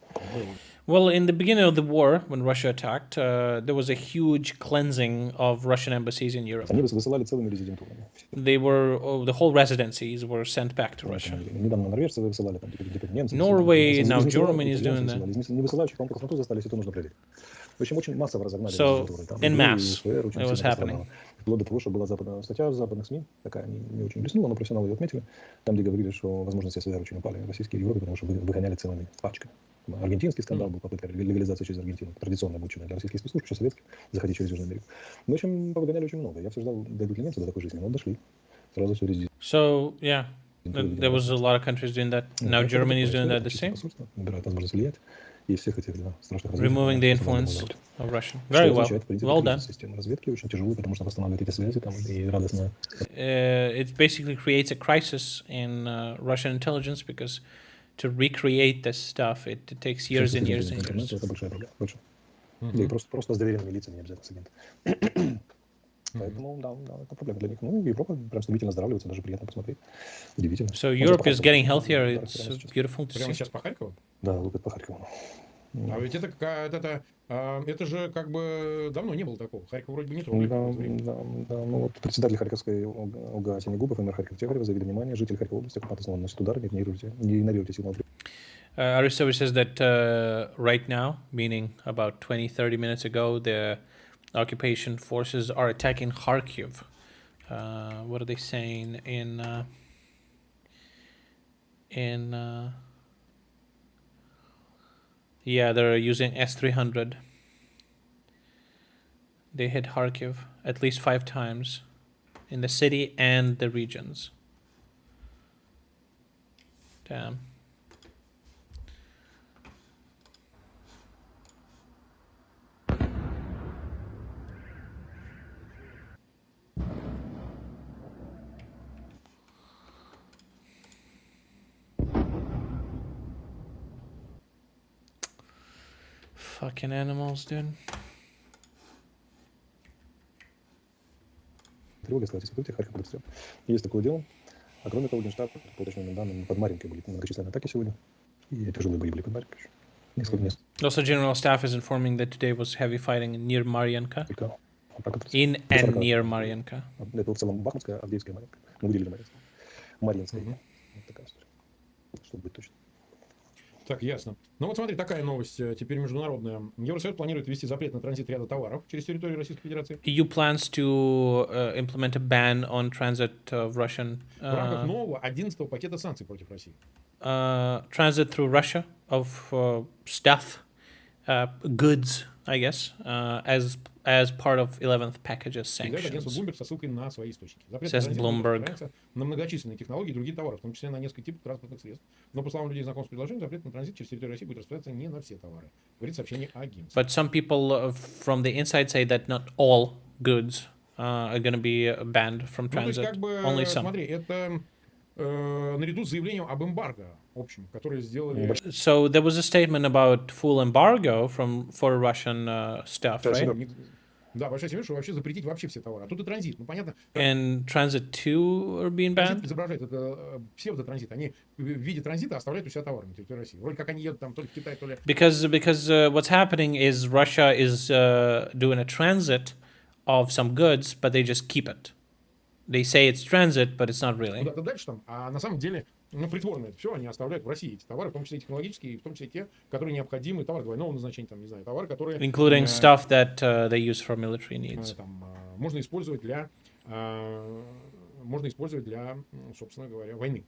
Well, in the beginning of the war, when Russia attacked, there was a huge cleansing of Russian embassies in Europe. Они высылали целыми резидентурами. They were, the whole residencies were sent back to Russia. Недавно норвежцы высылали, там, теперь немцы. Norway, now Germany is doing that. Не высылающих, по-моему, по фронту застались, это нужно проверить. В общем, очень массово разогнали So, резидентуры. Там, in mass, it was happening. Вплоть до того, что была статья в западных СМИ, такая не очень блеснула, но профессионалы ее отметили, там, где говорили, что возможности СВР очень упали в российской Европе, потому что выгоняли целыми пачками. Аргентинский скандал был, попытка легализации через Аргентину, традиционное будет чудо для российских спецслужб, еще советских, заходить через Южную Америку. В общем, повыгоняли очень много. Я все ждал, дойдут ли немцы до такой жизни, но дошли. Сразу все резидент. So, yeah, there was a lot of countries doing that. Now Germany is doing that the same. Набирают возможность влиять. И всех этих страшных Removing the influence of Russian. Very well. Well done. Система разведки очень тяжелая, потому что восстанавливать эти связи там и радостно. It basically creates a crisis in Russian intelligence because to recreate this stuff, it takes years and years and years. Это большая проблема. Да и просто с доверенными лицами, не обязательно с агентом. Поэтому, да, это проблема для них. Ну, Европа прям стремительно оздоравливается, даже приятно посмотреть. Удивительно. So Europe is getting healthier. It's beautiful to see. Прямо сейчас по Харькову? Да, лупят по Харькову. А ведь это же как бы давно не было такого. Харьков вроде бы не трогали. Да. Ну вот председатель Харьковской ОГА Тенегубов и мэр Харькова Тихарев заявили внимание, жители Харьковской области оккупационно носят удар, не игнорируйте сигнал. Aristotle says that right now, meaning about 20-30 minutes ago, the occupation forces are attacking Kharkiv. What are they saying yeah, they're using S-300. They hit Kharkiv at least 5 times in the city and the regions. Damn. Fucking animals, dude. Тревога, сказать, испытайте, Харьков обстрел. Есть такое дело. А кроме того, Генштаб, по уточненным данным, под Марьинкой были многочисленные атаки сегодня. И тяжелые бои были под Марьинкой. Несколько мест. Also, General Staff is informing that today was heavy fighting near Marianka. In and near Marianka. Это в целом Бахмутская, Авдеевская Марьинка. Мы выделили Марьинская. Вот такая история. Чтобы быть точно. Так, ясно. Ну вот смотри, такая новость, теперь международная. Евросоюз планирует ввести запрет на транзит ряда товаров через территорию Российской Федерации. EU plans to implement a ban on transit of Russian... в рамках нового 11-го пакета санкций против России. Transit through Russia of stuff, goods, I guess, as part of 11th package of sanctions. Агентство Bloomberg со ссылкой на свои источники. Запрет Says Bloomberg. На многочисленные технологии и другие товары, в том числе на несколько типов транспортных средств. Но по словам людей, знакомых с предложением, запрет на транзит через территорию России будет распространяться не на все товары. Говорит сообщение агентства. But some people from the inside say that not all goods are going to be banned from transit. Ну, то есть, как бы, only some. Смотри, это наряду с заявлением об эмбарго общем, которое сделали. So there was a statement about full embargo for Russian stuff, right? Да, большая семья, что вообще запретить вообще все товары. А тут и транзит. Ну, понятно. And transit too are being banned? Транзит изображает это псевдотранзит. Они в виде транзита оставляют у себя товары на территории России. Вроде как они едут там то ли в Китай, то ли... Because what's happening is Russia is doing a transit of some goods, but they just keep it. They say it's transit, but it's not really. Ну, да, дальше там. А на самом деле, ну, притворно это все, они оставляют в России эти товары, в том числе и технологические, и в том числе те, которые необходимы, товары двойного назначения, там, не знаю, товары, которые... Including stuff that they use for military needs. Там, можно использовать для, собственно говоря, войны.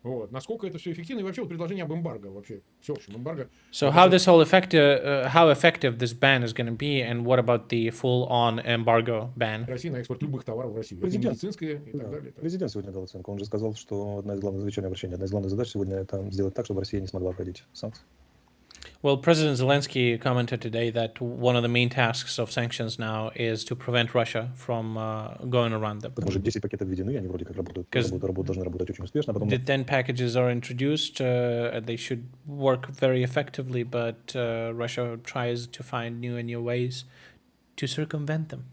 Вот. Насколько это все эффективно, и вообще вот предложение об эмбарго, вообще, всеобщем эмбарго. So how this whole how effective this ban is going to be, and what about the full-on embargo ban? России на экспорт любых товаров в Россию. Это Президент. медицинское и так далее. Президент сегодня дал оценку. Он же сказал, что одна из главных замечаний обращения, одна из главных задач сегодня это сделать так, чтобы Россия не смогла вводить санкции. Well, President Zelensky commented today that one of the main tasks of sanctions now is to prevent Russia from going around them. Потому что 10 пакетов введены, они вроде как должны работать очень успешно. Потом The 10 packages are introduced, and they should work very effectively, but Russia tries to find new and new ways to circumvent them.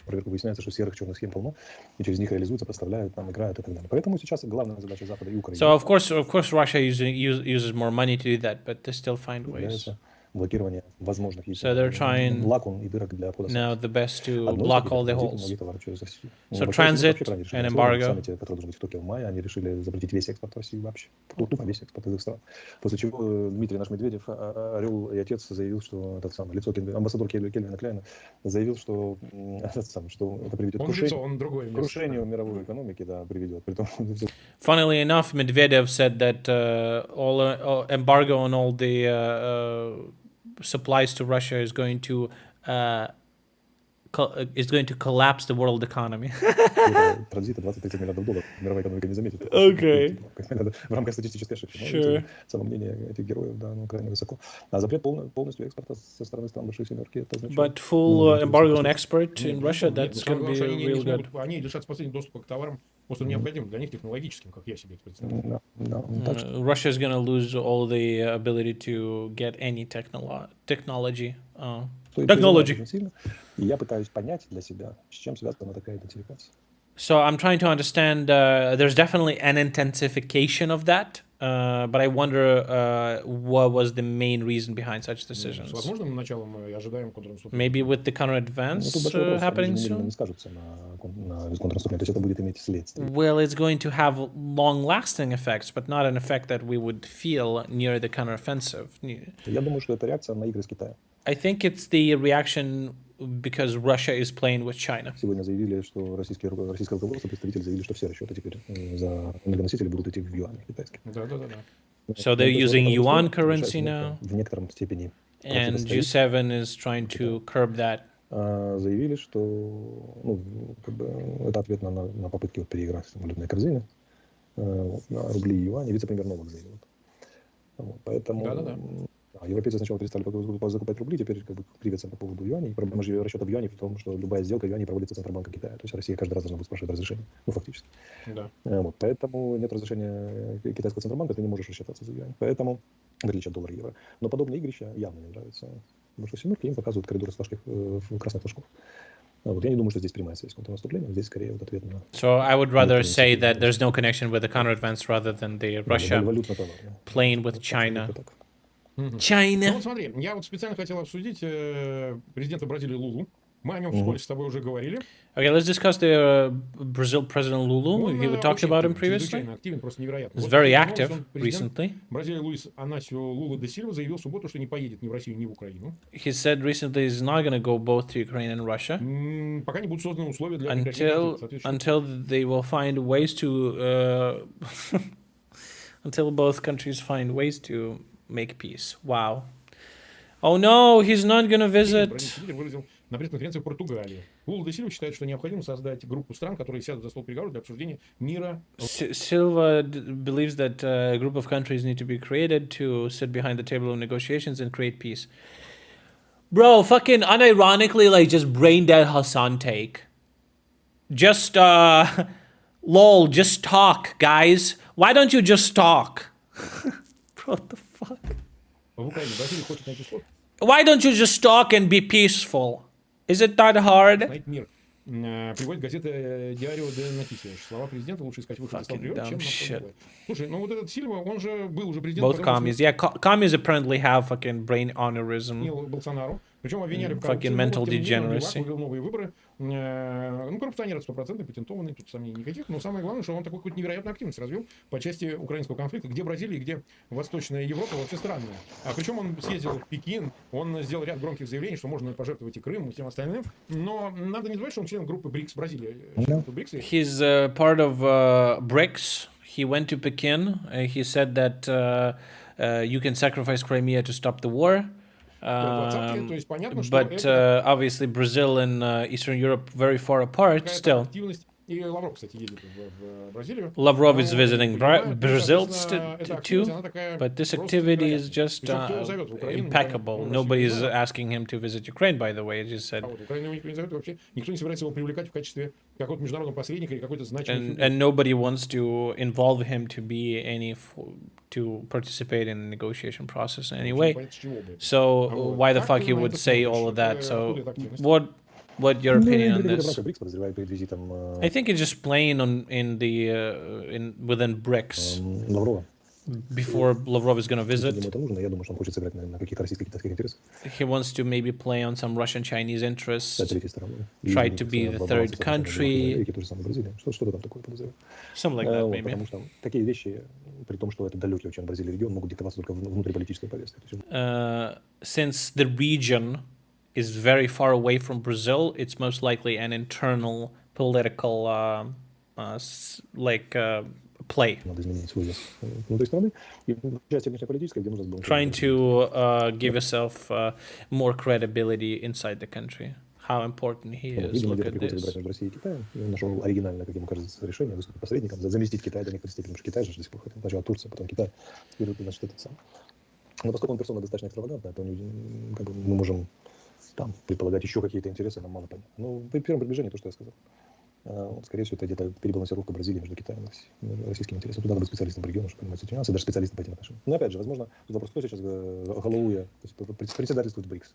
проверку выясняется, что серых черных схем полно, и через них реализуются, поставляют, там, играют и так далее. Поэтому сейчас главная задача Запада и Украины. So of course Russia uses more money to do that, but they still find ways. Блокирование возможных So they're trying лакун и дырок для входа. now the best to block all the holes. So So transit and embargo. В саммите, который должен быть в Токио в мае, они решили запретить весь экспорт в Россию вообще. Тупо весь экспорт из их стран. После чего Дмитрий наш Медведев, орел и отец, заявил, что этот самый лицо амбассадор Кельвина Кляйна заявил, что это приведет к крушению мировой экономики, да, приведет. Funnily enough, Medvedev said that all embargo on all the supplies to Russia is going to collapse the world economy. Транзита $20-30 миллиардов, мировая экономика не заметит. Okay. В рамках статистической ошибки. Sure. Само мнение этих героев, да, оно крайне высоко. А запрет полностью экспорта со стороны стран большой семерки, это означает... But full embargo on export in Russia, that's going to be real good. Они лишатся последнего доступа к товарам, просто необходимым для них технологическим, как я себе представляю. Russia is going to lose all the ability to get any technology. И я пытаюсь понять для себя, с чем связана такая идентификация. So I'm trying to understand, there's definitely an intensification of that, but I wonder what was the main reason behind such decisions. С возможным началом мы ожидаем контрнаступления. Maybe with the counter-advance happening soon? Well, it's going to have long-lasting effects, but not an effect that we would feel near the counter-offensive. Я думаю, что это реакция на игры с Китаем. I think it's the reaction because Russia is playing with China. Сегодня заявили, что российское руководство, представители заявили, что все расчеты теперь за энергоносители будут идти в юанях китайских. Да. So they're using yuan currency now, в некотором степени. and G7 is trying to curb that. Заявили, что это ответ на попытки переиграть валютные корзины на рубли и юани. Вице-премьер Новак заявил. Поэтому европейцы сначала перестали закупать рубли, теперь кривятся по поводу юаней. Проблема же расчета в юане в том, что любая сделка юаней проводится Центробанком Китая. То есть Россия каждый раз должна будет спрашивать разрешение. Фактически. Да. Поэтому нет разрешения китайского Центробанка, ты не можешь рассчитаться за юань. Поэтому, в отличие от доллара и евро. Но подобные игрища явно не нравятся. Потому что семерки им показывают коридоры красных флажков. Я не думаю, что здесь прямая связь с контрнаступлением. Здесь скорее ответ на... So I would rather say that there's no connection with the counter-advance rather than the Russia playing with China. China. Ну, смотри, я специально хотел обсудить президента Бразилии Лулу. Мы о нем вскоре с тобой уже говорили. Okay, let's discuss the Brazil President Lulu. We talked about him previously. Активен, просто невероятно. He's very active recently. Бразилия Луис Анасио Лула де Сильва заявил в субботу, что не поедет ни в Россию, ни в Украину. He said recently he's not going to go both to Ukraine and Russia. Пока не будут созданы условия для until they will find ways to until both countries find ways to make peace. Wow. Oh no, he's not going to visit. На пресс-конференции в Португалии. Лула де Сильва считает, что необходимо создать группу стран, которые сядут за стол переговоров для обсуждения мира. Silva believes that a group of countries need to be created to sit behind the table of negotiations and create peace. Bro, fucking unironically, like just brain dead Hassan take. Just lol, just talk, guys. Why don't you just talk? Bro, what the fuck? В Украине Бразилия хочет найти слов. Why don't you just talk and be peaceful? Is it that hard? Мир. Приводит газета Диарио де Нотисиас. Слова президента лучше искать выход из переговоров, чем на поле. Слушай, ну вот этот Сильва, он же был уже президентом. Both commies. Yeah, commies apparently have fucking brain aneurysm. Болсонару. Причем обвиняли в коррупции. Fucking mental degeneracy. Вывел новые выборы. Ну, коррупционер 100% патентованный, тут сомнений никаких. Но самое главное, что он такую какую-то невероятную активность развил по части украинского конфликта, где Бразилия, где Восточная Европа вообще странная. Причем он съездил в Пекин, он сделал ряд громких заявлений, что можно пожертвовать и Крым, и всем остальным. Но надо не забывать, что он член группы БРИКС Бразилии. He's part of BRICS. he went to Pekin. He said that you can sacrifice Crimea to stop the war. То есть понятно, что But это obviously Brazil and Eastern Europe very far apart какая-то still. активность. И Лавров, кстати, едет в Бразилию. Lavrov is Но, visiting понимаю, Brazil соответственно, эта too, активность, она такая but this просто activity is невероятная. just Причем кто его зовет в Украину, impeccable. никому в Nobody Россию is не надо. asking him to visit Ukraine, by the way, as you said. А вот Украину никто не зовет, вообще никто не собирается его привлекать в качестве какого-то международного посредника или какой-то значимой And nobody wants to involve him to be to participate in the negotiation process in any way. So why the fuck you would say all of that? So what your opinion on this? БРИКС подозреваю перед визитом I think it's just playing on within BRICS. Лаврова. Before Lavrov is going to visit, Ему это нужно, я думаю, что он хочет сыграть на каких-то российско-китайских интересах. he wants to maybe play on some Russian-Chinese interests, Третьей стороны. try to be the third country, Америки, то же самое Бразилия. Что-то там такое подозреваю. something like that, maybe. Потому что такие вещи, при том, что это далекий очень от Бразилии регион, могут диктоваться только внутриполитической повесткой. Since the region is very far away from Brazil, it's most likely an internal political play. Надо изменить свой вес внутри страны. И часть внешнеполитической, где нужно было... Trying to give yourself more credibility inside the country. How important he is. Видимо, Look где-то at приходится выбирать this. между Россией и Китаем. И он нашел оригинальное, как ему кажется, решение, выступить посредником, заместить Китай до некоторой степени, потому что Китай же до сих пор хотел. Сначала Турция, потом Китай. И тут, значит, этот сам. Но поскольку он персона достаточно экстравагантная, то как бы, мы можем там предполагать еще какие-то интересы, нам мало понятно. Ну, при первом приближении то, что я сказал. Скорее всего, это где-то перебалансировка Бразилии между Китаем и российскими интересами. Тут надо быть специалистом по региону, чтобы понимать эти нюансы, даже специалистом по этим отношениям. Но опять же, возможно, тут вопрос, кто сейчас головуя, то есть председательствует БРИКС.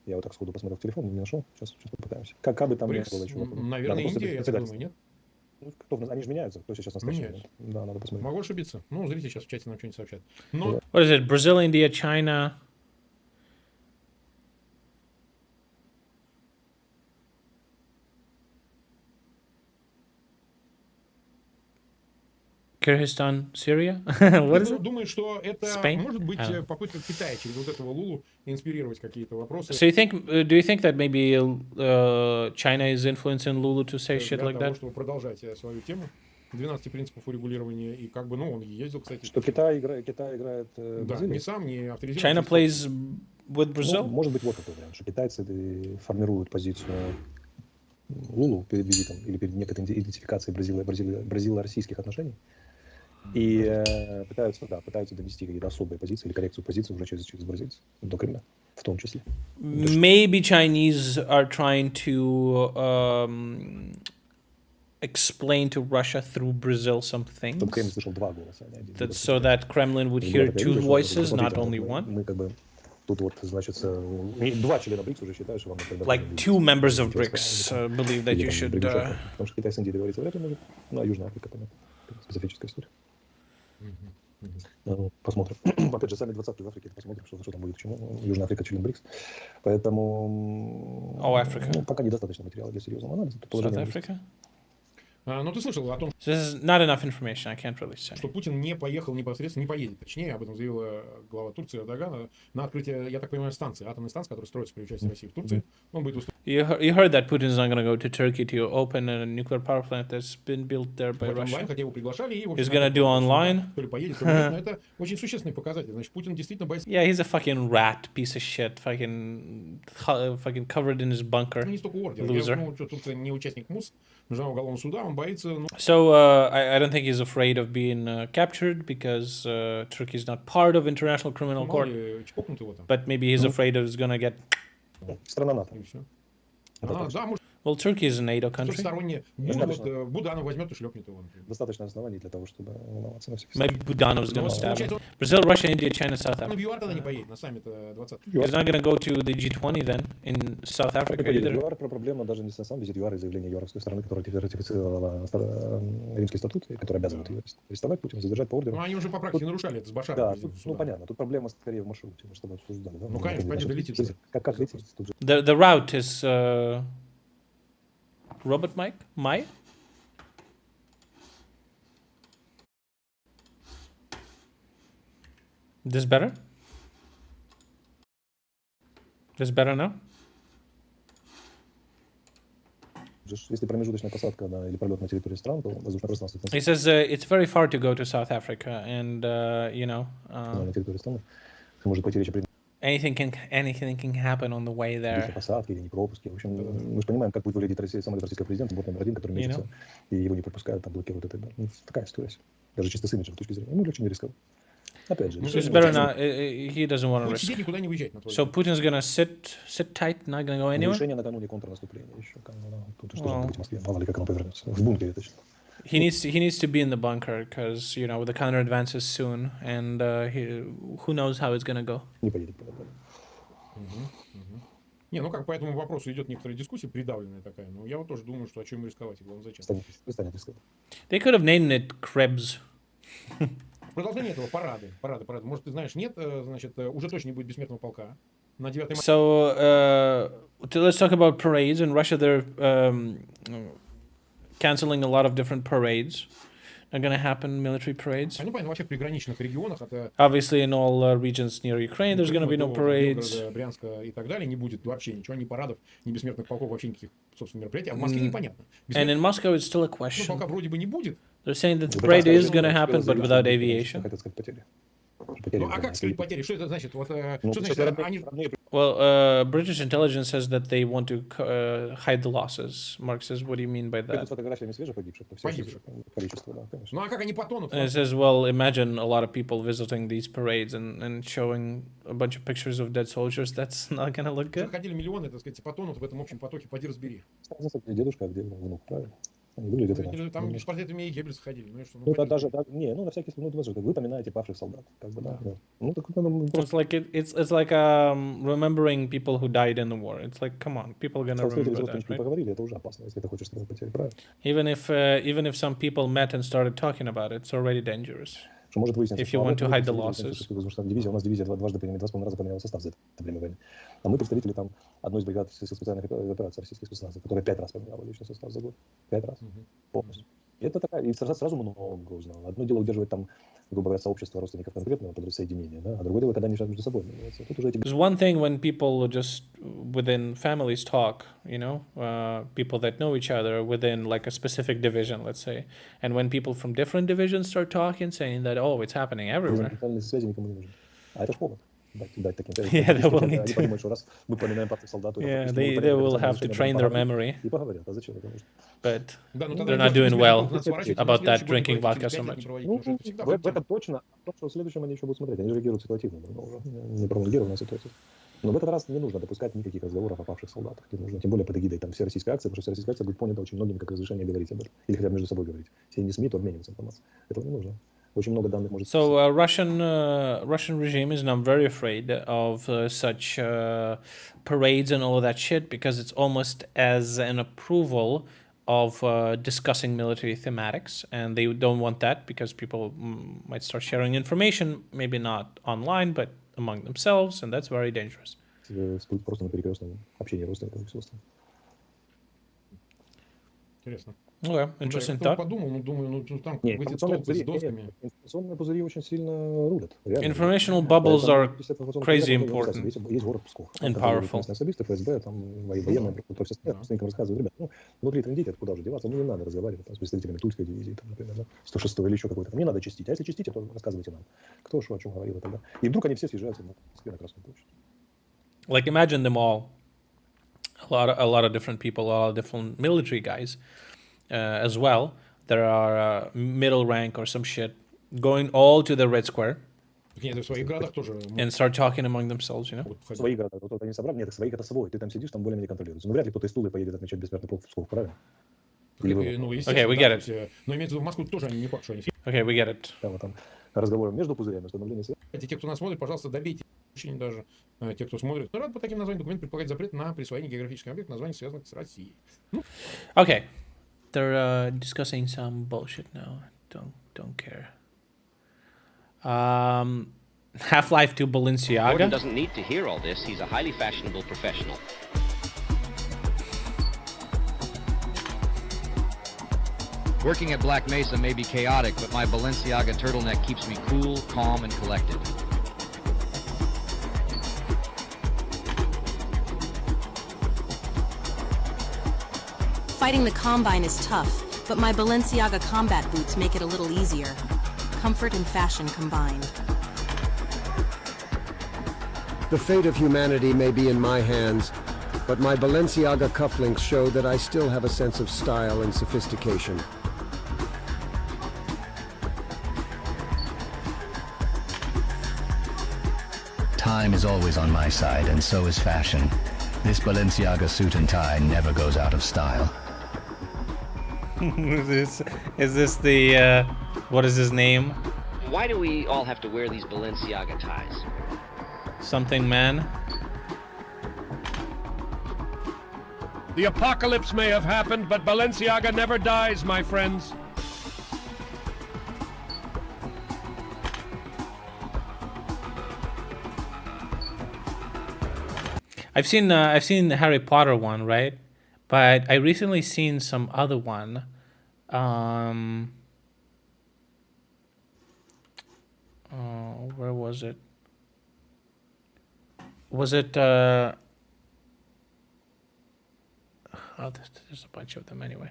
Я вот так сходу посмотрел в телефон, не нашел. Сейчас попытаемся. Как бы там ни было еще. Наверное, Индия, я думаю, нет? Они же меняются, кто сейчас настоящий. Да, надо посмотреть. Могу ошибиться. Ну, зрите, сейчас в чате нам что-нибудь сообщат. Но... What is it? Brazil, India, China. Kyrgyzstan, Syria? What is it? Думаю, что это Spain? может быть I don't know. попытка Китая через вот этого Лулу инспирировать какие-то вопросы. So you think? Do you think that maybe China is influencing Lulu to say shit для like того, that? чтобы продолжать свою тему 12 принципов урегулирования, и как бы, ну, он ездил, кстати. Что Китай играет Да, Бразилию? не сам, не авторизирован. China plays with Brazil? Ну, может быть, вот такой вариант, что китайцы формируют позицию Лулу перед визитом или перед некой идентификацией бразило-российских отношений и пытаются донести какие-то особые позиции или коррекцию позиций уже через бразильцев до Кремля, в том числе. Maybe Chinese are trying to explain to Russia through Brazil some things. Чтобы Кремль слышал два голоса, а не один. That so that Kremlin would hear two voices, not only one. Мы как бы тут вот, значит, два члена БРИКС уже считают, что вам надо... Like two members of BRICS believe that you should... Потому что Китай с Индией договориться вряд ли может. Ну, а Южная Африка, понятно. Специфическая история. Посмотрим. Опять же, сами 20-й в Африке, посмотрим, что там будет, к чему. Южная Африка член БРИКС. Поэтому пока недостаточно материала для серьезного анализа. South Africa? Ну, ты слышал о том, This is not enough information, I can't really say. что Путин не поехал непосредственно, не поедет, точнее, об этом заявила глава Турции Эрдогана, на открытие, я так понимаю, станции, атомной станции, которая строится при участии России в Турции. Он будет выступать. You heard that Putin is not going to go to Turkey to open a nuclear power plant that's been built there by Russia. Онлайн, хотя его приглашали, и, в He's общем, going to do online. то ли поедет, то ли нет, но это очень существенный показатель. Значит, Путин действительно боится... Yeah, he's a fucking rat, piece of shit, fucking covered in his bunker. Не столько ордер. Loser. Ну, что Турция не участник МУС, Международного уголовного суда, он боится... So I don't think he's afraid of being captured because Turkey is not part of International Criminal Court. But maybe he's afraid of going to get... Страна НАТО. Да, может... Well, Turkey is a NATO country. Сторонние... Буданов возьмет и шлепнет его. Достаточно оснований для того, чтобы волноваться на всякий Maybe Budanov's going to stab him. Brazil, Russia, India, China, South Он в Africa. ЮАР тогда не поедет, на саммит 20. He's not going to go to the G20 then in South Africa either. ЮАР проблема даже не на самом визит ЮАР и заявление юаровской стороны, которая ратифицировала Римский статут, и которая обязывает ее арестовать Путина, задержать по ордеру. Ну, они уже по практике нарушали это с Башаром. Да, ну понятно, тут проблема скорее в маршруте, мы с тобой обсуждали. Да? Ну, конечно, пойдет летит. Как летит? Тут же... The route is... Robot Mike? Mai? This better? This better now? Если промежуточная посадка или пролет на территории стран, то воздушное пространство... He says it's very far to go to South Africa, and на территории страны может пойти речь о anything can happen on the way there. посадки или не пропуски. В общем, мы же понимаем, как будет выглядеть самолет российского президента, бот номер 1, который месяца, и его не пропускают, там блокируют и так далее. Такая история. Даже чисто с имиджем точки зрения. Ему легче не рисковать. Опять же. It's better not. He doesn't want to risk. Никуда не выезжать на твой So Putin's gonna sit tight, not gonna go anywhere. Решение накануне контрнаступления еще. Тут что же быть в Москве, мало ли как оно повернется. В бункере точно. He needs to be in the bunker because the counter advances soon, and who knows how it's gonna go. Не поедет. Не, ну как по этому вопросу идет некоторая дискуссия, придавленная такая. Но я вот тоже думаю, что о чем рисковать, и главное зачем. They could have named it Krebs. Продолжение этого парады. Может, ты знаешь, нет, значит, уже точно не будет бессмертного полка. На 9 марта. So let's talk about parades. In Russia, they're canceling a lot of different parades. Are going to happen military parades. Ну, понятно, вообще в приграничных регионах это... Obviously, in all regions near Ukraine, there's going to be no parades. Брянска и так далее не будет вообще ничего, ни парадов, ни бессмертных полков, вообще никаких, собственно, мероприятий. А в Москве непонятно. And in Moscow, it's still a question. Полка вроде бы не будет. They're saying that the parade is going to happen, but without aviation. Ну, а как сказать потери? Что это значит? Вот, что значит? Они... Well, British intelligence says that they want to hide the losses. Mark says, what do you mean by that? Ну, а как они потонут? And it says, well, imagine a lot of people visiting these parades and showing a bunch of pictures of dead soldiers. That's not going to look good. Ходили миллионы, так сказать, потонут в этом общем потоке, поди разбери. Дедушка, где внук, правильно? Выглядит там с портретами и Геббельса ходили. Ну, даже, на всякий случай, вы поминаете павших солдат. Как бы, да. Ну, так, it's like remembering people who died in the war. It's like, come on, people are gonna remember that, right? Поговорили, это уже опасно, если ты хочешь сказать потери, правильно? Even if some people met and started talking about it, it's already dangerous. If you want to hide the losses. У нас дивизия два раза поменяла состав за это время войны. А мы представители там одной из бригад специальных операций российских спецназов, которая 5 раз поменяла личный состав за год. 5 раз. Полностью. И это такая, и сразу много узнал. Одно дело удерживать там, грубо говоря, сообщество родственников конкретного подсоединения, да, а другое дело, когда они между собой меняются. Тут уже эти... There's one thing when people just within families talk, people that know each other within like a specific division, let's say, and when people from different divisions start talking, saying that, oh, it's happening everywhere. Связи никому не нужны. А это ж повод. Yeah, they will need to. Yeah, they will have to train their memory. But they're not doing well about that, drinking vodka so much. В этом точно. То, что в следующем они еще будут смотреть. Они реагируют ситуативно, не пролонгированная ситуация. Но в этот раз не нужно допускать никаких разговоров о павших солдатах. Не нужно, тем более под эгидой там всероссийской акции, потому что всероссийская акция будет понята очень многими как разрешение говорить об этом. Или хотя бы между собой говорить. Если не СМИ, то обмениваться информацией. Этого не нужно. Очень много данных может... So Russian regime is now very afraid of such parades and all of that shit because it's almost as an approval of discussing military thematics, and they don't want that because people might start sharing information, maybe not online, but among themselves, and that's very dangerous. Просто на перекрестном общении родственников и все остальное. Интересно. Okay, interesting thought. Подумал, думаю, там эти толпы с досками. Информационные пузыри очень сильно рулят. Informational bubbles are crazy important Есть город Псков. and powerful. Особисты, ФСБ, там военные, то все родственникам рассказывают, ребят, внутри трындите, куда же деваться, не надо разговаривать с представителями Тульской дивизии, там, например, 106-го или еще какой-то. Не надо чистить. А если чистите, то рассказывайте нам, кто что о чем говорил и так далее. И вдруг они все съезжаются на Москве на Красную площадь. Like imagine them all, a lot of different people, a lot of different military guys. As well, there are middle rank or some shit going all to the Red Square and start talking among themselves, Свои города, вот они собрали, нет, своих это свой, ты там сидишь, там более-менее контролируется. Но вряд ли кто-то из Тулы поедет отмечать бессмертный полк в Псков, правильно? Okay, we get it. Но имеется в виду, в Москву тоже они не факт, что они... Okay, we get it. Там разговоры между пузырями, установление связи. Те, кто нас смотрит, пожалуйста, добейте очень даже те, кто смотрит. Рад по таким названиям документ предполагать запрет на присвоение географических объектов, названий, связанных с Россией. Okay. They're discussing some bullshit now. Don't care. Half-Life 2 Balenciaga. Gordon doesn't need to hear all this. He's a highly fashionable professional. Working at Black Mesa may be chaotic, but my Balenciaga turtleneck keeps me cool, calm, and collected. Fighting the Combine is tough, but my Balenciaga combat boots make it a little easier. Comfort and fashion combined. The fate of humanity may be in my hands, but my Balenciaga cufflinks show that I still have a sense of style and sophistication. Time is always on my side, and so is fashion. This Balenciaga suit and tie never goes out of style. is this the, what is his name? Why do we all have to wear these Balenciaga ties? Something man? The apocalypse may have happened, but Balenciaga never dies, my friends. I've seen the Harry Potter one, right? But I recently seen some other one. Where was it? Was it oh, there's a bunch of them anyway.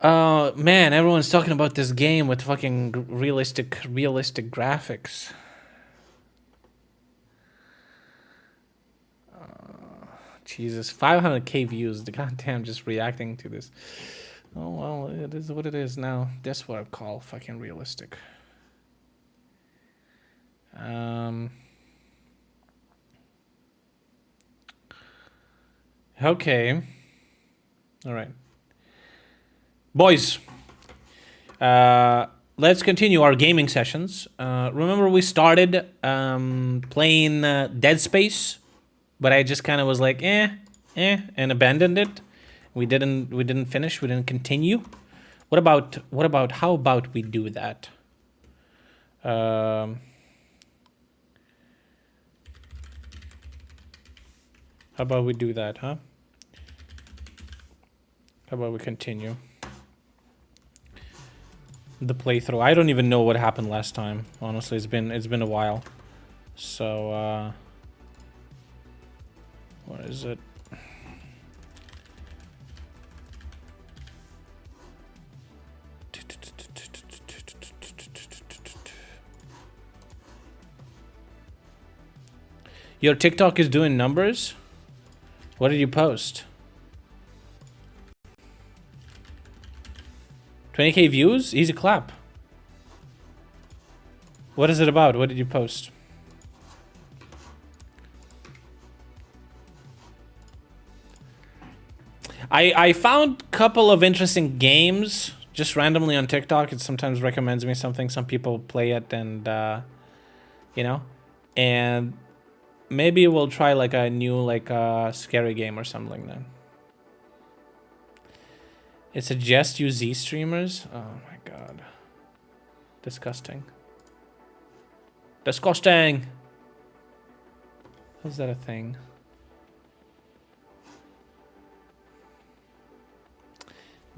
Man, everyone's talking about this game with fucking realistic graphics. Jesus, 500k views. The goddamn just reacting to this. Oh well, it is what it is now. That's what I call fucking realistic. Okay. All right. Boys, let's continue our gaming sessions. Remember we started playing Dead Space, but I just kind of was like, and abandoned it. We didn't finish. We didn't continue. How about we do that? How about we do that, huh? How about we continue the playthrough? I don't even know what happened last time. Honestly, it's been a while. So where is it? Your TikTok is doing numbers? What did you post? 20k views? Easy clap. What is it about? What did you post? I found a couple of interesting games just randomly on TikTok. It sometimes recommends me something. Some people play it and, you know, and maybe we'll try like a new scary game or something like that. It suggests you Z streamers. Oh my god. Disgusting. Disgusting. Is that a thing?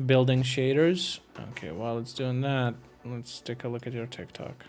Building shaders. Okay, while it's doing that, let's take a look at your TikTok.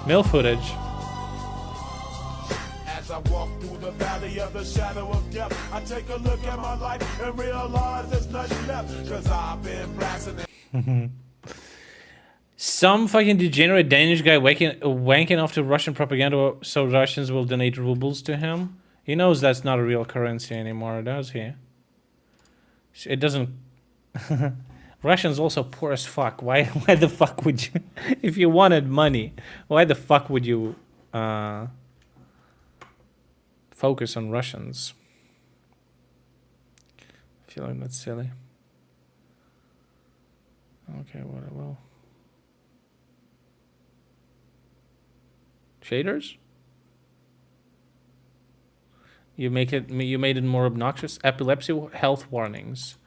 Mill footage. As I walk through the valley of the shadow of death, I take a look at my life and realize there's nothing left, cause I've been blasting it. Some fucking degenerate Danish guy wanking off to Russian propaganda so Russians will donate rubles to him. He knows that's not a real currency anymore, does he? It doesn't... Russians also poor as fuck. Why the fuck would you... If you wanted money, why the fuck would you focus on Russians? I feel like that's silly. Okay, well... Shaders? You made it more obnoxious. Epilepsy health warnings.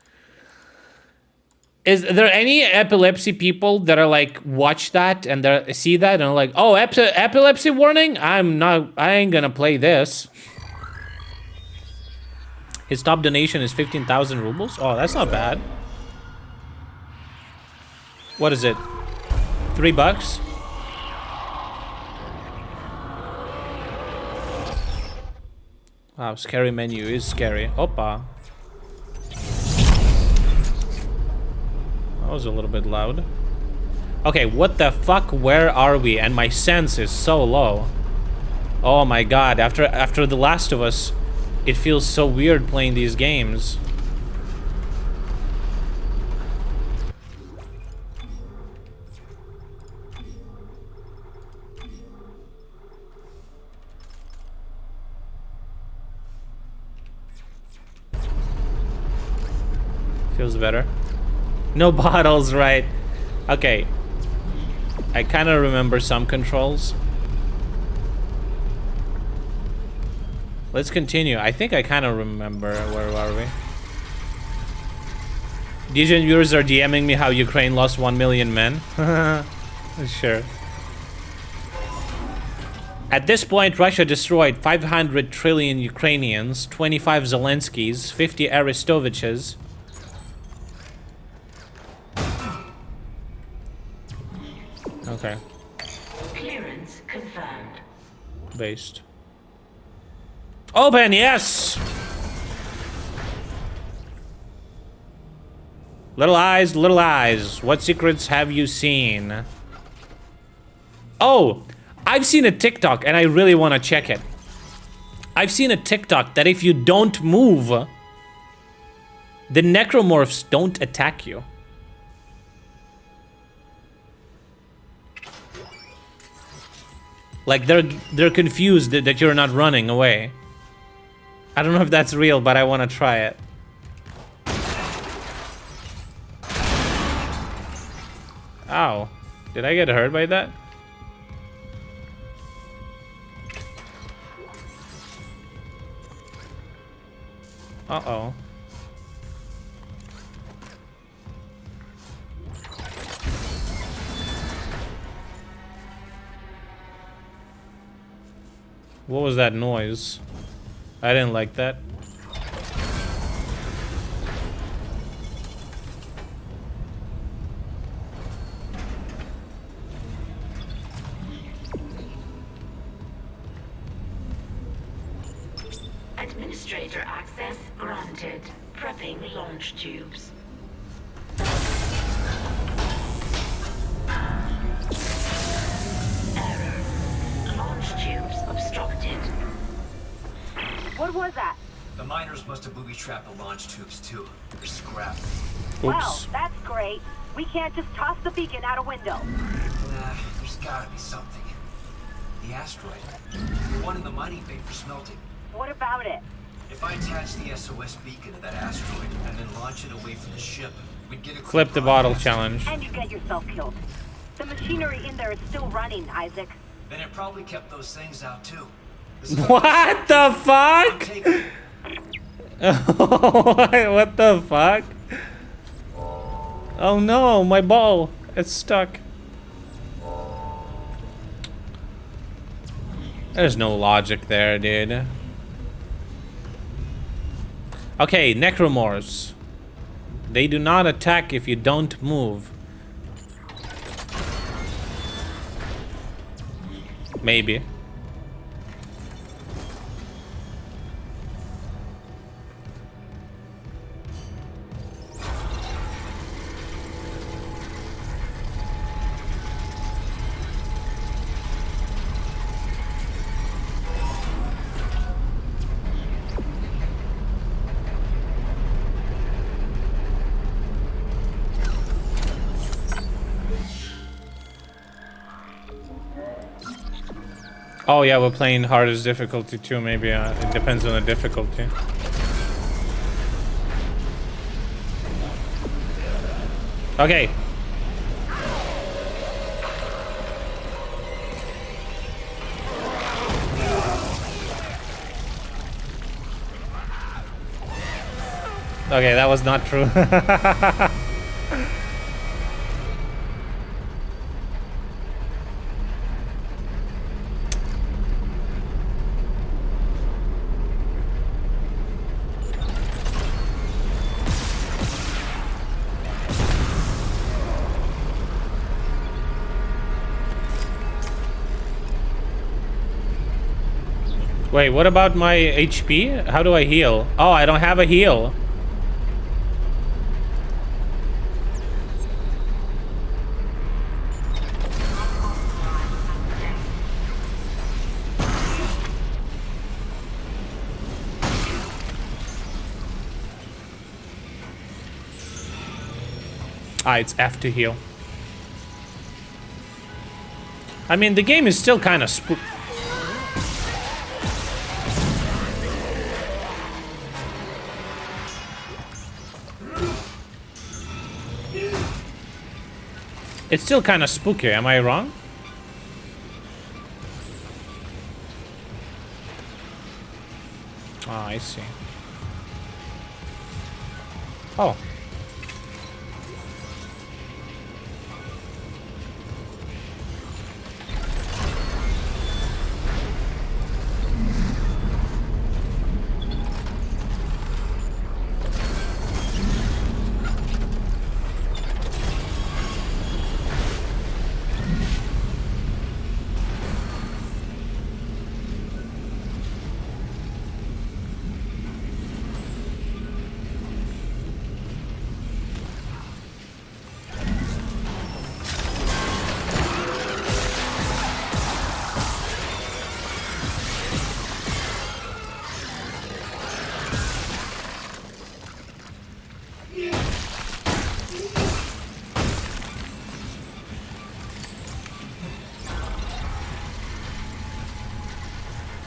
Is there any epilepsy people that are like watch that and they see that and are like, oh, epilepsy warning? I ain't gonna play this. His top donation is 15,000 rubles. Oh, that's not bad. What is it? $3? Wow, scary menu is scary. Opa. That was a little bit loud. Okay, what the fuck? Where are we? And my sense is so low. Oh my god, after The Last of Us, it feels so weird playing these games. Feels better. No bottles, right? Okay. I kind of remember some controls. Let's continue. I think I kind of remember. Where are we? DJN viewers are DMing me how Ukraine lost 1 million men. Sure. At this point, Russia destroyed 500 trillion Ukrainians, 25 Zelenskys, 50 Aristoviches. Okay. Clearance confirmed. Based. Open, yes! Little eyes, what secrets have you seen? Oh, I've seen a TikTok and I really want to check it. I've seen a TikTok that if you don't move, the necromorphs don't attack you. Like they're confused that you're not running away. I don't know if that's real, but I want to try it. Ow. Did I get hurt by that? Uh-oh. What was that noise? I didn't like that. Administrator access granted. Prepping launch tubes. Error. Launch tubes obstructed. What was that? The miners must have booby-trapped the launch tubes too. They're scrapped. Well, that's great. We can't just toss the beacon out a window. Nah, there's gotta be something. The asteroid. The one in the mining bay for smelting. What about it? If I attach the SOS beacon to that asteroid and then launch it away from the ship, we'd get a Flip the bottle challenge. And you get yourself killed. The machinery in there is still running, Isaac. Then it probably kept those things out too. What the fuck? What the fuck? Oh no, my ball. It's stuck. There's no logic there, dude. Okay, necromorphs. They do not attack if you don't move. Maybe. Oh yeah, we're playing hardest difficulty too, maybe. It depends on the difficulty. Okay. Okay, that was not true. Wait, what about my HP? How do I heal? Oh, I don't have a heal. Ah, it's F to heal. I mean, the game is still kind of It's still kind of spooky, am I wrong? Ah, I see. Oh.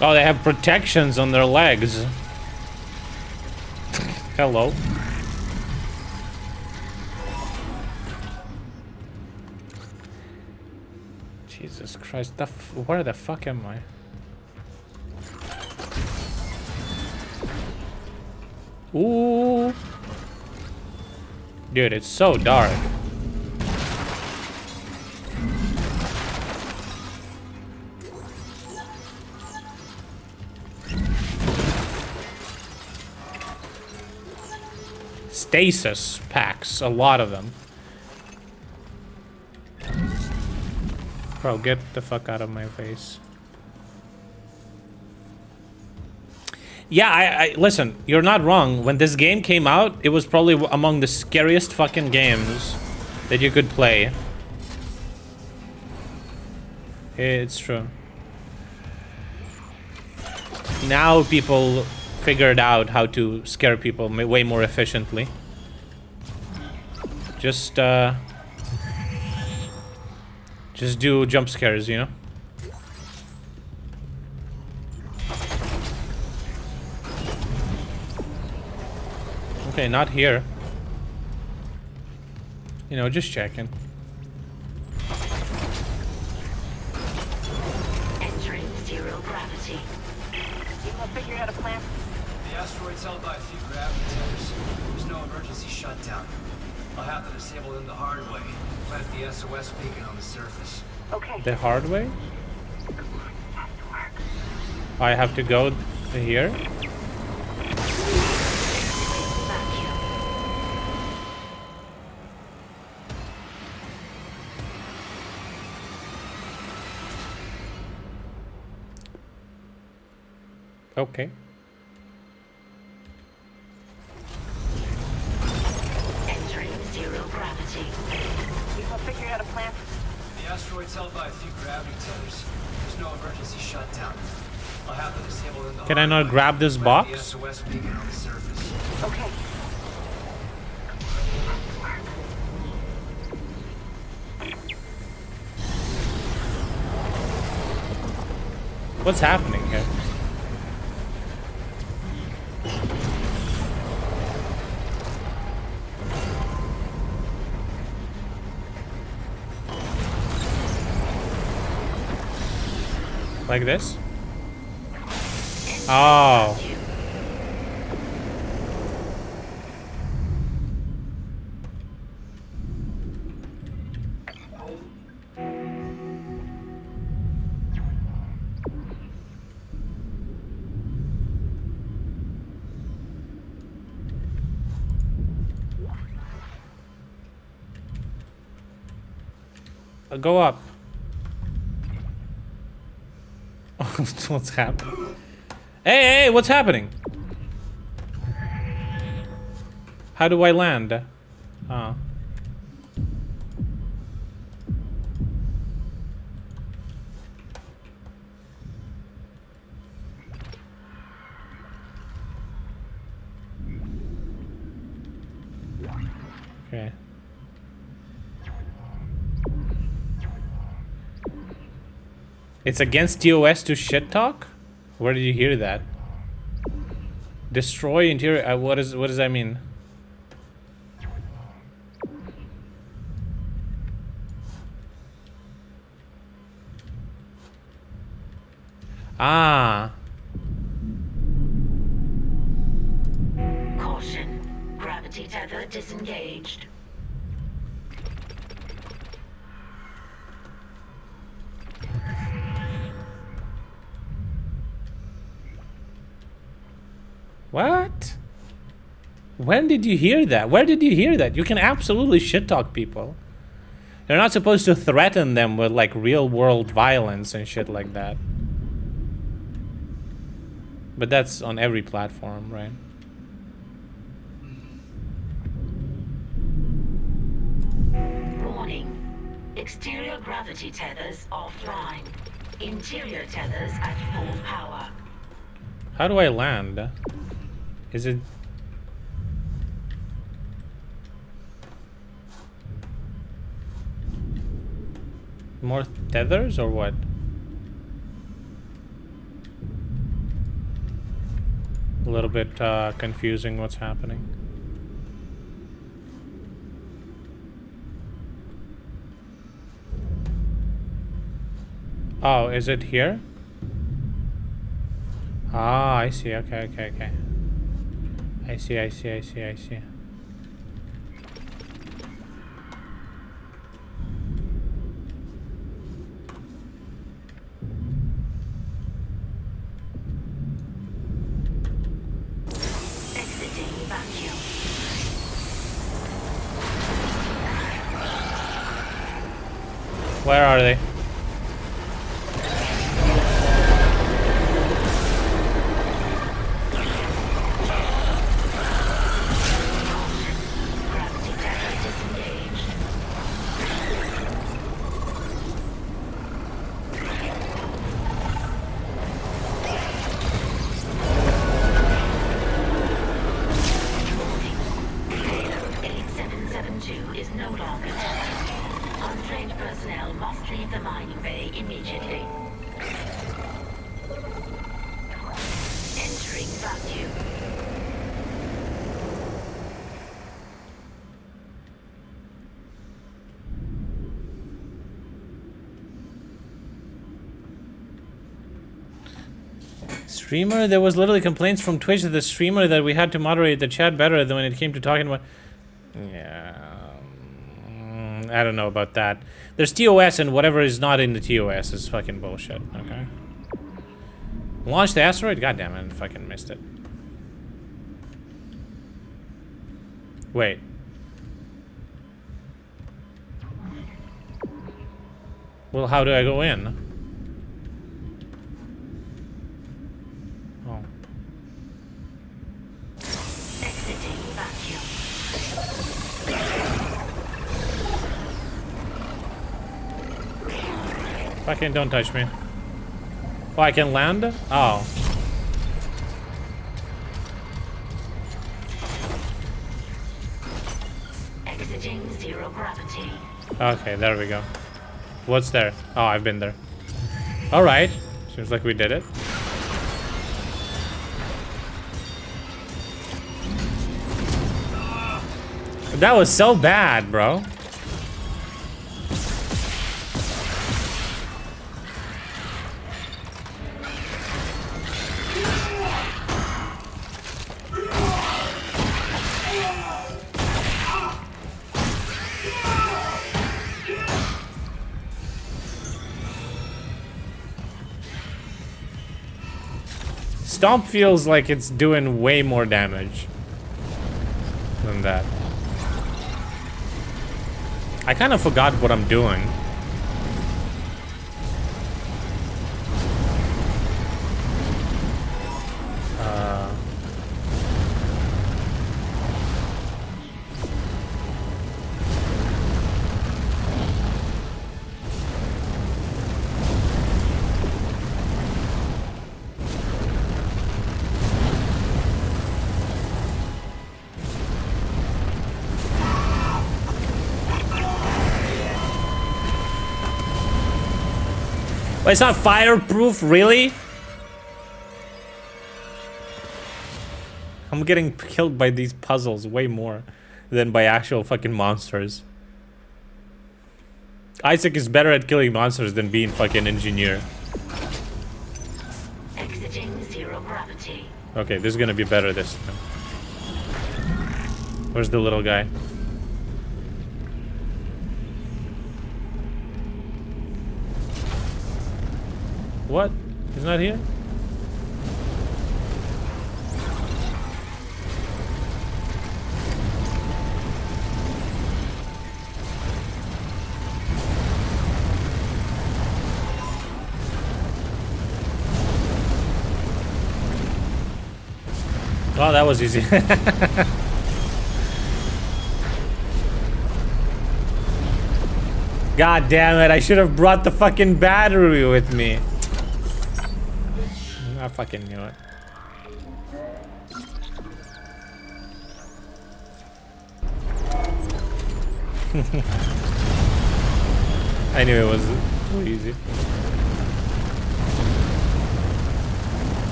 Oh, they have protections on their legs. Hello. Jesus Christ, where the fuck am I? Ooh. Dude, it's so dark. Stasis packs, a lot of them. Bro, get the fuck out of my face. Yeah, I listen, you're not wrong. When this game came out, it was probably among the scariest fucking games that you could play. It's true. Now people figured out how to scare people way more efficiently. Just do jump scares, you know? Okay, not here. You know, just checking. Entering zero gravity. You gonna figure out a plan? The asteroid's held by a few gravity centers. There's no emergency shutdown. I'll have to disable them the hard way. Plant the SOS beacon on the surface. Okay. The hard way? I have to go here? Okay. Entering zero gravity. You gonna figure out a plan? The asteroid's held by a few gravity centers. There's no emergency shutdown. I'll have to disable them the Can I not grab this box? The SOS beacon on the surface. Okay. What's happening here? Like this? Oh. Go up. What's happening? Hey, hey, what's happening? How do I land? Oh. Okay. It's against TOS to shit talk? Where did you hear that? Destroy interior. What does that mean? Ah. Caution. Gravity tether disengaged. What? When did you hear that? Where did you hear that? You can absolutely shit talk people. You're not supposed to threaten them with like real world violence and shit like that. But that's on every platform, right? Warning. Exterior gravity tethers offline. Interior tethers at full power. How do I land? Is it... more tethers or what? A little bit confusing what's happening. Oh, is it here? Ah, I see. Okay, okay, okay. I see, I see, I see, I see. Where are they? Streamer, there was literally complaints from Twitch that the streamer that we had to moderate the chat better than when it came to talking about... Yeah... I don't know about that. There's TOS and whatever is not in the TOS is fucking bullshit, okay? Launch the asteroid? God damn it, I fucking missed it. Wait. Well, how do I go in? Fucking don't touch me. Oh, I can land? Oh. Exiting zero gravity. Okay, there we go. What's there? Oh, I've been there. Alright. Seems like we did it. That was so bad, bro. Stomp feels like it's doing way more damage than that. I kind of forgot what I'm doing. But it's not fireproof, really? I'm getting killed by these puzzles way more than by actual fucking monsters. Isaac is better at killing monsters than being fucking engineer. Exiting zero gravity. Okay, this is gonna be better this time. Where's the little guy? What? He's not here? Oh, that was easy. God damn it, I should have brought the fucking battery with me. I fucking knew it. I knew it was too easy.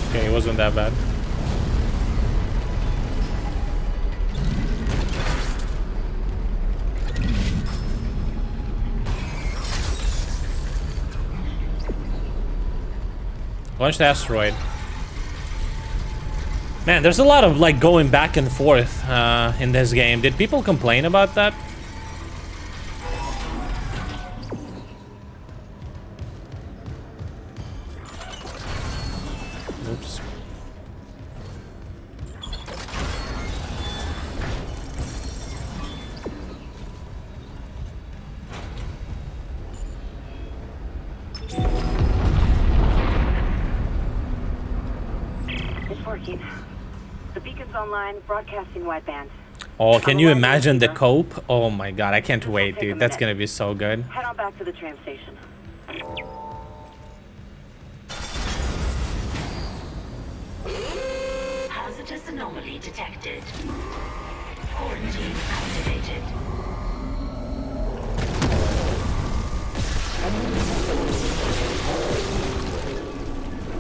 Okay, it wasn't that bad. Launch the asteroid. Man, there's a lot of like going back and forth in this game. Did people complain about that? Oops. It's working. The beacon's online, broadcasting wideband. Oh, can you imagine the cope? Oh my god, I can't wait, dude. That's gonna be so good. Head on back to the tram station. Hazardous anomaly detected. Quarantine activated.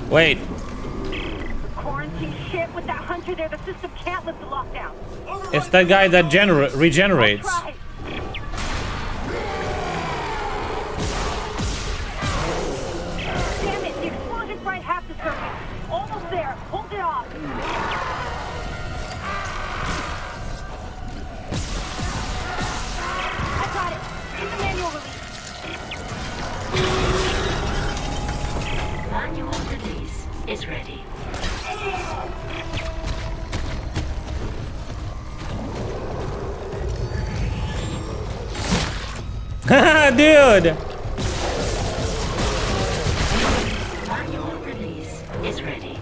Wait. Quarantine shit with that hunter there. The system can't lift the lockdown. It's that guy that regenerates. Try. Damn it! The explosion's right half the circuit. Almost there. Hold it off. I got it. Get the manual release. Manual release is ready. Haha, dude! Manual release is ready.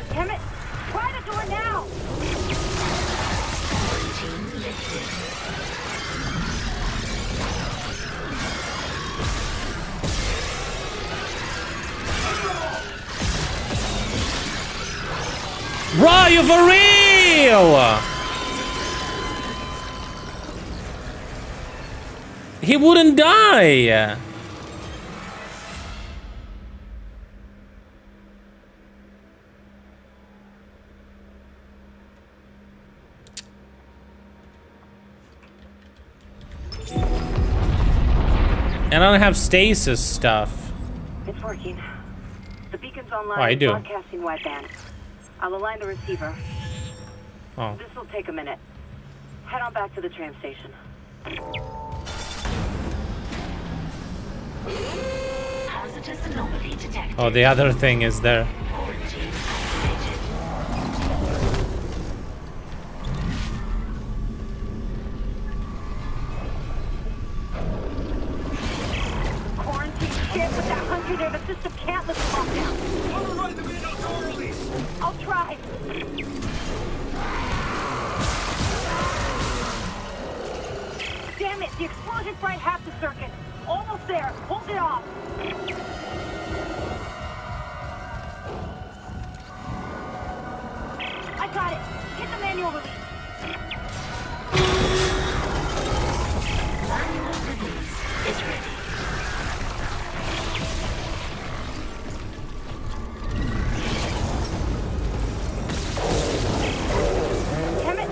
Damn it! Try the door now! Quarantine lifted. Bro, you for real? He wouldn't die. And I don't have stasis stuff. It's working. The beacon's online. Oh, I do. Broadcasting wideband. I'll align the receiver. Oh. This will take a minute. Head on back to the tram station. Hazardous anomaly detected. Oh, the other thing is there. Quarantine activated. Quarantine shit with that hunter there. The system can't lift the lockdown. Override the manual door release. I'll try. Damn it, the explosion fried half the circuit. Almost there. Hold it off. I got it. Hit the manual release. Manual release is ready. Damn it!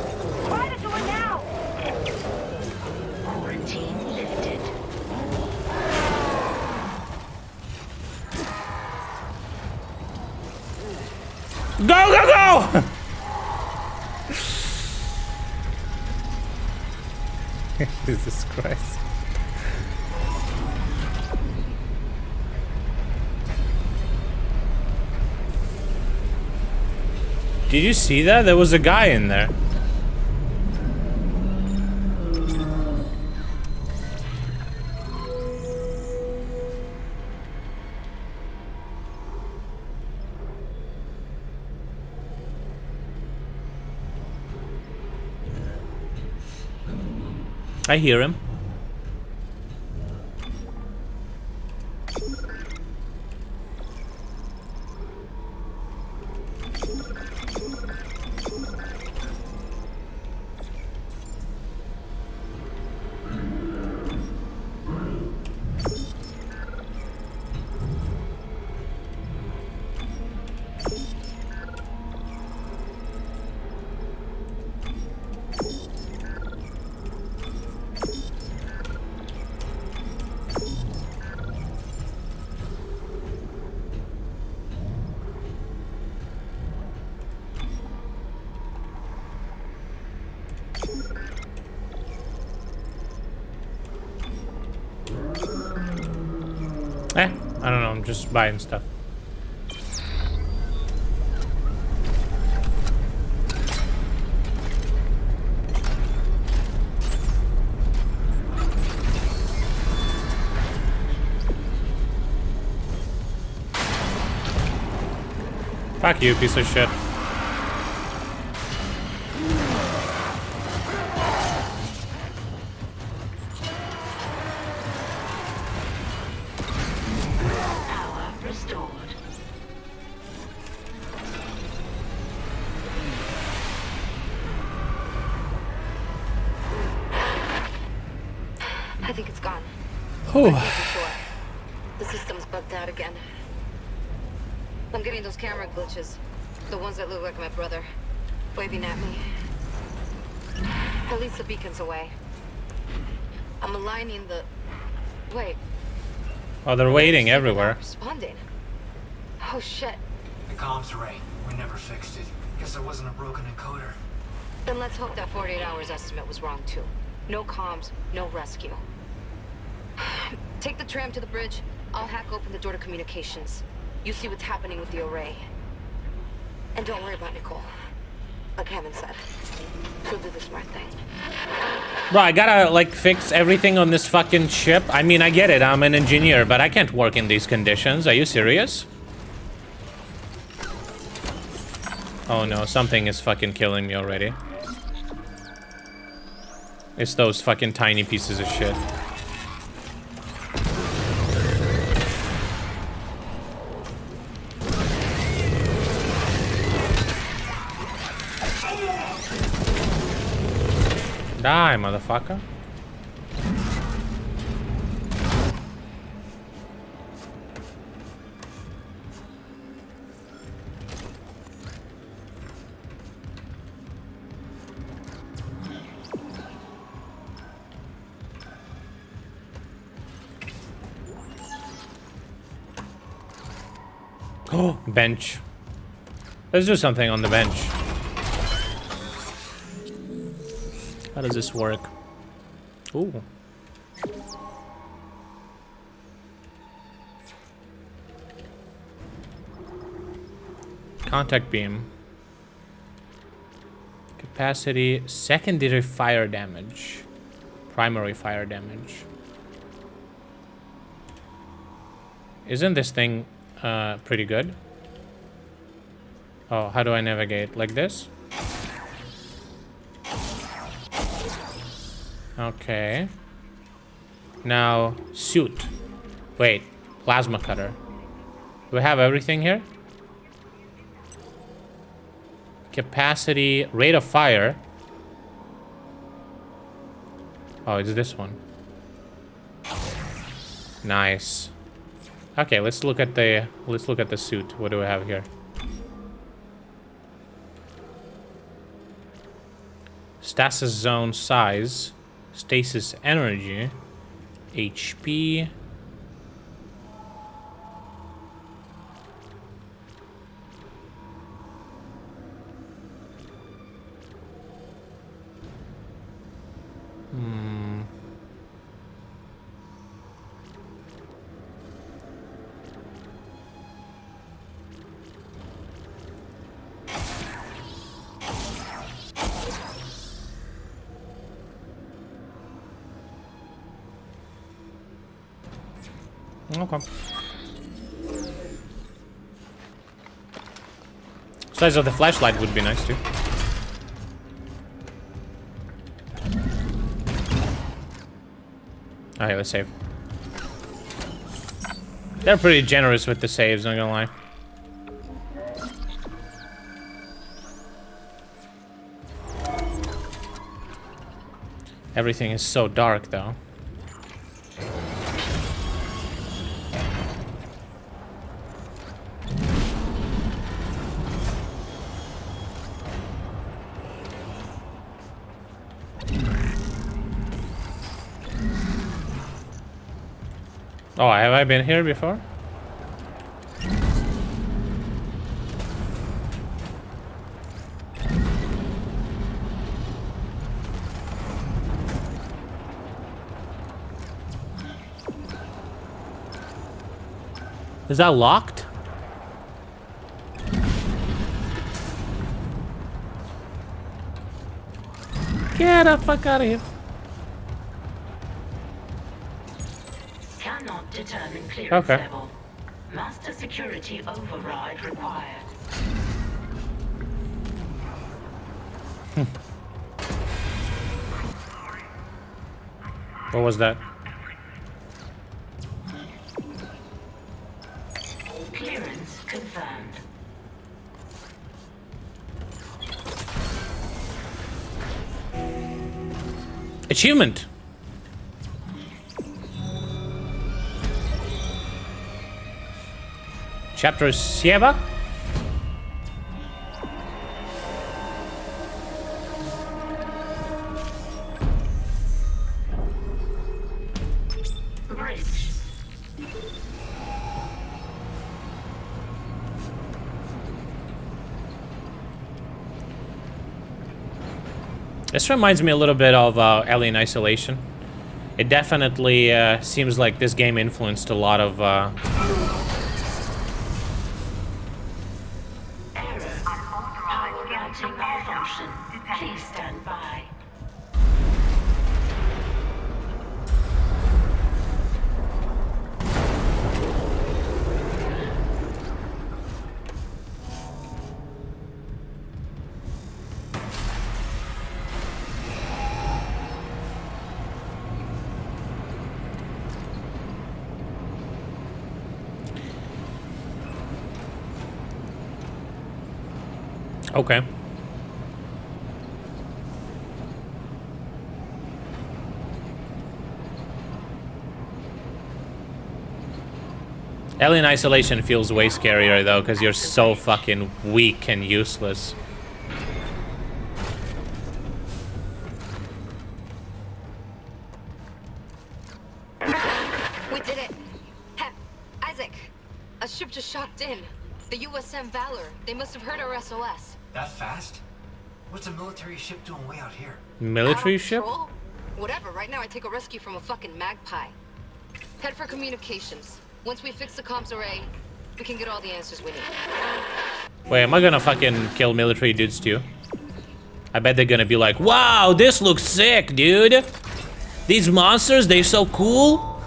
Try to do it now! Quarantine lifted. Go! Jesus Christ. Did you see that? There was a guy in there. I hear him. I don't know, I'm just buying stuff. Fuck you, piece of shit. I think it's gone. Oh. I can't be sure. The system's bugged out again. I'm getting those camera glitches. The ones that look like my brother. Waving at me. At least the beacon's away. I'm aligning the... Wait. Oh, they're waiting everywhere. Responding. Oh shit. The comms array. We never fixed it. Guess there wasn't a broken encoder. Then let's hope that 48 hours estimate was wrong too. No comms, no rescue. Take the tram to the bridge. I'll hack open the door to communications. You see what's happening with the array. And don't worry about Nicole. Like Hammond said, she'll do the smart thing. Bro, I gotta, like, fix everything on this fucking ship. I mean, I get it, I'm an engineer, but I can't work in these conditions. Are you serious? Oh no, something is fucking killing me already. It's those fucking tiny pieces of shit. Die, motherfucker. Oh, bench. Let's do something on the bench. How does this work? Ooh. Contact beam. Capacity, secondary fire damage. Primary fire damage. Isn't this thing pretty good? Oh, how do I navigate? Like this? Okay. Now, suit. Wait, plasma cutter. Do we have everything here? Capacity, rate of fire. Oh, it's this one. Nice. Okay, let's look at the suit. What do we have here? Stasis zone size, stasis energy, HP. Okay. Size of the flashlight would be nice too. Alright, let's save. They're pretty generous with the saves, not gonna lie. Everything is so dark though. Oh, have I been here before? Is that locked? Get the fuck out of here. Cannot determine clearance Okay. level. Master security override required. What was that? Clearance confirmed. Achievement. Chapter 7. Bridge. This reminds me a little bit of Alien Isolation. It definitely seems like this game influenced a lot of Error. Power routing malfunction. Please stand by. Okay. Alien Isolation feels way scarier though, because you're so fucking weak and useless. We did it. Isaac, a ship just shocked in. The USM Valor. They must have heard our SOS. That fast? What's a military ship doing way out here? Military Out on ship? patrol? Whatever. Right now I take a rescue from a fucking magpie. Head for communications. Once we fix the comms array, we can get all the answers we need. Wait, am I gonna fucking kill military dudes too? I bet they're gonna be like, wow, this looks sick, dude. These monsters, they're so cool.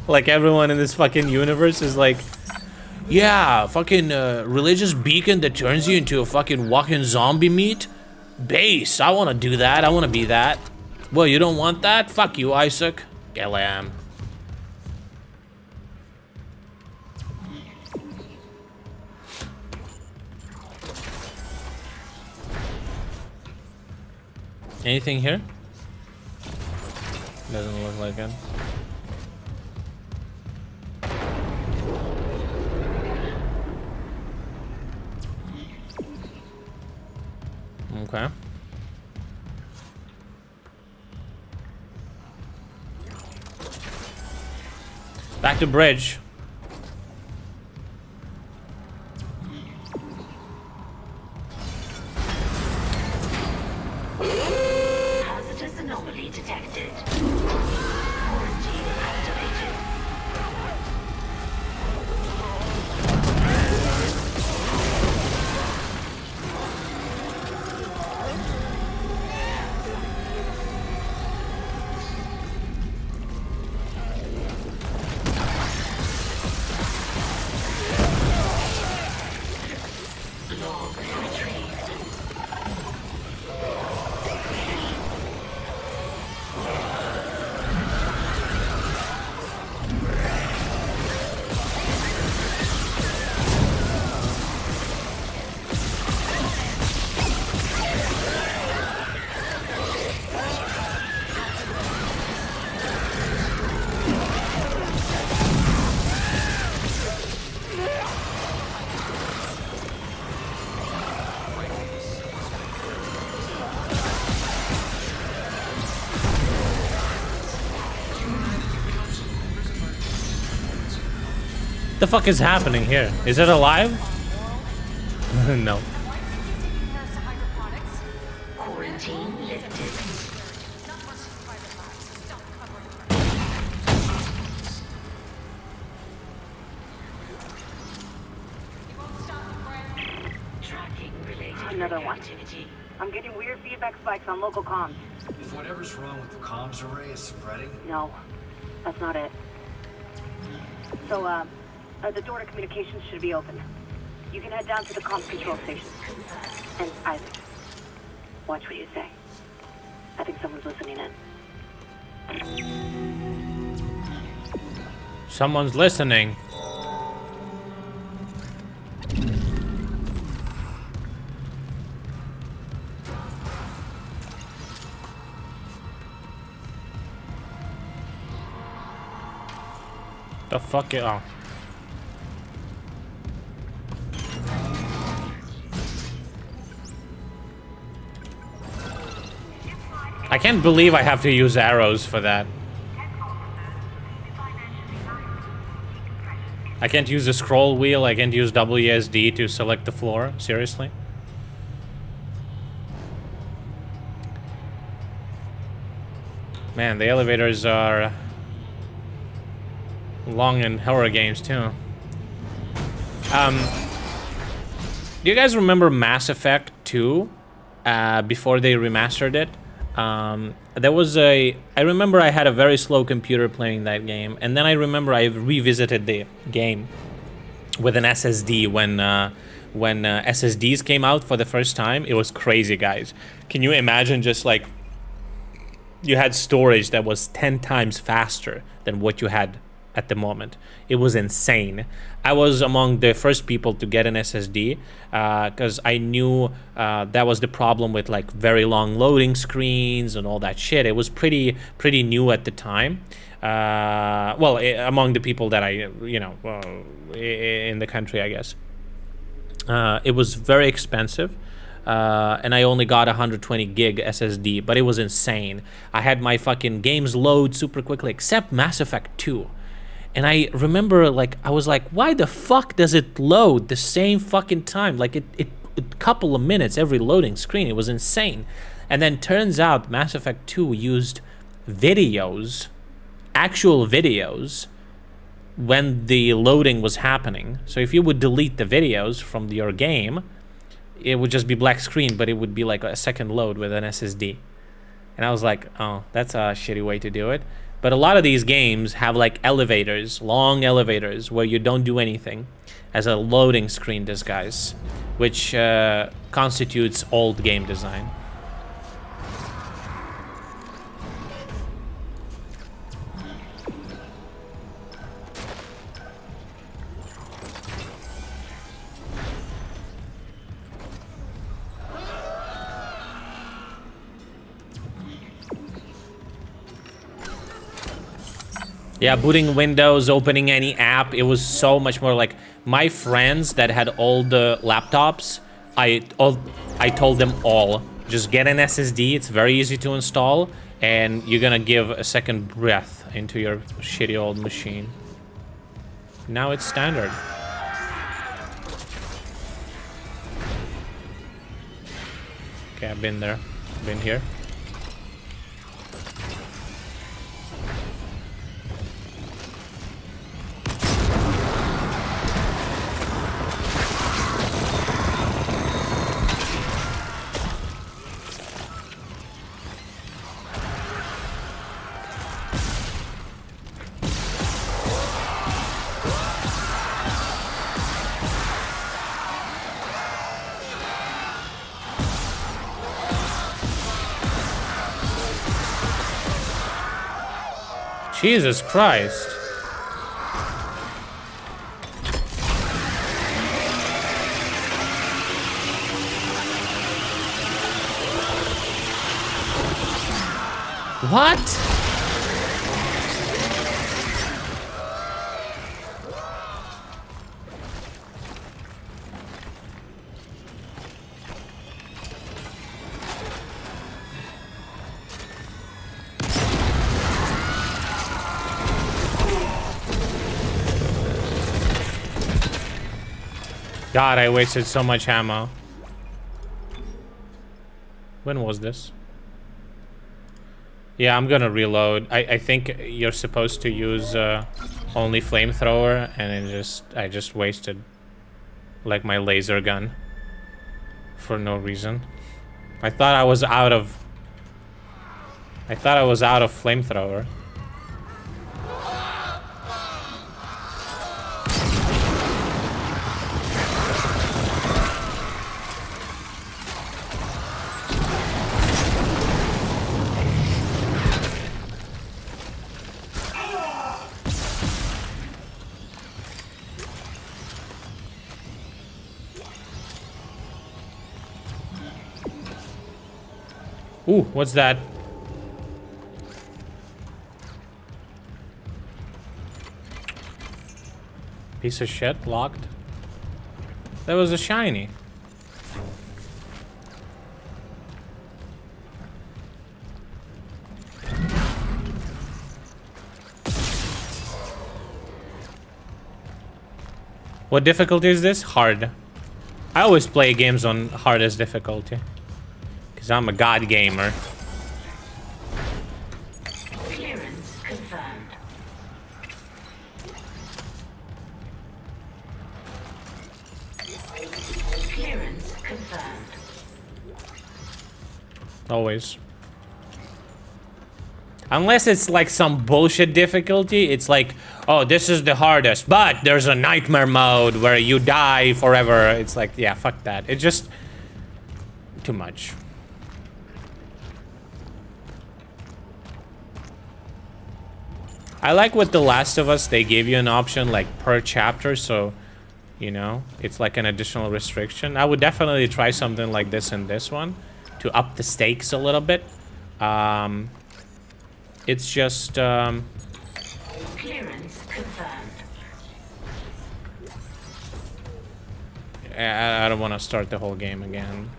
Like everyone in this fucking universe is like, yeah, fucking religious beacon that turns you into a fucking walking zombie meat. Base, I wanna do that, I wanna be that. Well, you don't want that? Fuck you, Isaac. Fuck LM. Anything here? Doesn't look like it. Okay. Back to bridge. Hazardous anomaly detected. Quarantine activated. Log retrieved. The fuck is happening here? Is it alive? No. Quarantine lifted. Tracking related Another one. activity. I'm getting weird feedback spikes on local comms. If whatever's wrong with the comms array is spreading, No, that's not it. So, the door to communications should be open. You can head down to the comms control station. And Isaac, watch what you say. I think someone's listening in. Someone's listening. The fuck it off. I can't believe I have to use arrows for that. I can't use the scroll wheel, I can't use WASD to select the floor. Seriously? Man, the elevators are long in horror games too. Do you guys remember Mass Effect 2? Before they remastered it? There was I remember I had a very slow computer playing that game, and then I remember I revisited the game with an SSD when SSDs came out for the first time. It was crazy, guys. Can you imagine just like you had storage that was 10 times faster than what you had at the moment? It was insane. I was among the first people to get an SSD because I knew that was the problem with like very long loading screens and all that shit. It was pretty new at the time. Among the people that I, in the country, I guess. It was very expensive. And I only got 120 gig SSD, but it was insane. I had my fucking games load super quickly, except Mass Effect 2. And I remember, like, I was like, why the fuck does it load the same fucking time? Like, it couple of minutes every loading screen. It was insane. And then turns out Mass Effect 2 used videos, actual videos, when the loading was happening. So if you would delete the videos from your game, it would just be black screen, but it would be like a second load with an SSD. And I was like, oh, that's a shitty way to do it. But a lot of these games have like elevators, long elevators, where you don't do anything as a loading screen disguise, which constitutes old game design. Yeah, booting Windows, opening any app, it was so much more like my friends that had old laptops. I told them all, just get an SSD. It's very easy to install, and you're gonna give a second breath into your shitty old machine. Now it's standard. Okay, I've been there, been here. Jesus Christ. What? God, I wasted so much ammo. When was this? Yeah, I'm gonna reload. I think you're supposed to use only flamethrower, and I just wasted like my laser gun for no reason. I thought I was out of flamethrower. Ooh, what's that? Piece of shit, locked. That was a shiny. What difficulty is this? Hard. I always play games on hardest difficulty. Because I'm a god gamer. Clearance confirmed. Clearance confirmed. Always. Unless it's like some bullshit difficulty, it's like, oh, this is the hardest, but there's a nightmare mode where you die forever. It's like, yeah, fuck that. It's just too much. I like with The Last of Us, they gave you an option like per chapter, so, you know, it's like an additional restriction. I would definitely try something like this in this one to up the stakes a little bit. It's just, Clearance confirmed. I don't want to start the whole game again.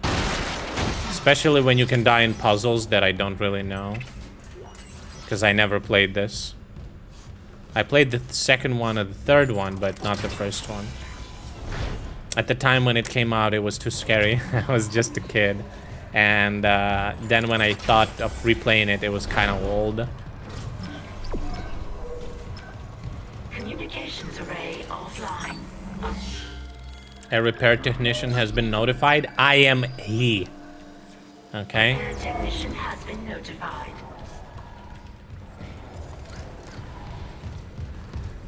Especially when you can die in puzzles that I don't really know. Because I never played this. I played the second one and the third one, but not the first one. At the time when it came out, it was too scary. I was just a kid. And then when I thought of replaying it, it was kind of old. Communications array offline. A repair technician has been notified. I am he. Okay. Repair technician has been notified.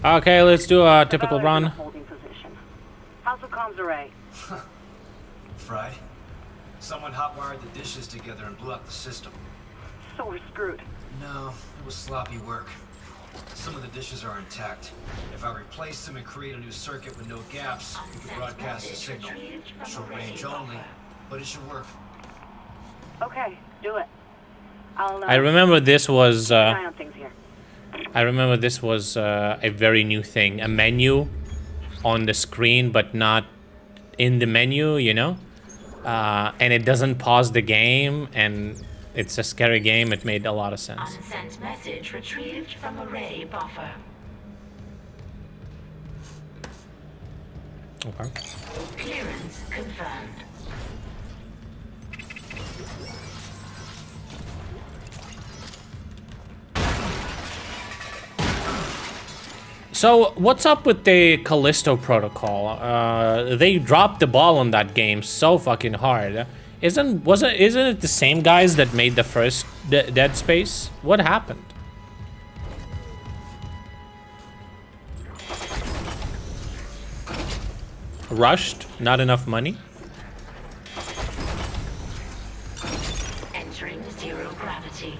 Okay, let's do a typical run. Holding position. How's the comms array? Fried. Someone hotwired the dishes together and blew out the system. So we're screwed. No, it was sloppy work. Some of the dishes are intact. If I replace them and create a new circuit with no gaps, we can broadcast a signal. Short range only, but it should work. Okay, do it. I'll I remember this was keep an eye on things here. I remember this was a very new thing. A menu on the screen, but not in the menu, you know? And it doesn't pause the game, and it's a scary game. It made a lot of sense. Unsent message retrieved from array buffer. Okay. Clearance confirmed. So, what's up with the Callisto Protocol? They dropped the ball on that game so fucking hard. Isn't it the same guys that made the first Dead Space? What happened? Rushed? Not enough money? Entering zero gravity.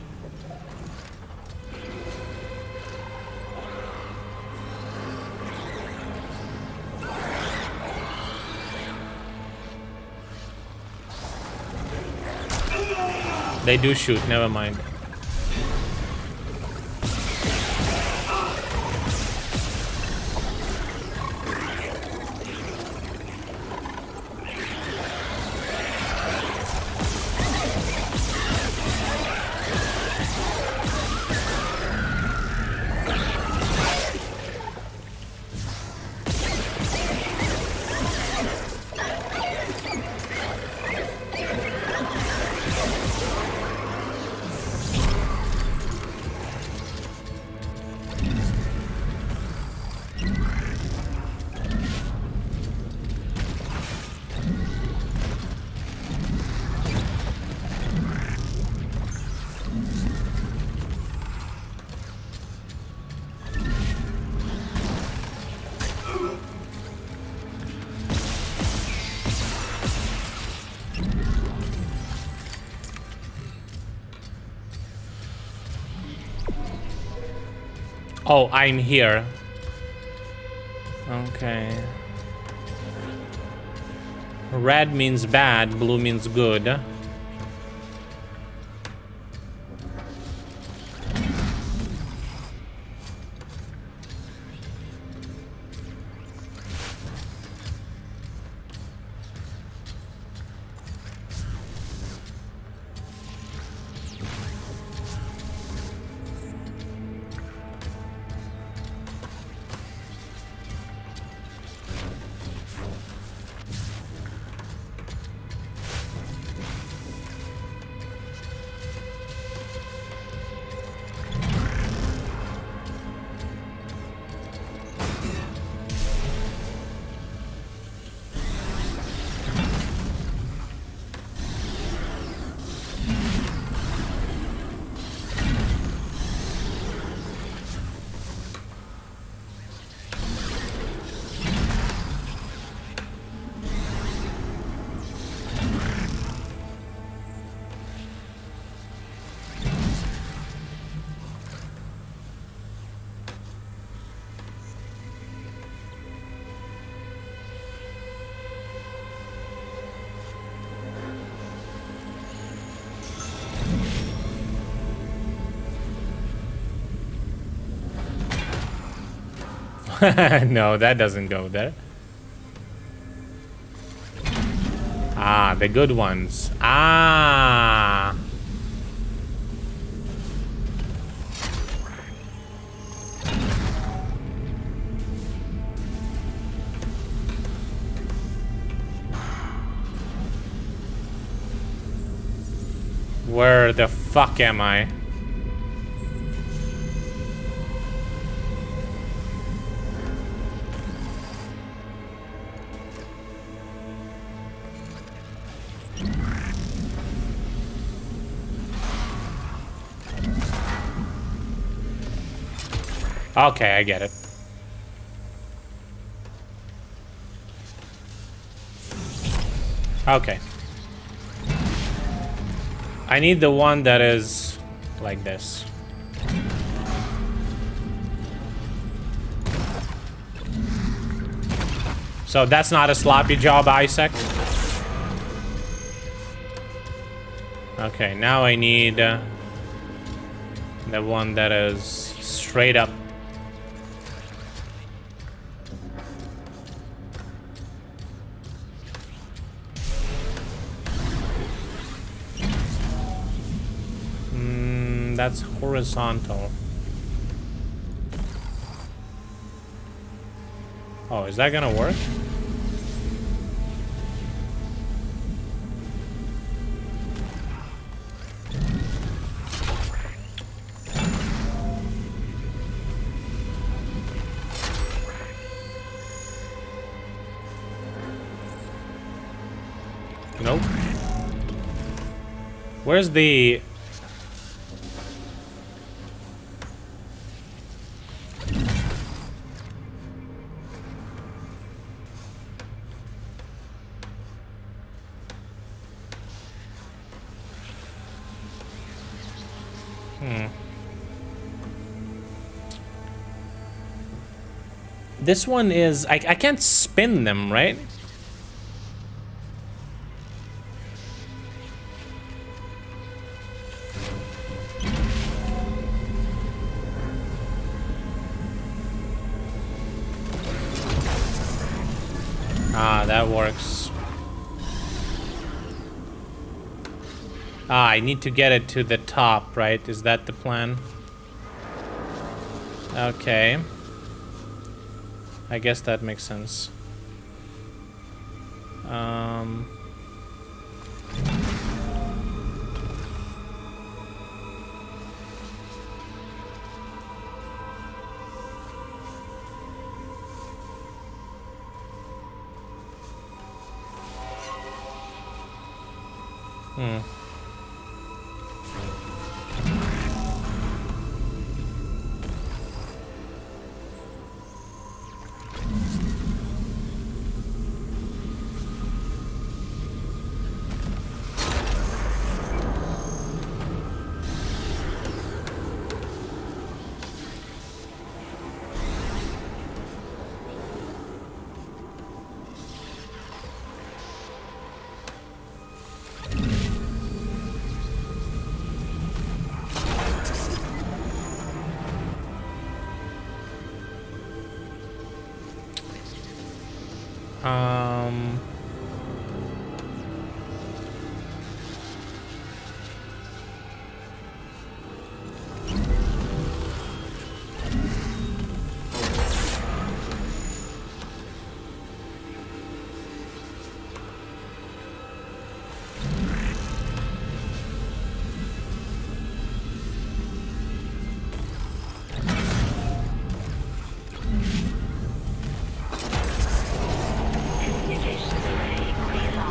They do shoot, never mind. Oh, I'm here. Okay. Red means bad, blue means good. No, that doesn't go there. Ah, the good ones. Ah. Where the fuck am I? Okay, I get it. Okay. I need the one that is like this. So that's not a sloppy job, Isaac. Okay, now I need the one that is straight up. That's horizontal. Oh, is that gonna work? Nope. Where's the... This one is... I can't spin them, right? Ah, that works. Ah, I need to get it to the top, right? Is that the plan? Okay. I guess that makes sense.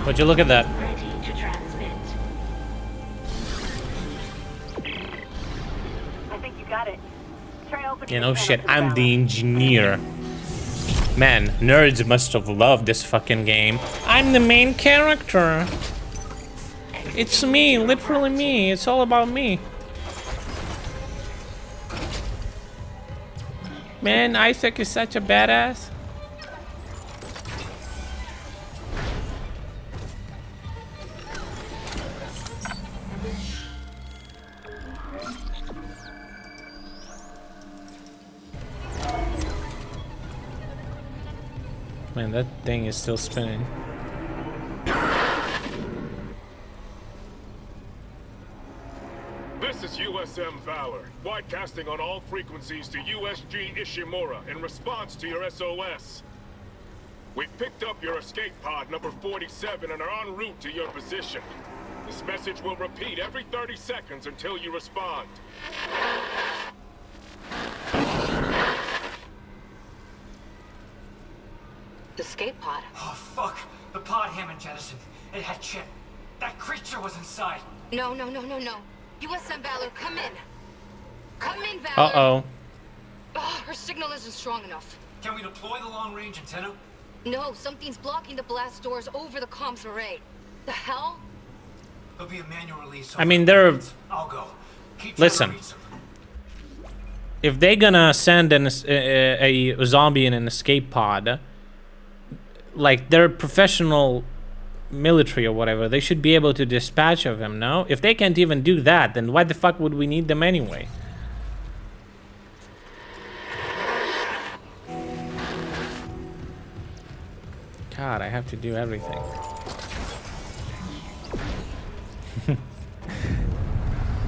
Would you look at that? I think you got it. Try opening You know, the shit, panel to I'm the engineer. Man, nerds must have loved this fucking game. I'm the main character. It's me, literally me. It's all about me. Man, Isaac is such a badass. Man, that thing is still spinning. This is USM Valor, broadcasting on all frequencies to USG Ishimura in response to your SOS. We've picked up your escape pod number 47 and are en route to your position. This message will repeat every 30 seconds until you respond. Escape pod. Oh, fuck. The pod Hammond jettisoned. It had Chip. That creature was inside. No. USM Valor, come in. Come in, Valor. Uh-oh. Oh, her signal isn't strong enough. Can we deploy the long-range antenna? No, something's blocking the blast doors over the comms array. The hell? There'll be a manual release. I mean, they're... I'll go. Keep Listen. If they're gonna send a zombie in an escape pod, like, they're professional military or whatever, they should be able to dispatch of him, no? If they can't even do that, then why the fuck would we need them anyway? God, I have to do everything.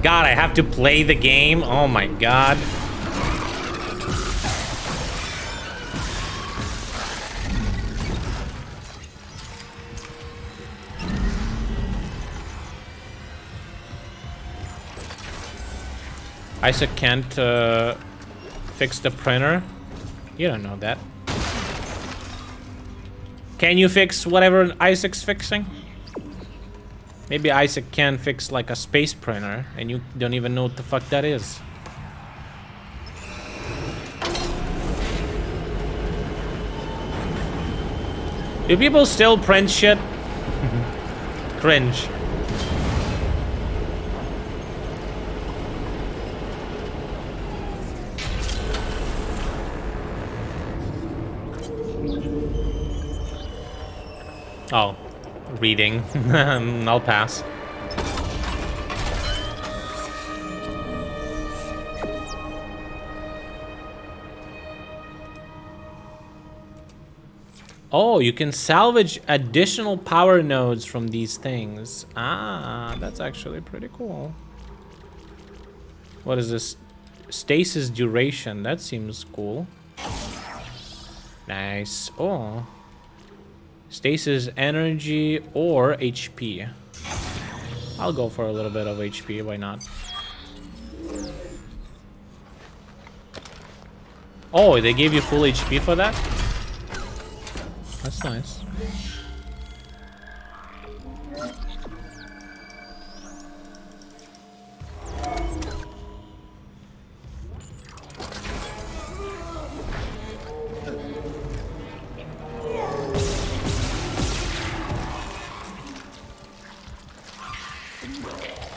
God, I have to play the game. Oh my God. Isaac can't fix the printer. You don't know that. Can you fix whatever Isaac's fixing? Maybe Isaac can fix like a space printer and you don't even know what the fuck that is. Do people still print shit? Cringe. Oh, reading. I'll pass. Oh, you can salvage additional power nodes from these things. Ah, that's actually pretty cool. What is this? Stasis duration. That seems cool. Nice. Oh. Stasis energy or HP. I'll go for a little bit of HP, why not? Oh, they gave you full HP for that? That's nice.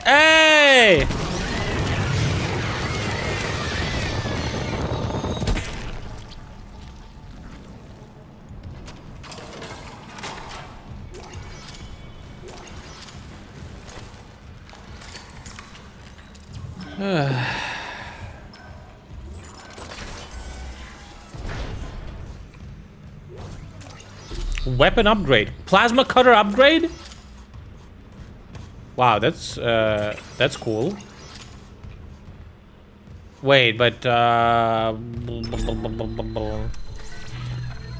Hey! Weapon upgrade. Plasma cutter upgrade? Wow, that's cool. Wait, but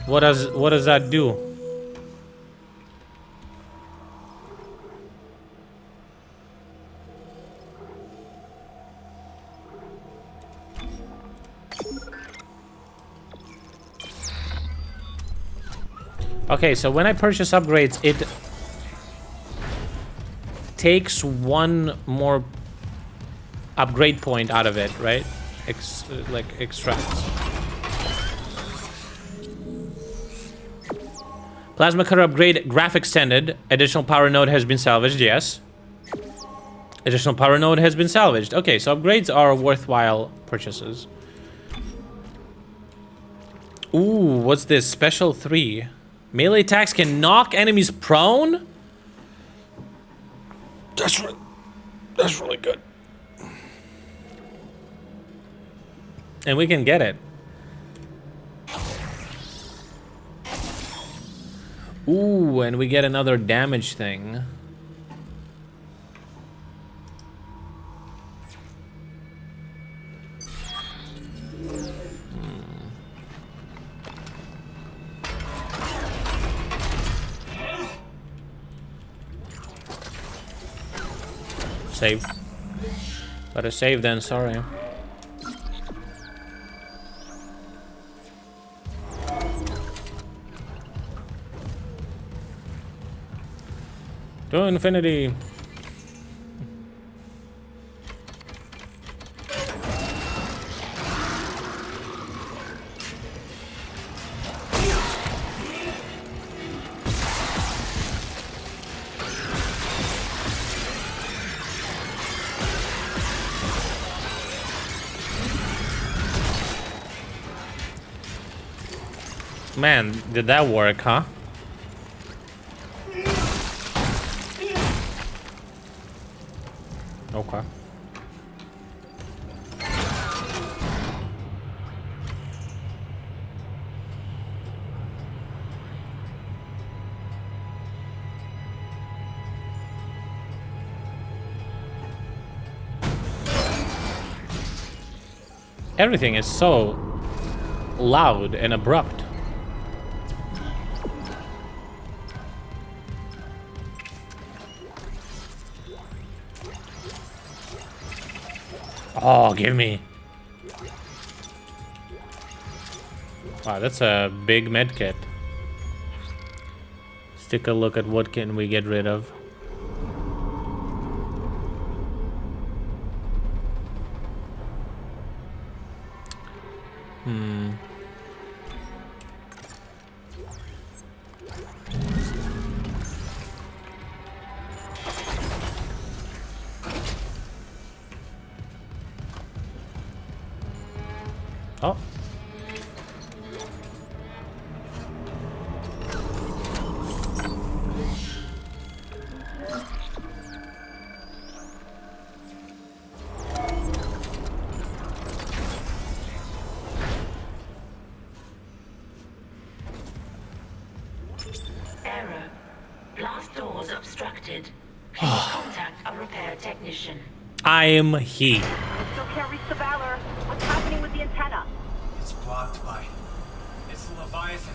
what does that do? Okay, so when I purchase upgrades, it takes one more upgrade point out of it, right? Like extracts. Plasma cutter upgrade, graph extended. Additional power node has been salvaged, yes. Additional power node has been salvaged. Okay, so upgrades are worthwhile purchases. Ooh, what's this? Special 3. Melee attacks can knock enemies prone? That's really good. And we can get it. Ooh, and we get another damage thing. Save. Better save then, sorry. To infinity. Man, did that work, huh? Okay. Everything is so loud and abrupt. Oh, give me. Wow, that's a big med kit. Let's take a look at what can we get rid of. Oh. Error. Blast doors obstructed. Please contact a repair technician. I am he. Still can't reach the Valor. What's happening with the antenna? It's blocked by... It's the Leviathan.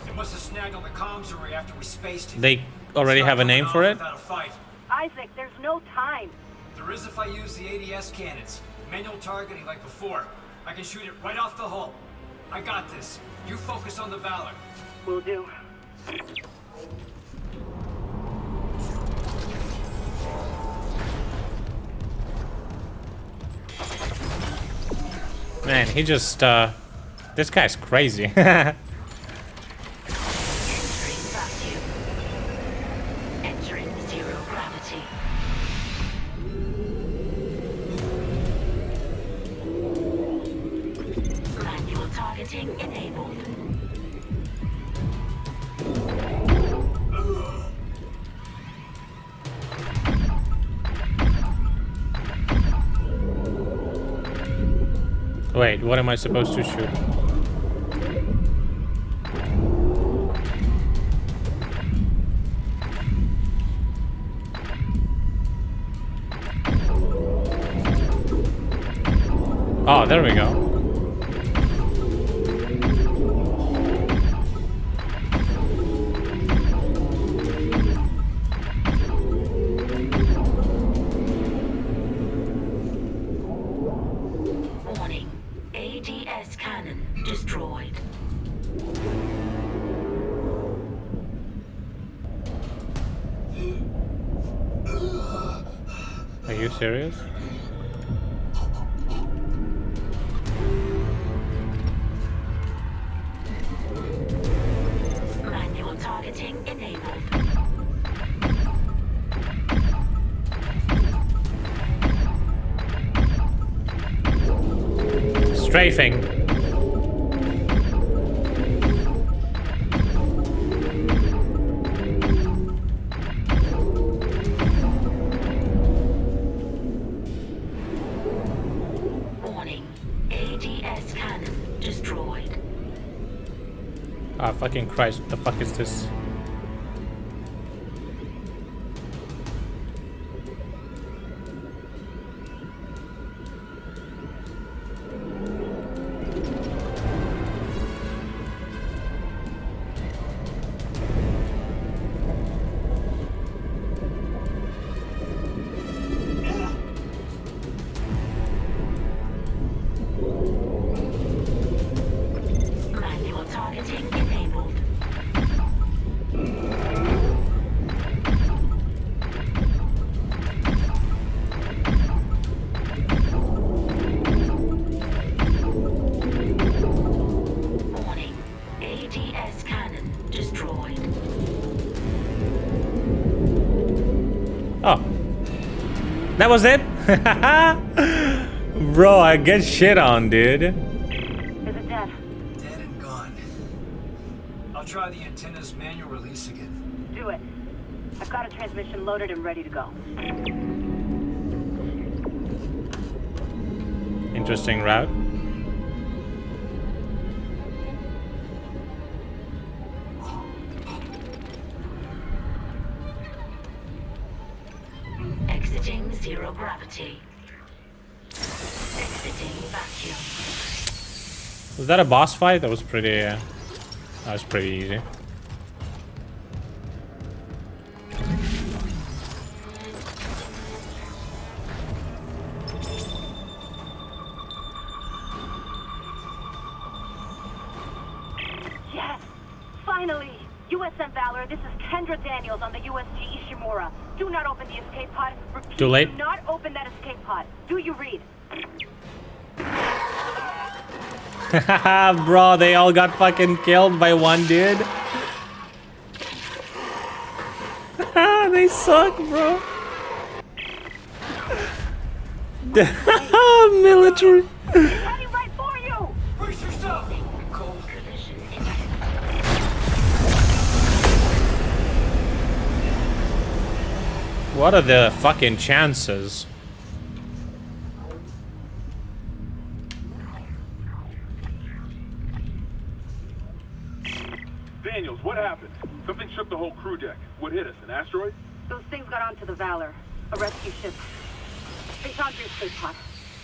It must have snagged on the comms array after we spaced it. They already have a name for it? Without a fight. Isaac, there's no time. There is if I use the ADS cannons. Manual targeting like before. I can shoot it right off the hull. I got this. You focus on the Valor. Will do. Man, he just, this guy's crazy. Entering vacuum. Entering zero gravity. Manual targeting enabled. Wait, what am I supposed to shoot? Oh, there we go. Warning. ADS cannon destroyed. Are you serious? Manual targeting enabled. Strafing. Warning. ADS cannon destroyed. Ah, fucking Christ, what the fuck is this? Manual targeting enabled. Warning. ADS cannon destroyed. Oh. That was it? Bro, I get shit on, dude. Is it dead? Dead and gone. I'll try the antenna's manual release again. Do it. I've got a transmission loaded and ready to go. Interesting route. Exiting zero gravity. Exiting vacuum. Was that a boss fight? That was pretty easy. Yes! Finally! USM Valor, this is Kendra Daniels on the USG Ishimura. Do not open the escape pod. Repeat, Too late. Do not open that escape pod. Do you read? Bro, they all got fucking killed by one dude. They suck, bro. Military. Heading right for you! Brace yourself! Cold. What are the fucking chances? Daniels, what happened? Something shook the whole crew deck. What hit us? An asteroid? Those things got onto the Valor, a rescue ship. They found your escape pod.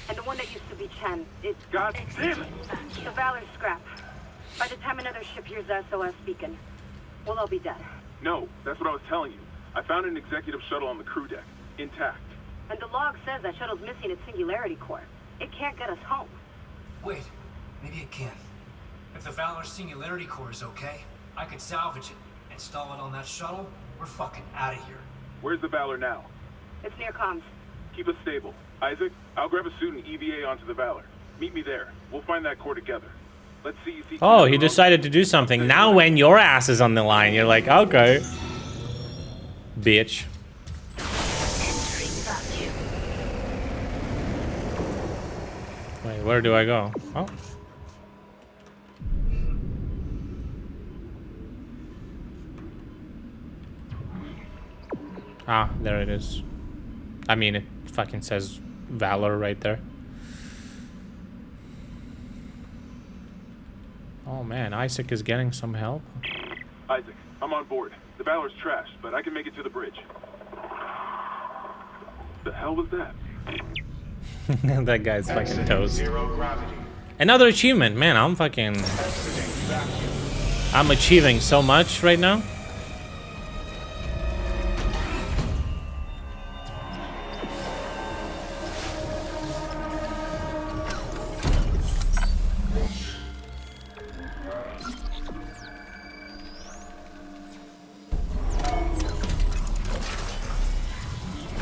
And the one that used to be Chen, God damn it! The Valor's scrap. By the time another ship hears the SOS beacon, we'll all be dead. No, that's what I was telling you. I found an executive shuttle on the crew deck, intact. And the log says that shuttle's missing its singularity core. It can't get us home. Wait, maybe it can. If the Valor Singularity Core is okay, I could salvage it, install it on that shuttle. We're fucking out of here. Where's the Valor now? It's near comms. Keep us stable. Isaac, I'll grab a suit and EVA onto the Valor. Meet me there. We'll find that core together. Let's see you see. Oh, he decided to do something. Now when your ass is on the line, you're like, okay. Bitch. Wait, where do I go? Oh. Ah, there it is. I mean, it fucking says Valor right there. Oh man, Isaac is getting some help. Isaac, I'm on board. The Valor's trashed, but I can make it to the bridge. The hell was that? That guy's fucking toast. Another achievement, man. I'm achieving so much right now.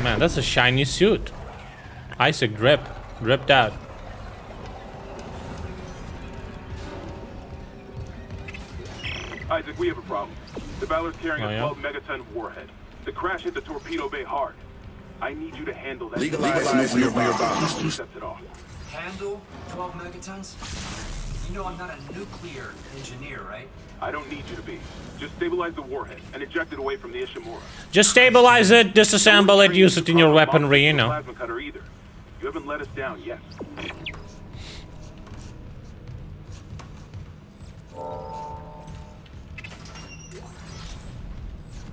Man, that's a shiny suit. Isaac dripped out. Isaac, we have a problem. The Valor's carrying Oh, a yeah? 12 megaton warhead. The crash hit the torpedo bay hard. I need you to handle that. Legalize nuclear bombs. Sets it off. Handle 12 megatons? You know I'm not a nuclear engineer, right? I don't need you to be. Just stabilize the warhead and eject it away from the Ishimura. Just stabilize it, disassemble it, use it in your weaponry, you know. Plasma cutter either. You haven't let us down yet.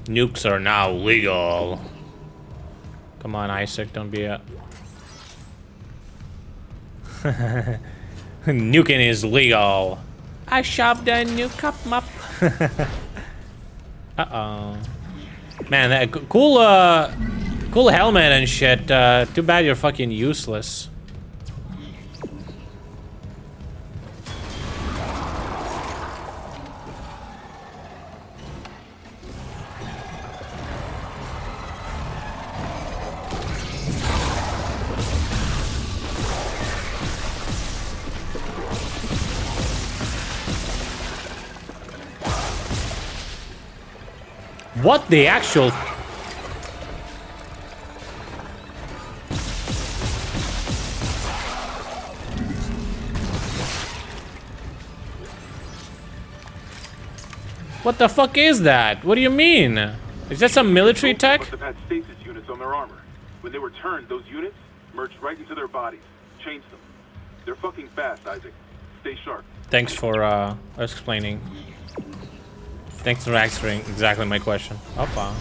Nukes are now legal. Come on, Isaac, don't be a... Nuking is legal. I shoved a nuke up map. Uh-oh. Man, that cool helmet and shit. Too bad you're fucking useless. What the actual... What the fuck is that? What do you mean? Is that some military tech? Must have had stasis units on their armor. When they were turned, those units merged right into their bodies. Changed them. They're fucking fast, Isaac. Stay sharp. Thanks for explaining. Thanks for answering exactly my question. Oppa.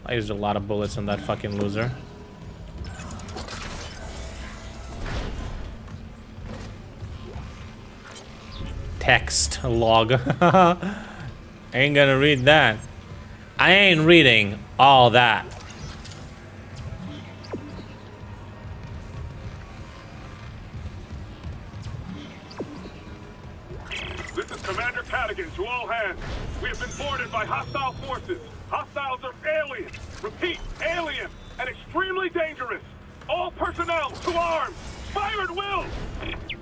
I used a lot of bullets on that fucking loser. text log. Ain't gonna read that. I ain't reading all that. This is Commander Cadigan to all hands. We have been boarded by hostile forces. Hostiles are alien. Repeat, alien and extremely dangerous. All personnel to arms. Fire at will.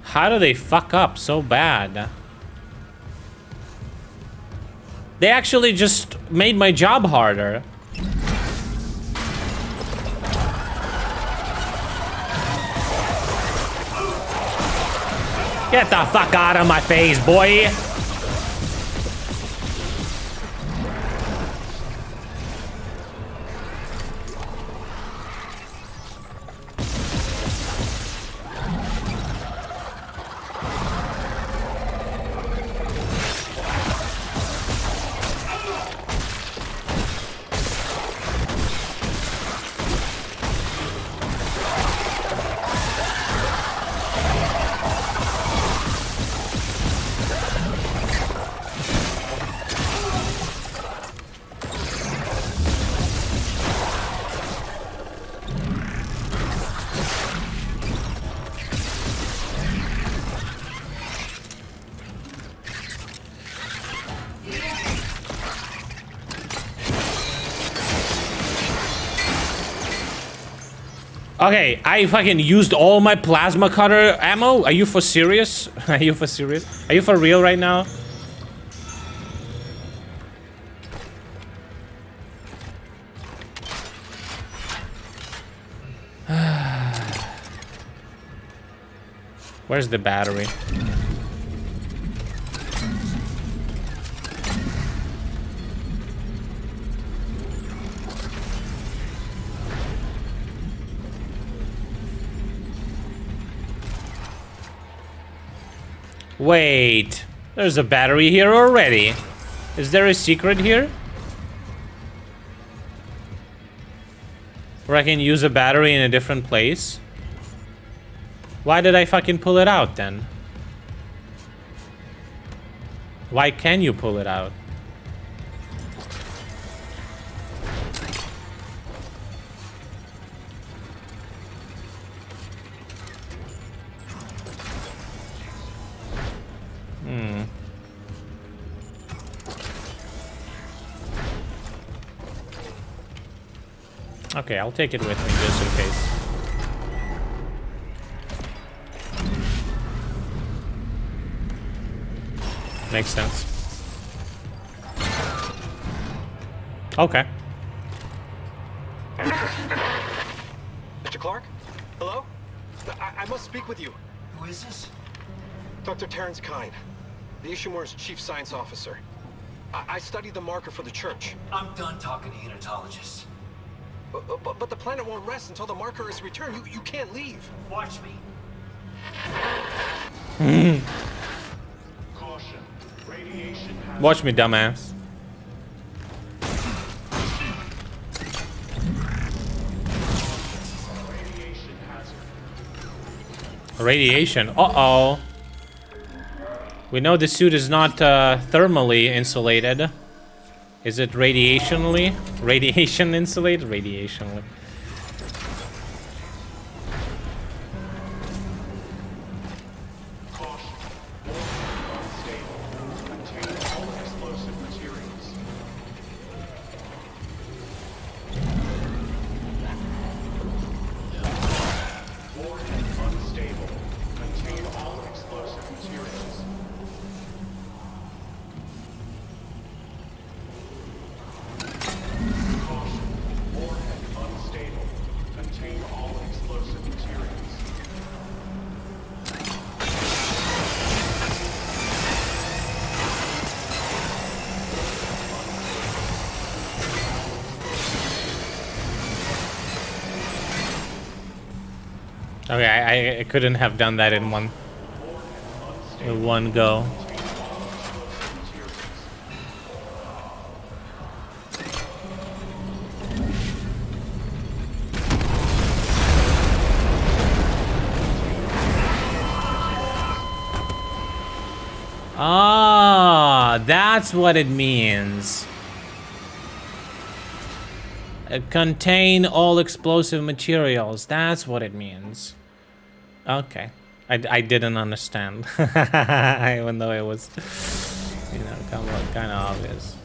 How do they fuck up so bad? They actually just made my job harder. Get the fuck out of my face, boy! Okay, I fucking used all my plasma cutter ammo. Are you for serious? Are you for serious? Are you for real right now? Where's the battery? Wait, there's a battery here already. Is there a secret here? Where I can use a battery in a different place? Why did I fucking pull it out then? Why can you pull it out? Okay, I'll take it with me just in case. Makes sense. Okay. Mr. Clark? Hello? I must speak with you. Who is this? Dr. Terrence Kine, the Ishimura's chief science officer. I studied the marker for the church. I'm done talking to unitologists. But the planet won't rest until the marker is returned. You can't leave. Watch me. Caution. Radiation hazard. Watch me, dumbass. Radiation hazard. Radiation. Uh-oh. We know the suit is not thermally insulated. Is it radiationally? Radiation insulated? Radiationally. Caution. Warhead unstable. Contain all explosive materials. Warhead unstable. Contain all explosive materials. Caution. Warhead unstable. Contain all explosive materials. Okay, I couldn't have done that in one go. Ah, that's what it means. Contain all explosive materials. That's what it means. Okay. I didn't understand. Even though it was, you know, kind of obvious.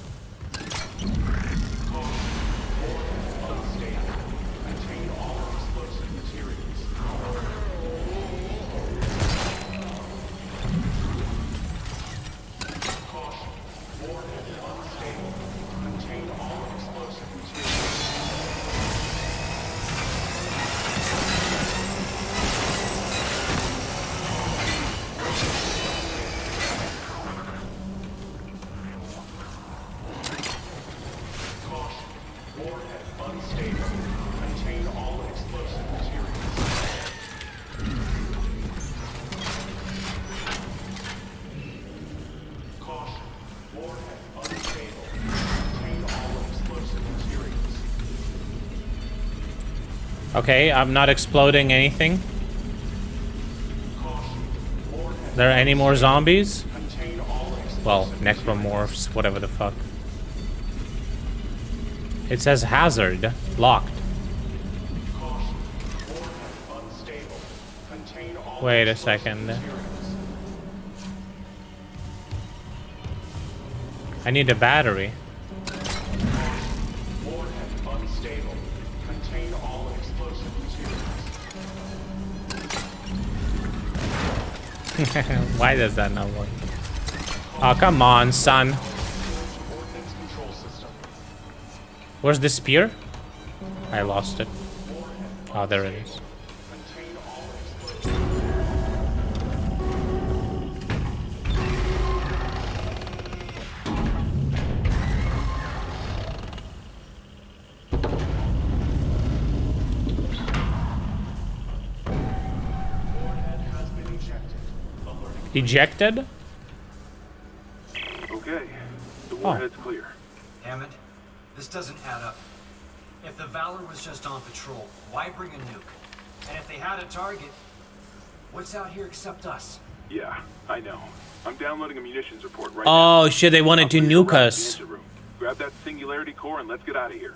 Okay, I'm not exploding anything. There are any more zombies? Well, necromorphs, whatever the fuck. It says hazard. Locked. Wait a second. I need a battery. Why does that not work? Oh, come on, son. Where's the spear? I lost it. Oh, there it is. Ejected? Okay, the warhead's clear. Hammond, this doesn't add up. If the Valor was just on patrol, why bring a nuke? And if they had a target, what's out here except us? Yeah, I know. I'm downloading a munitions report right now. Oh shit, they wanted to nuke us. Grab that singularity core and let's get out of here.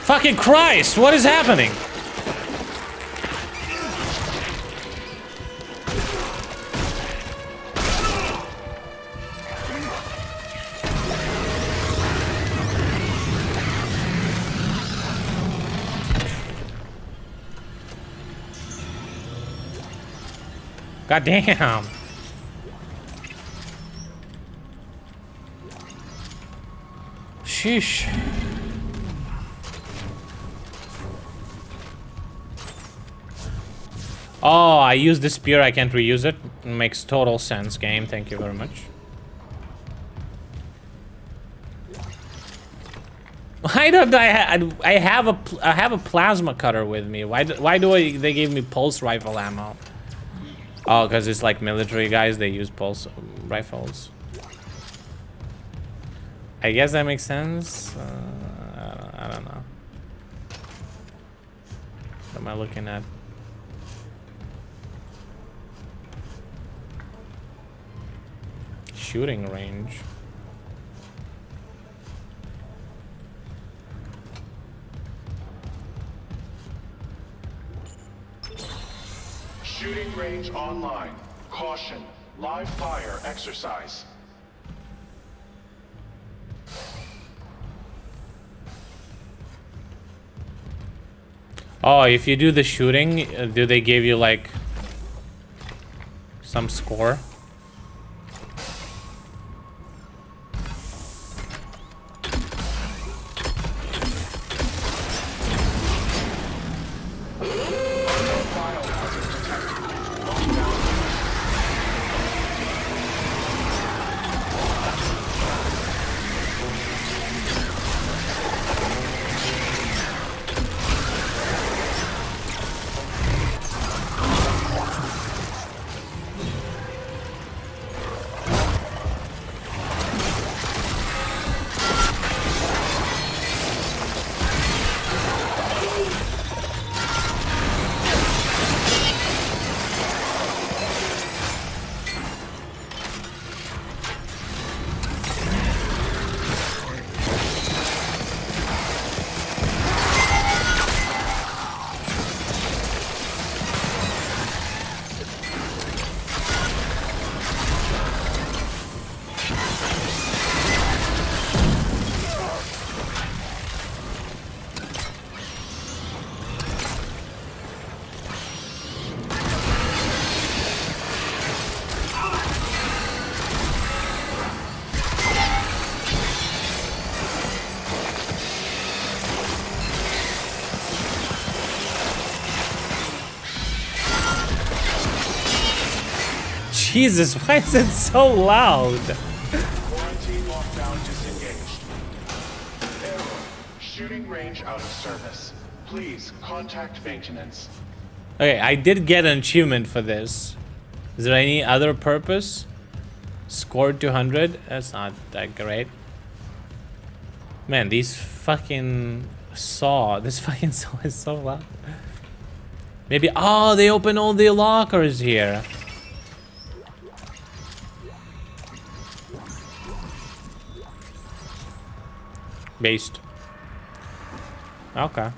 Fucking Christ, what is happening? God damn. Sheesh. Oh, I used the spear, I can't reuse it. Makes total sense, game. Thank you very much. Why don't I have a plasma cutter with me? Why do they give me pulse rifle ammo? Oh, because it's like military guys, they use pulse rifles. I guess that makes sense. I don't know. What am I looking at? Shooting range. Shooting range online. Caution. Live fire exercise. Oh, if you do the shooting, do they give you like some score? Jesus, why is it so loud? Quarantine lockdown disengaged. Error. Shooting range out of service. Please contact maintenance. Okay, I did get an achievement for this. Is there any other purpose? Scored 200? That's not that great. Man, this fucking saw is so loud. Maybe, oh, they open all the lockers here. Based. Okay.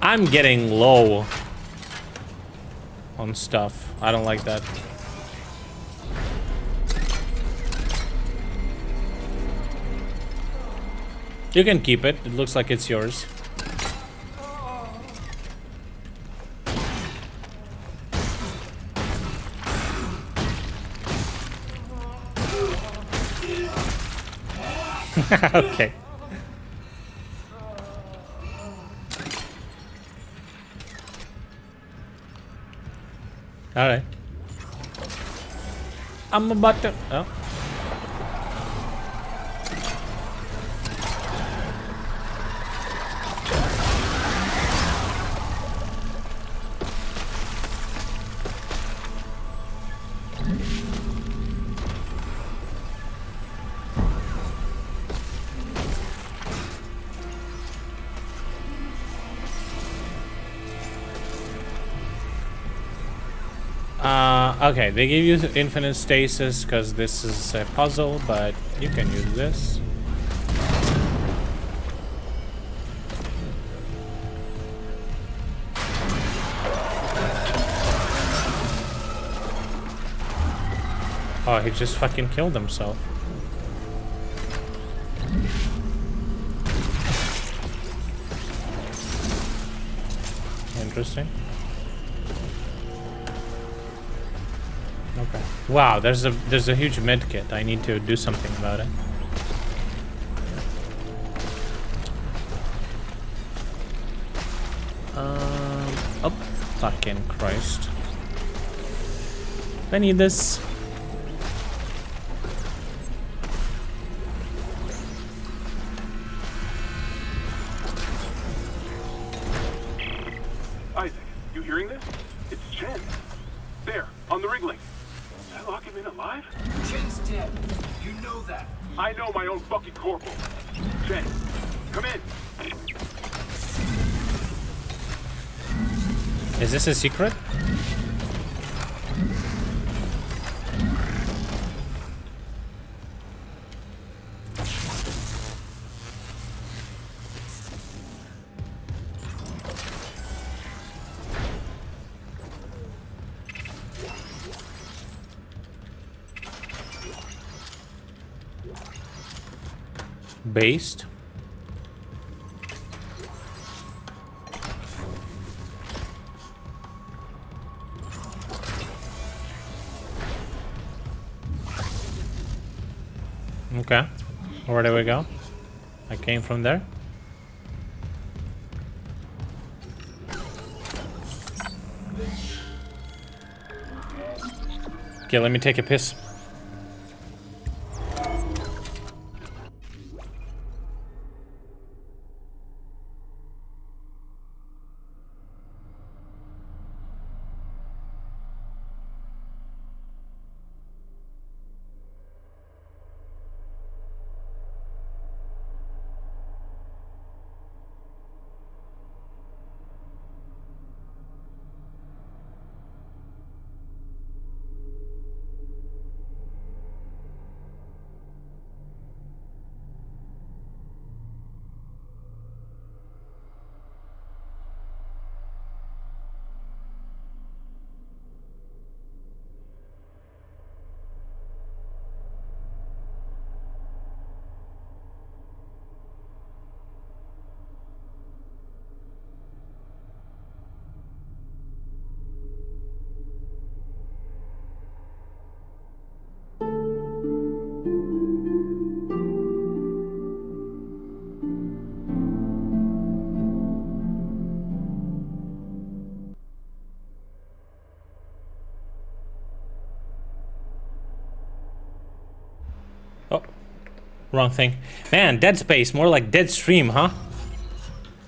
I'm getting low on stuff. I don't like that. You can keep it. It looks like it's yours. Okay. All right. I'm about to. Oh. Okay, they give you infinite stasis because this is a puzzle, but you can use this. Oh, he just fucking killed himself. Interesting. Okay. Wow, there's a huge med kit. I need to do something about it. Oh, fucking Christ. I need this. Isaac, you hearing this? It's Chen. There, on the rig link. Did I lock him in alive? Chen's dead. You know that. I know my own fucking corporal. Chen, come in. Is this a secret? Based. Okay, where do we go? I came from there. Okay, let me take a piss. Wrong thing. Man, Dead Space, more like Dead Stream, huh?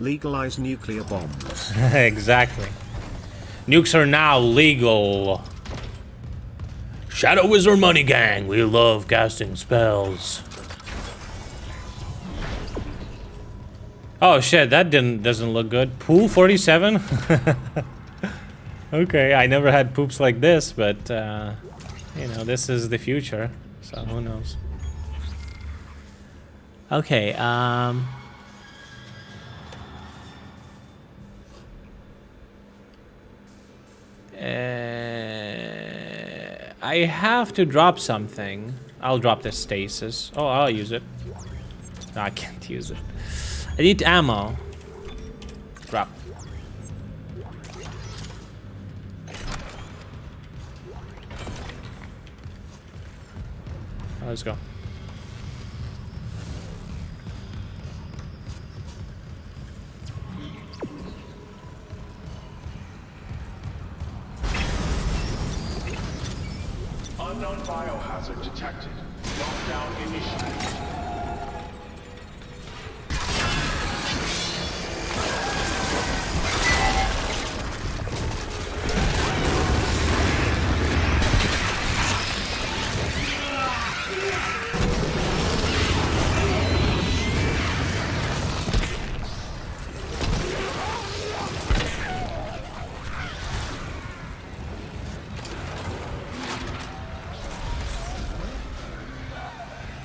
Legalize nuclear bombs. Exactly. Nukes are now legal. Shadow Wizard Money Gang, we love casting spells. Oh shit, that doesn't look good. Pool 47? Okay, I never had poops like this, but you know, this is the future, so who knows. Okay, I have to drop something. I'll drop this stasis. Oh, I'll use it. No, I can't use it. I need ammo. Drop. Let's go. Unknown biohazard detected. Lockdown initiated.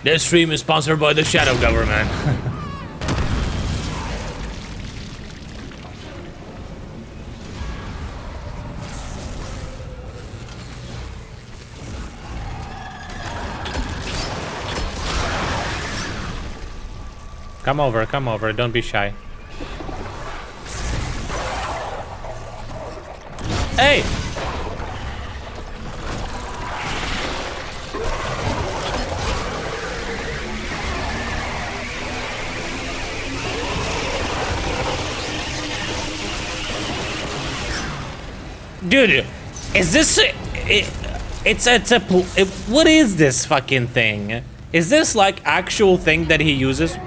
This stream is sponsored by the Shadow Government. Come over, don't be shy. Hey! Dude, is this what is this fucking thing? Is this like actual thing that he uses?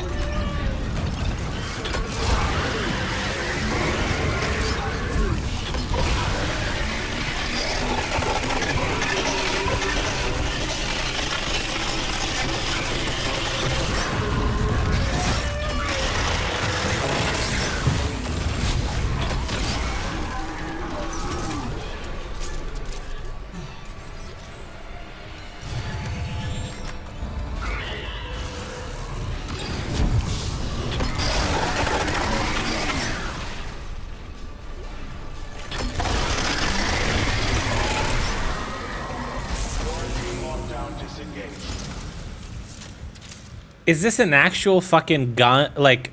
Is this an actual fucking gun? Like...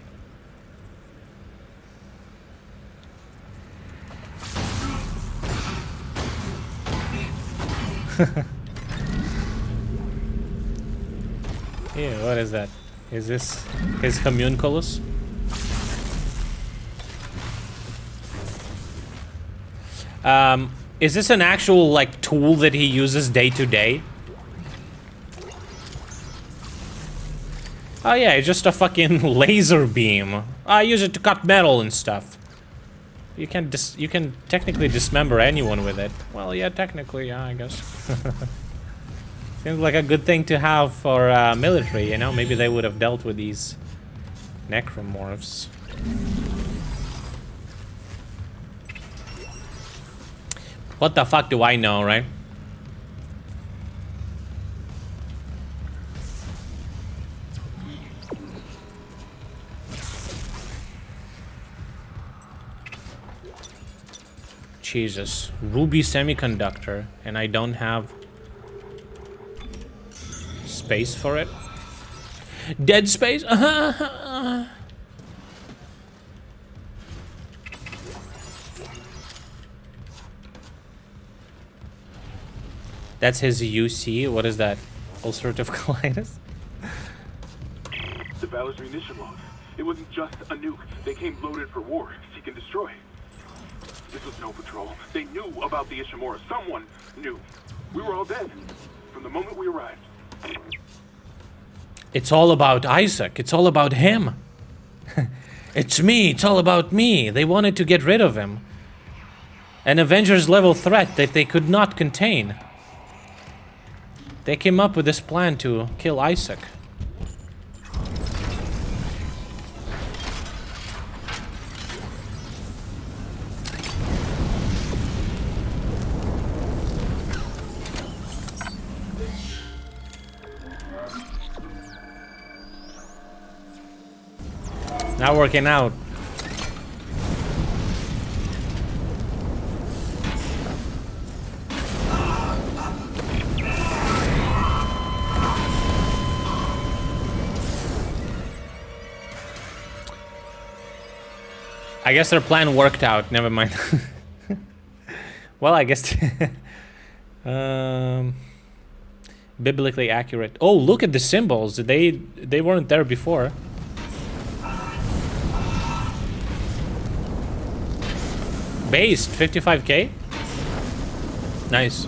Yeah, what is that? Is this his homunculus? Is this an actual, like, tool that he uses day to day? Oh yeah, it's just a fucking laser beam. I use it to cut metal and stuff. You can technically dismember anyone with it. Well, yeah, technically, yeah, I guess. Seems like a good thing to have for military, you know? Maybe they would have dealt with these necromorphs. What the fuck do I know, right? Jesus, Ruby semiconductor, and I don't have space for it. Dead Space? That's his UC. What is that? Ulcerative colitis? The Valor's munition logs. It wasn't just a nuke. They came loaded for war. Seek and destroy. This was no patrol. They knew about the Ishimura. Someone knew. We were all dead from the moment we arrived. It's all about Isaac. It's all about him. It's me. It's all about me. They wanted to get rid of him. An Avengers level threat that they could not contain. They came up with this plan to kill Isaac. Not working out. I guess their plan worked out. Never mind. Well, I guess biblically accurate. Oh, look at the symbols. They weren't there before. Based 55k. Nice.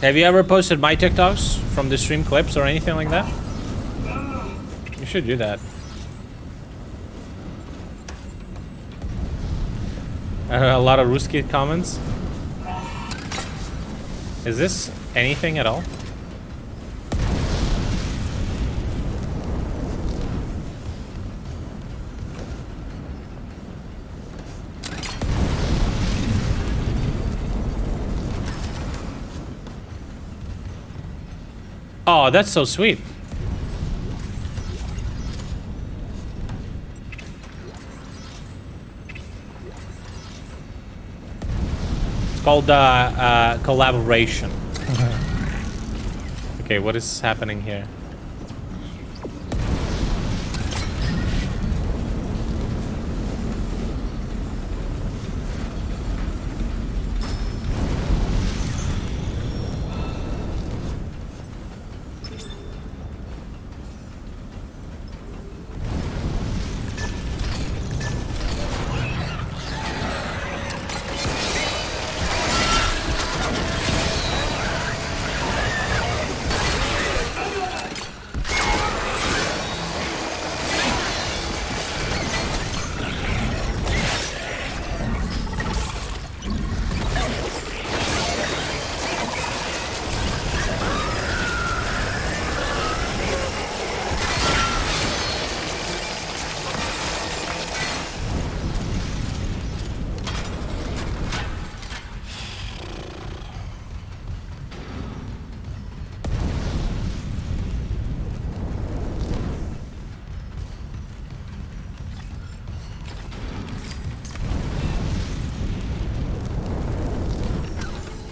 Have you ever posted my TikToks from the stream clips or anything like that? You should do that. A lot of Ruski comments. Is this anything at all? Oh, that's so sweet. It's called collaboration. Okay, what is happening here?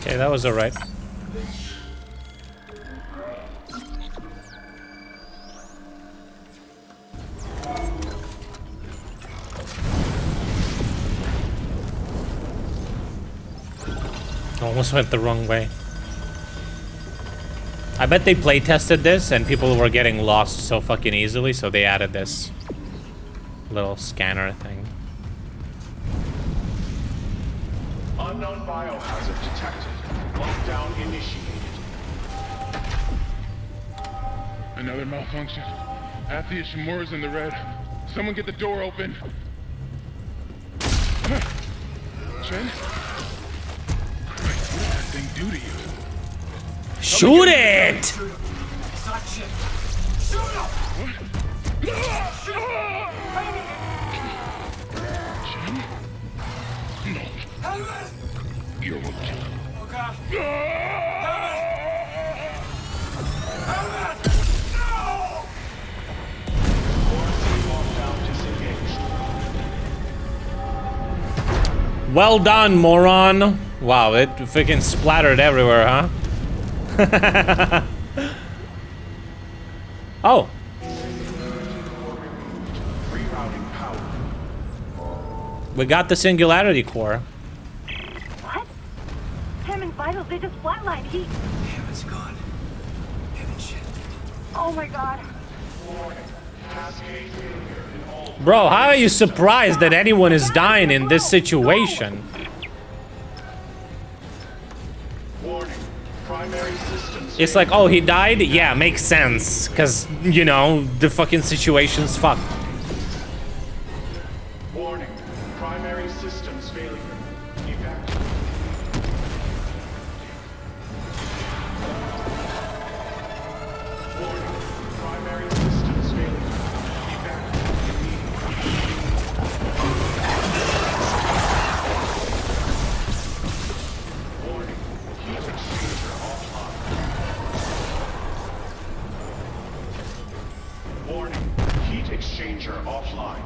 Okay, that was alright. Almost went the wrong way. I bet they play tested this and people were getting lost so fucking easily, so they added this little scanner thing. Unknown biohazard detected. Lockdown initiated. Another malfunction. Half the Ishimura's in the red. Someone get the door open. Chen? Christ, what did that thing do to you? Shoot it! Such it. Shoot him! Chen? No. Helmet! You're okay. Oh god. Helmet! No! Quarantine lockdown disengaged. Well done, moron. Wow, it freaking splattered everywhere, huh? Oh. Rerouting power. We got the Singularity Core. What? Hammond vitals, they just flatlined. Hammond's gone. Hammond shit. Oh my god. Bro, how are you surprised that anyone is dying in this situation? It's like, oh, he died? Yeah, makes sense. Because, you know, the fucking situation's fucked. Warning. Primary systems failure. Warning. Primary systems failure. Warning. Heat exchanger offline. Warning. Heat exchanger offline.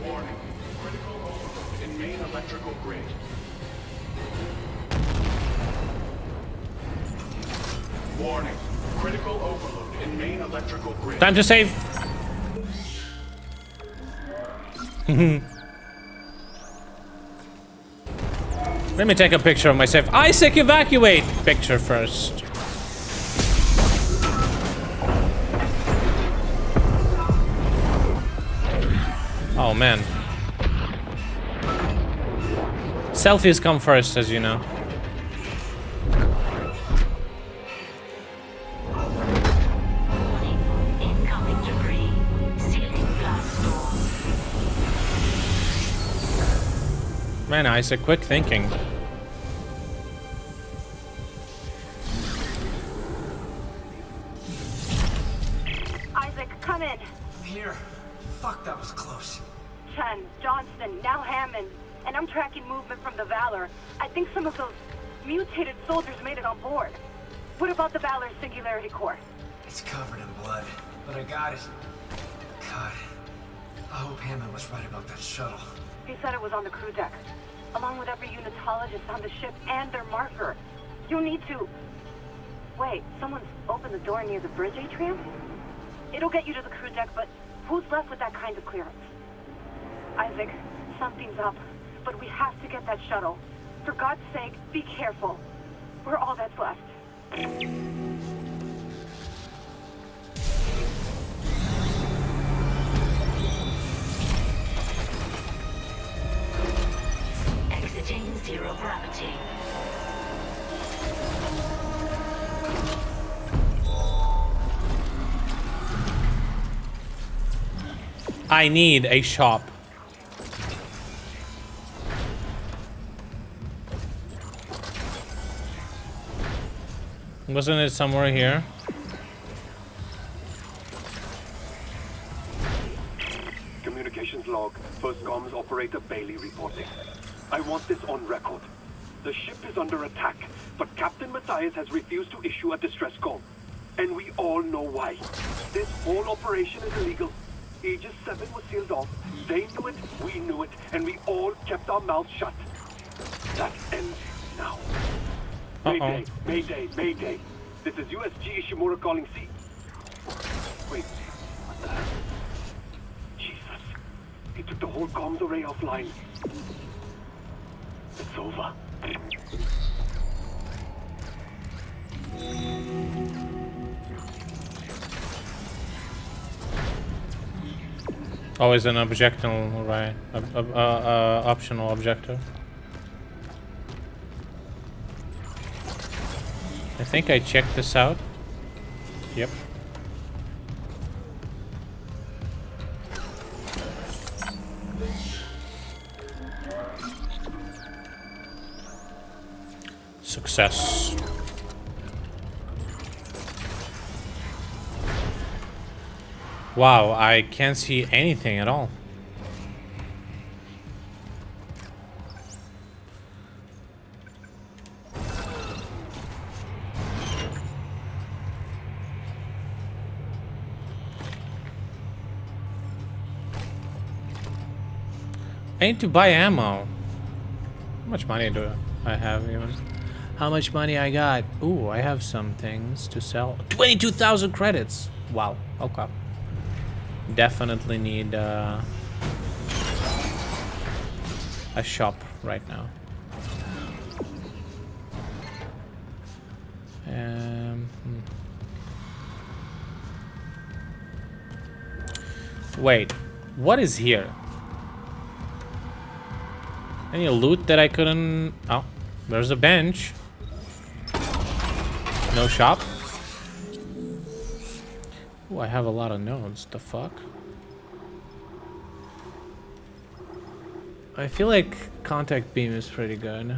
Warning. Critical overload in main electrical grid. Warning. Critical overload in main electrical grid. Time to save. Let me take a picture of myself. Isaac, evacuate! Picture first. Oh man. Selfies come first, as you know. Incoming debris. Sealing blast door. Man, Isaac, quick thinking. Isaac, come in. Here. Fuck, that was close. Chen, Johnston, now Hammond. And I'm tracking movement from the Valor. I think some of those mutated soldiers made it on board. What about the Valor's Singularity Core? It's covered in blood, but I got it. God, I hope Hammond was right about that shuttle. He said it was on the crew deck, along with every unitologist on the ship and their marker. You need to... Wait, someone's opened the door near the bridge atrium? It'll get you to the crew deck, but who's left with that kind of clearance? Isaac, something's up, but we have to get that shuttle. For God's sake, be careful. We're all that's left. Exiting zero gravity. I need a shop. Wasn't it somewhere here? Communications log. First comms operator Bailey reporting. I want this on record. The ship is under attack, but Captain Matthias has refused to issue a distress call. And we all know why. This whole operation is illegal. Aegis 7 was sealed off. They knew it, we knew it, and we all kept our mouths shut. That ends now. Mayday, Mayday, Mayday. This is USG Ishimura calling C. Wait, what the hell? Jesus. He took the whole comms array offline. It's over. Always an objectional, right? Optional objective. I think I checked this out. Yep. Success. Wow, I can't see anything at all. I need to buy ammo. How much money do I have even? How much money I got? Ooh, I have some things to sell. 22,000 credits. Wow. Okay. Definitely need a shop right now. Wait, what is here? Any loot that I couldn't... Oh, there's a bench. No shop. Oh, I have a lot of nodes. The fuck? I feel like contact beam is pretty good.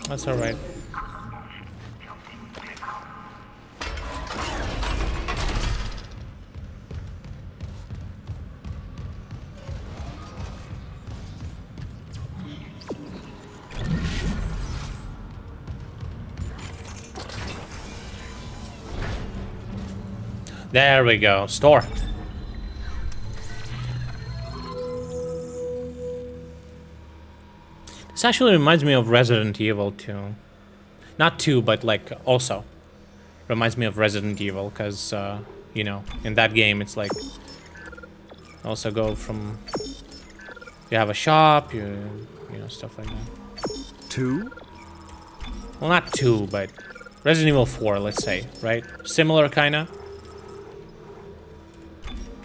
That's alright. There we go. Store. This actually reminds me of Resident Evil 2. Not 2, but like also. Reminds me of Resident Evil, because, you know, in that game it's like... Also go from... You have a shop, you know, stuff like that. 2? Well, not 2, but... Resident Evil 4, let's say, right? Similar, kinda.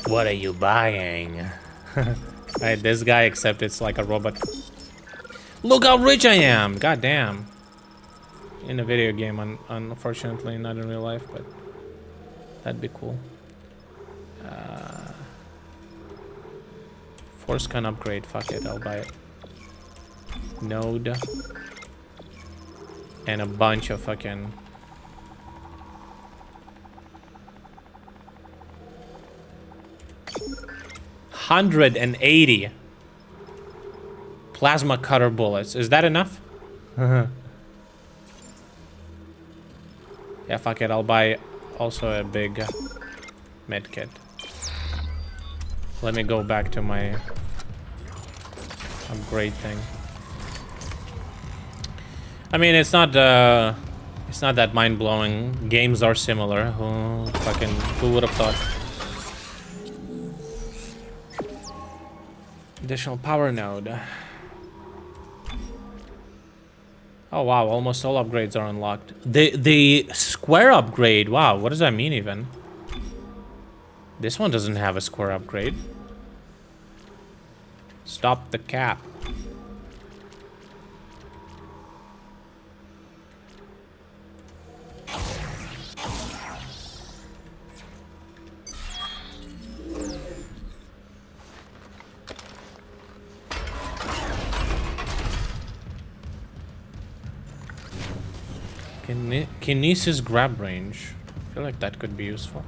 What are you buying? Right, this guy, except it's like a robot. Look how rich I am! God damn. In a video game, unfortunately, not in real life, but that'd be cool. Force gun upgrade, fuck it, I'll buy it. Node. And a bunch of fucking... $180 plasma cutter bullets. Is that enough? Yeah, fuck it. I'll buy also a big med kit. Let me go back to my upgrade thing. I mean, it's not that mind-blowing. Games are similar. Who would have thought? Additional power node. Oh wow, almost all upgrades are unlocked. The square upgrade, wow, what does that mean even? This one doesn't have a square upgrade. Stop the cap. Kinesis grab range. I feel like that could be useful.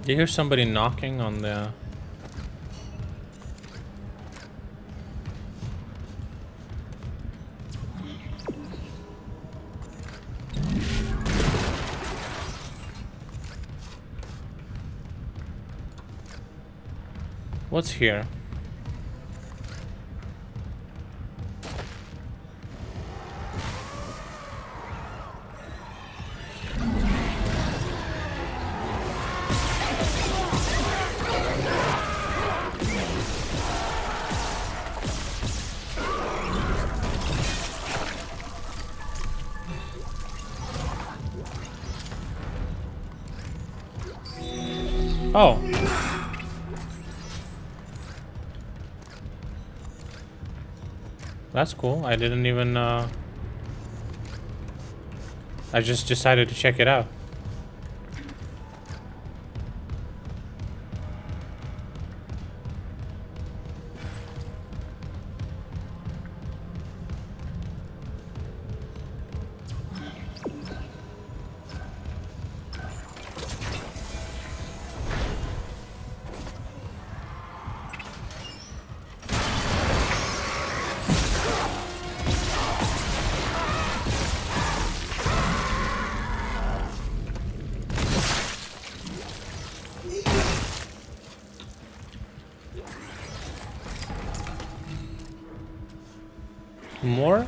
Do you hear somebody knocking on the... What's here? Oh. That's cool. I didn't even, I just decided to check it out. More?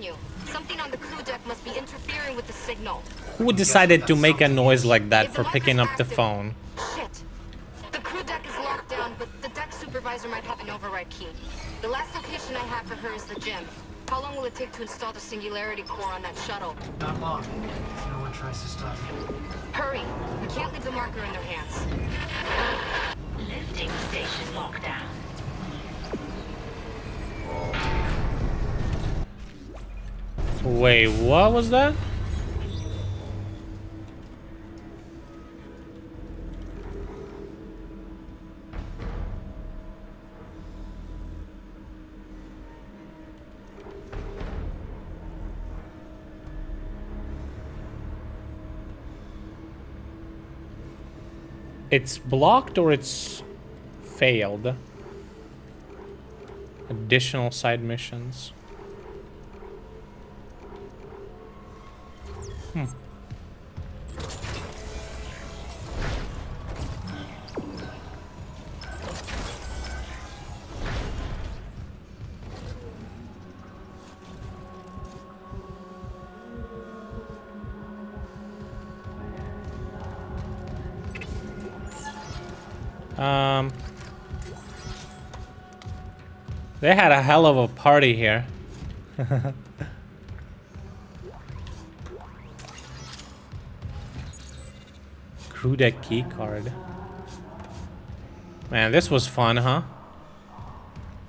You. Something on the crew deck must be interfering with the signal. Who decided to make a noise like that for picking up the phone? Shit. The crew deck is locked down, but the deck supervisor might have an override key. The last location I have for her is the gym. How long will it take to install the singularity core on that shuttle? Not long, if no one tries to stop you. Hurry. We can't leave the marker in their hands. Lifting station lockdown. Wait, what was that? It's blocked or it's failed? Additional side missions. Hmm. They had a hell of a party here. Crew deck key card. Man, this was fun, huh?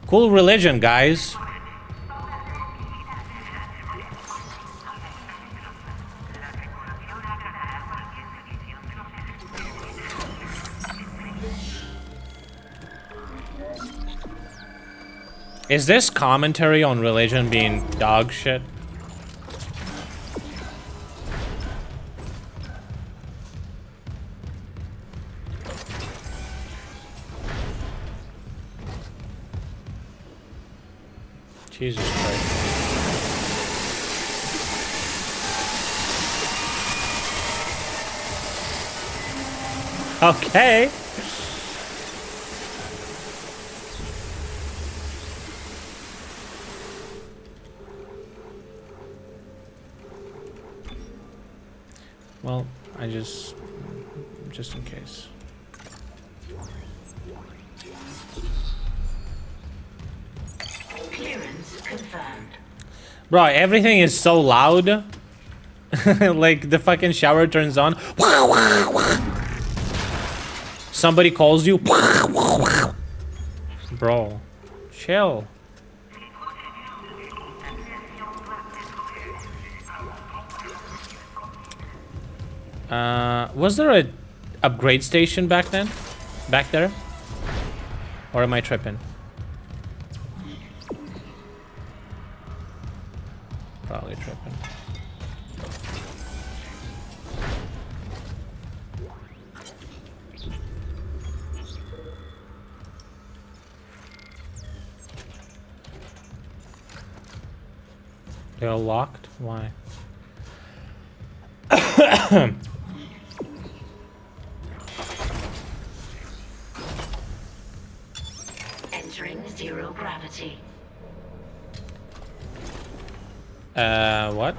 Cool religion, guys. Is this commentary on religion being dog shit? Jesus Christ. Okay. Well, I just in case. Clearance confirmed. Bro, everything is so loud. Like the fucking shower turns on. Somebody calls you. Bro, chill. Was there a upgrade station back then? Back there? Or am I tripping? Probably tripping. They're locked? Why? What?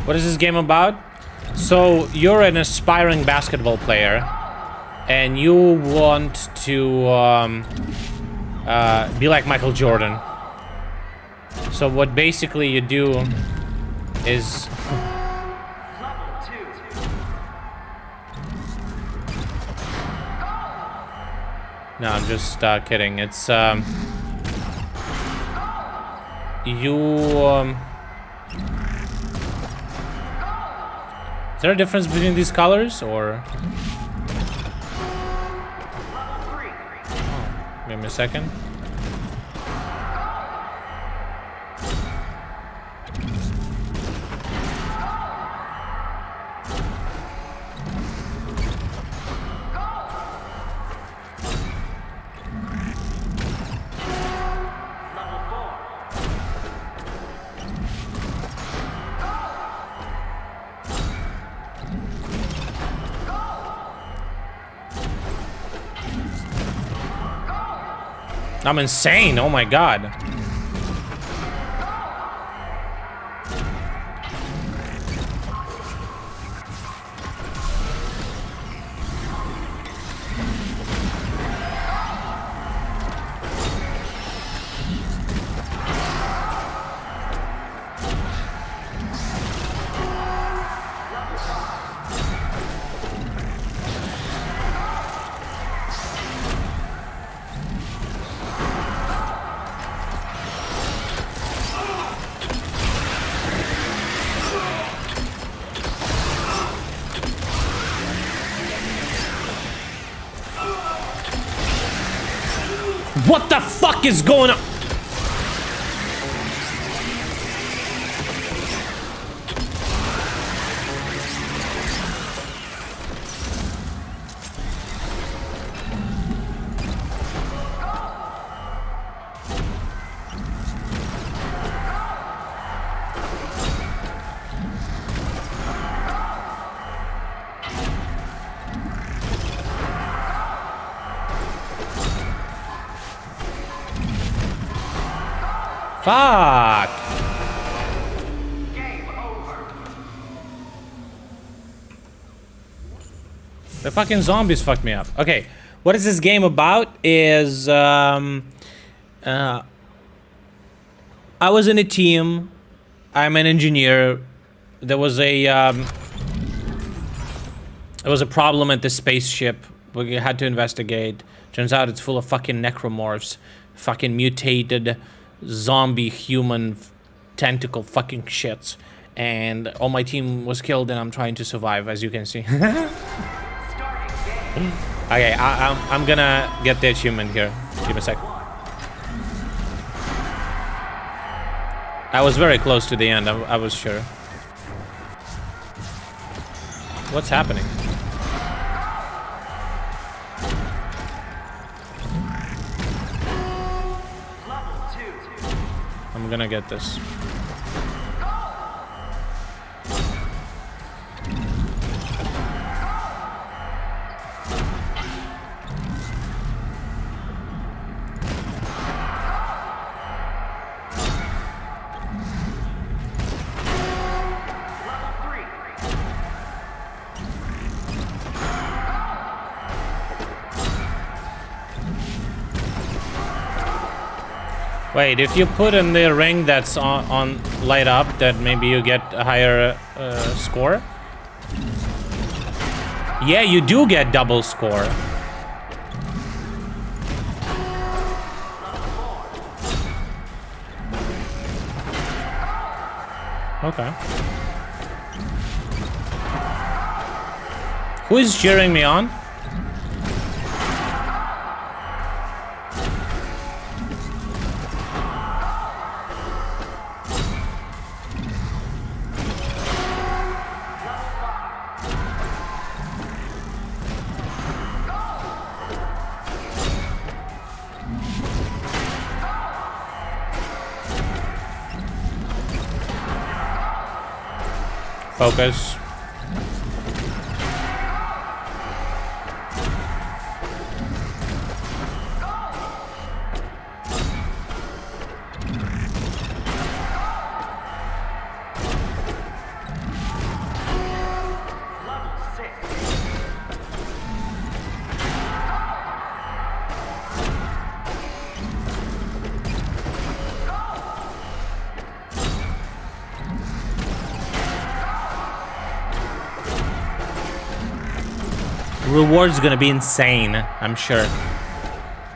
What is this game about? So you're an aspiring basketball player and you want to be like Michael Jordan. So what basically you do is no, I'm just kidding. It's is there a difference between these colors, or? Oh, give me a second. I'm insane, oh my god. What the fuck is going on? Fuck! The fucking zombies fucked me up. Okay, what is this game about? Is I was in a team. I'm an engineer. There was a problem at the spaceship. We had to investigate. Turns out it's full of fucking necromorphs, fucking mutated zombie human tentacle fucking shits, and all my team was killed and I'm trying to survive, as you can see. Okay, I'm gonna get the achievement here. Give me a sec. I was very close to the end, I was sure. What's happening? I'm gonna get this. Wait, if you put in the ring that's on light up, that maybe you get a higher score? Yeah, you do get double score. Okay. Who is cheering me on? Focus. Reward's gonna be insane, I'm sure.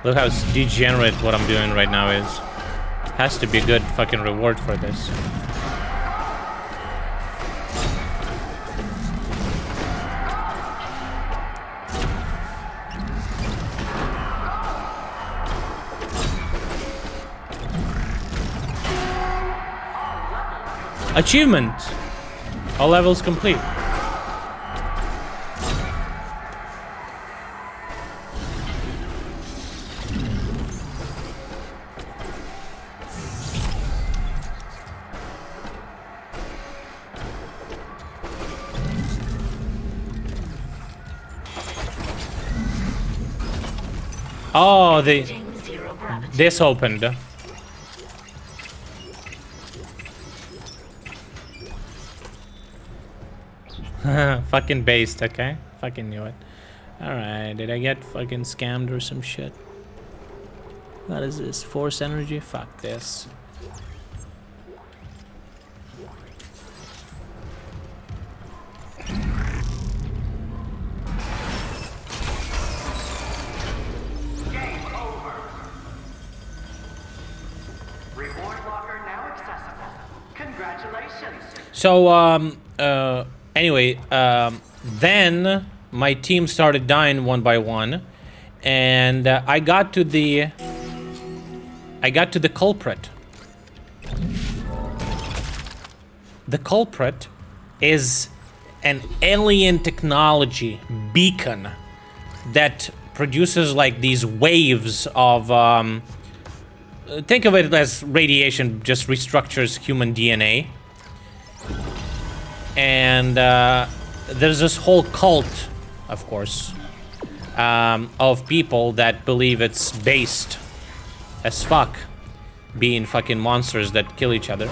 Look how degenerate what I'm doing right now is. Has to be a good fucking reward for this. Achievement! All levels complete. Oh, this opened. Fucking based, okay? Fucking knew it. Alright, did I get fucking scammed or some shit? What is this? Force energy? Fuck this. So, anyway, then my team started dying one by one, and I got to the culprit. The culprit is an alien technology beacon that produces like these waves of think of it as radiation, just restructures human DNA. And there's this whole cult, of course, of people that believe it's based as fuck, being fucking monsters that kill each other.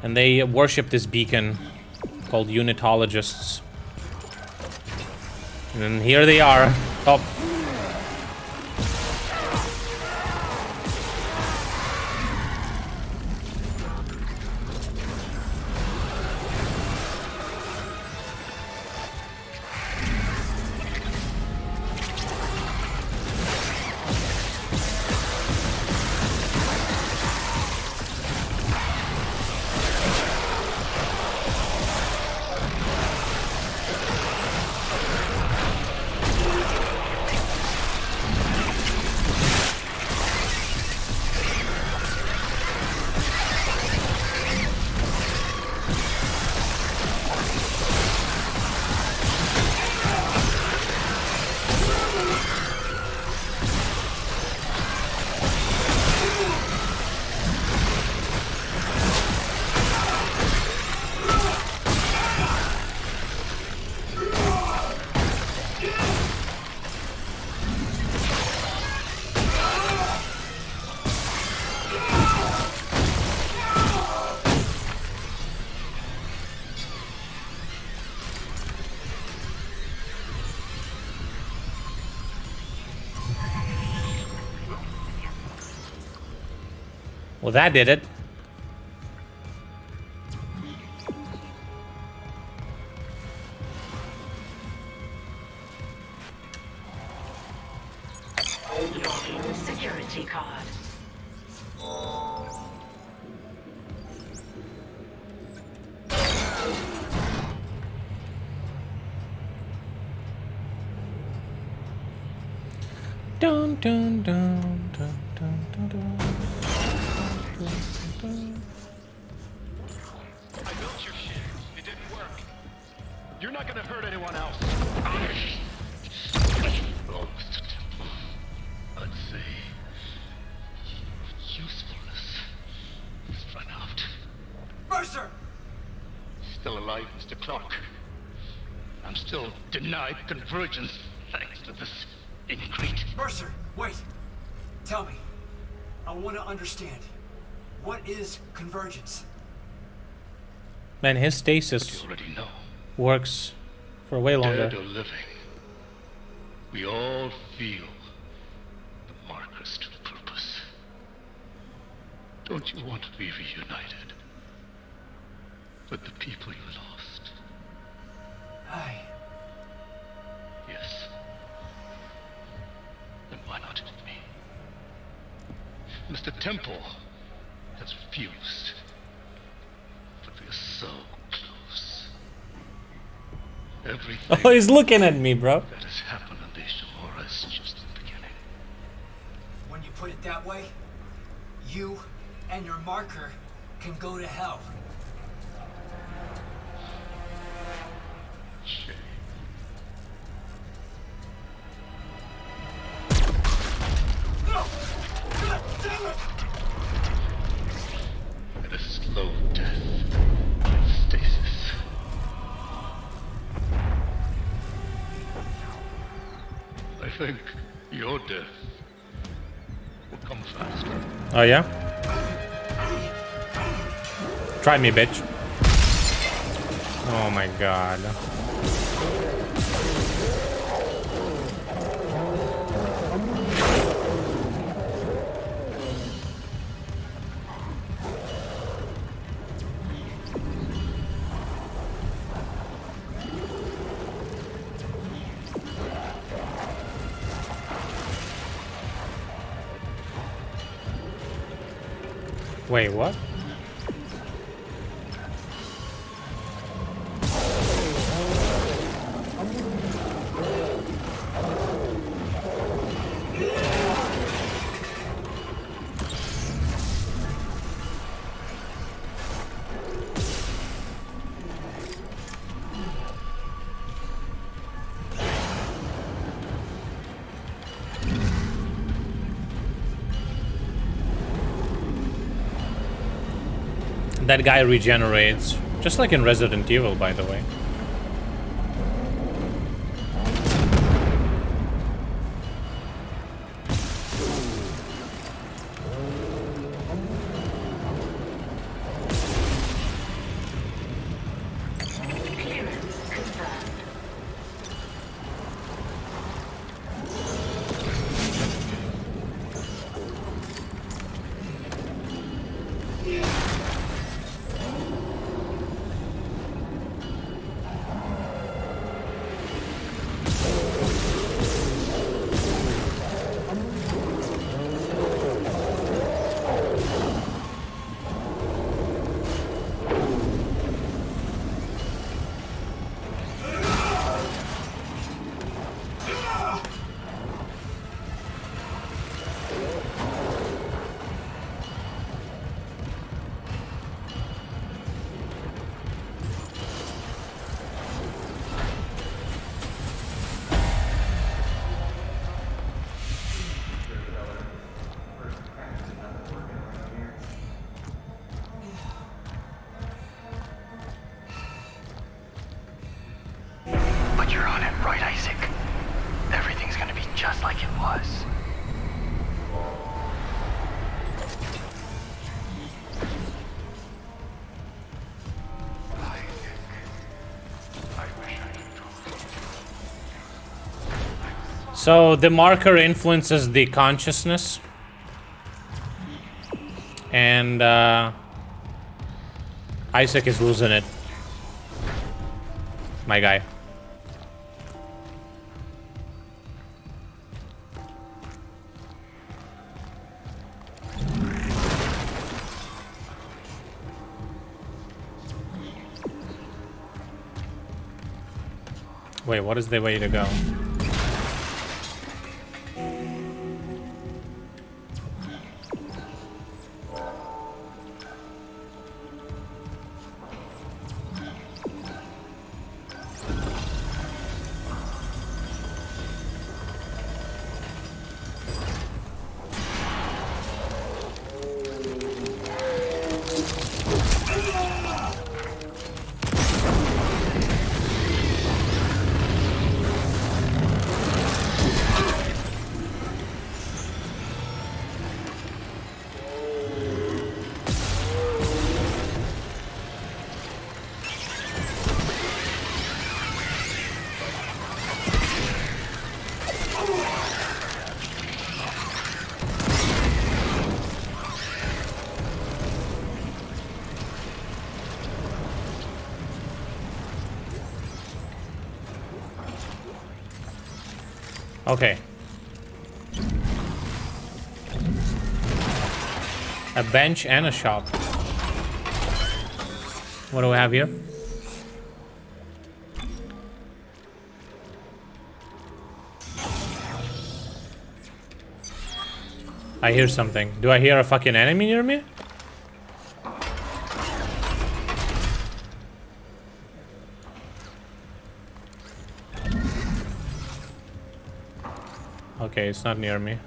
And they worship this beacon called unitologists. And here they are. Oh. Well, that did it. Login security card. Dun dun dun dun dun dun dun. I built your shit. It didn't work. You're not gonna hurt anyone else. Let's see. Usefulness has run out. Mercer! Still alive, Mr. Clark. I'm still denied convergence thanks to this increase. Mercer, wait. Tell me. I want to understand. What is convergence? Man, his stasis works for way longer. Dead or living, we all feel the marker's true purpose. Don't you want to be reunited with the people you lost? Aye. Yes. Then why not with me? Mr. Temple has refused, but we are so close. Everything Oh, he's looking at me, bro. that has happened on the Ishimura is just the beginning. When you put it that way, you and your marker can go to hell. Shame. No! God damn it! And a slow death in stasis. I think your death will come faster. Oh yeah? Try me, bitch. Oh my god. Wait, what? That guy regenerates, just like in Resident Evil, by the way. But you're on it, right, Isaac? Everything's gonna be just like it was. So the marker influences the consciousness, And Isaac is losing it. My guy. Wait, what is the way to go? Okay. A bench and a shop. What do we have here? I hear something. Do I hear a fucking enemy near me? Okay, it's not near me.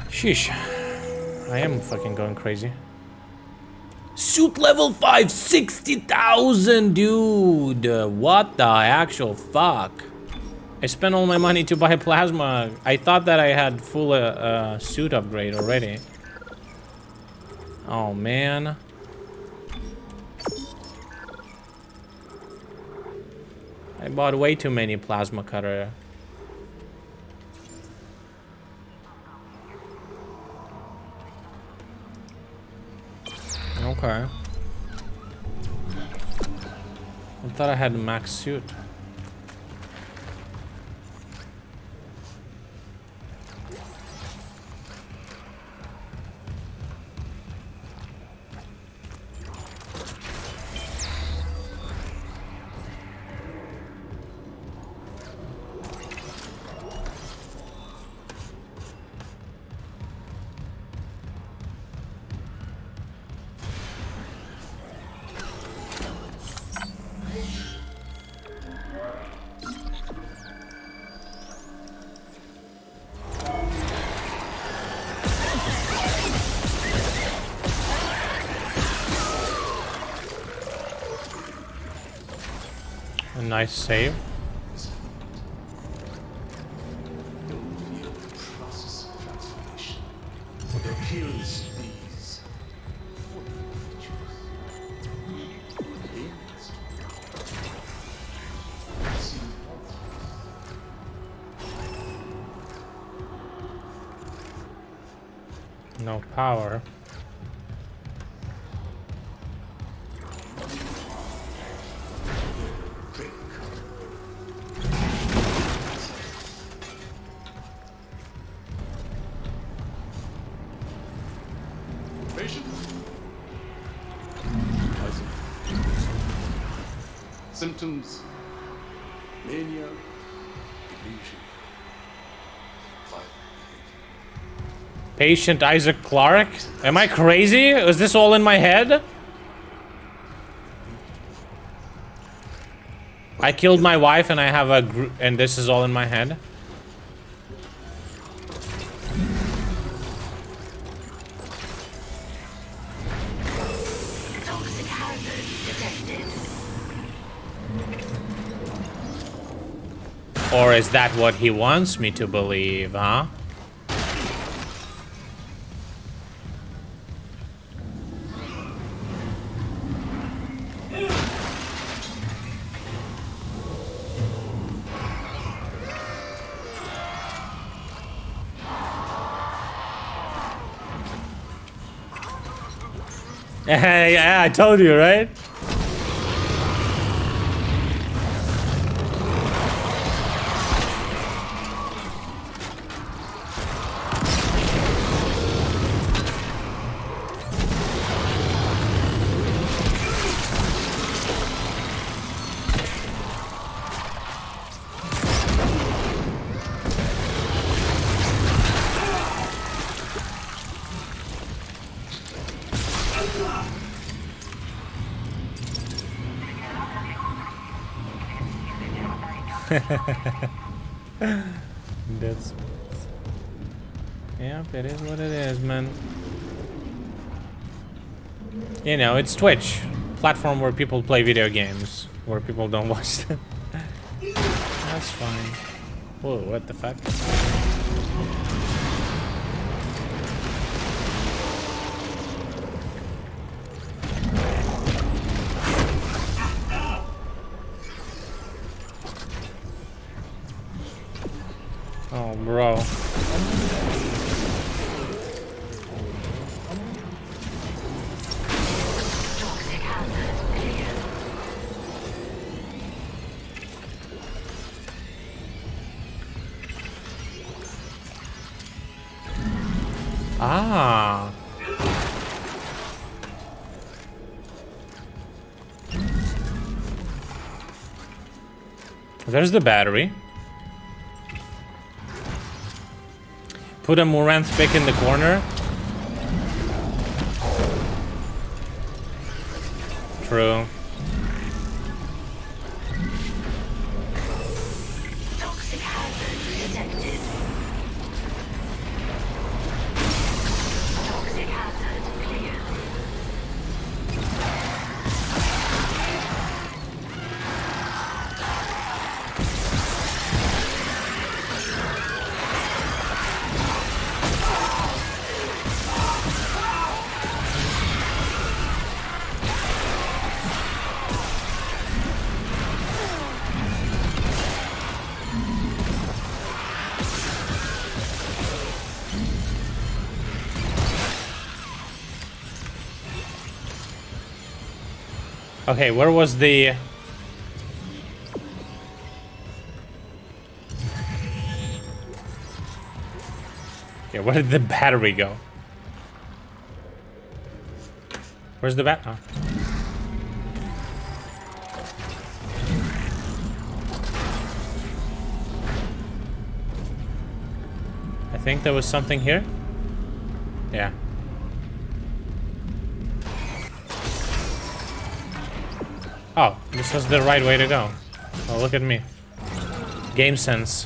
Sheesh. I am fucking going crazy. Suit level 5, 60,000, dude. What the actual fuck? I spent all my money to buy plasma. I thought that I had full suit upgrade already. Oh man. I bought way too many plasma cutter. Okay. I thought I had a max suit. Nice save. No power. Symptoms: mania, delusion, Patient Isaac Clarke? Am I crazy? Is this all in my head? I killed my wife and I have a and this is all in my head? Toxic hazard detected. Or is that what he wants me to believe, huh? Yeah, I told you, right? That's... Yep, it is what it is, man. You know, it's Twitch. Platform where people play video games. Where people don't watch them. That's fine. Whoa, what the fuck? Oh, bro. Ah. There's the battery. Put a Moranth pick in the corner. True. Toxic hazard detected. Toxic hazard cleared. Okay, where was the... Okay, where did the battery go? Where's the oh. I think there was something here. Yeah. Oh, this was the right way to go. Oh, look at me. Game sense.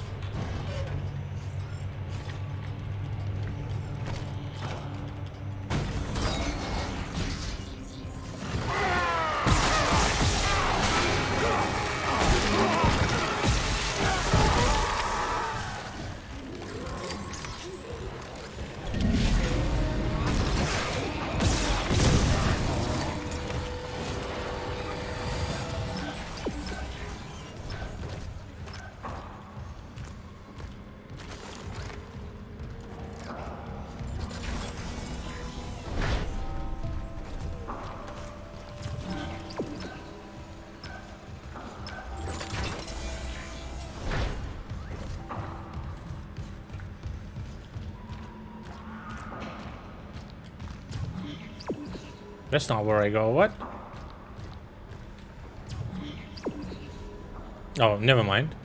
That's not where I go. What? Oh, never mind.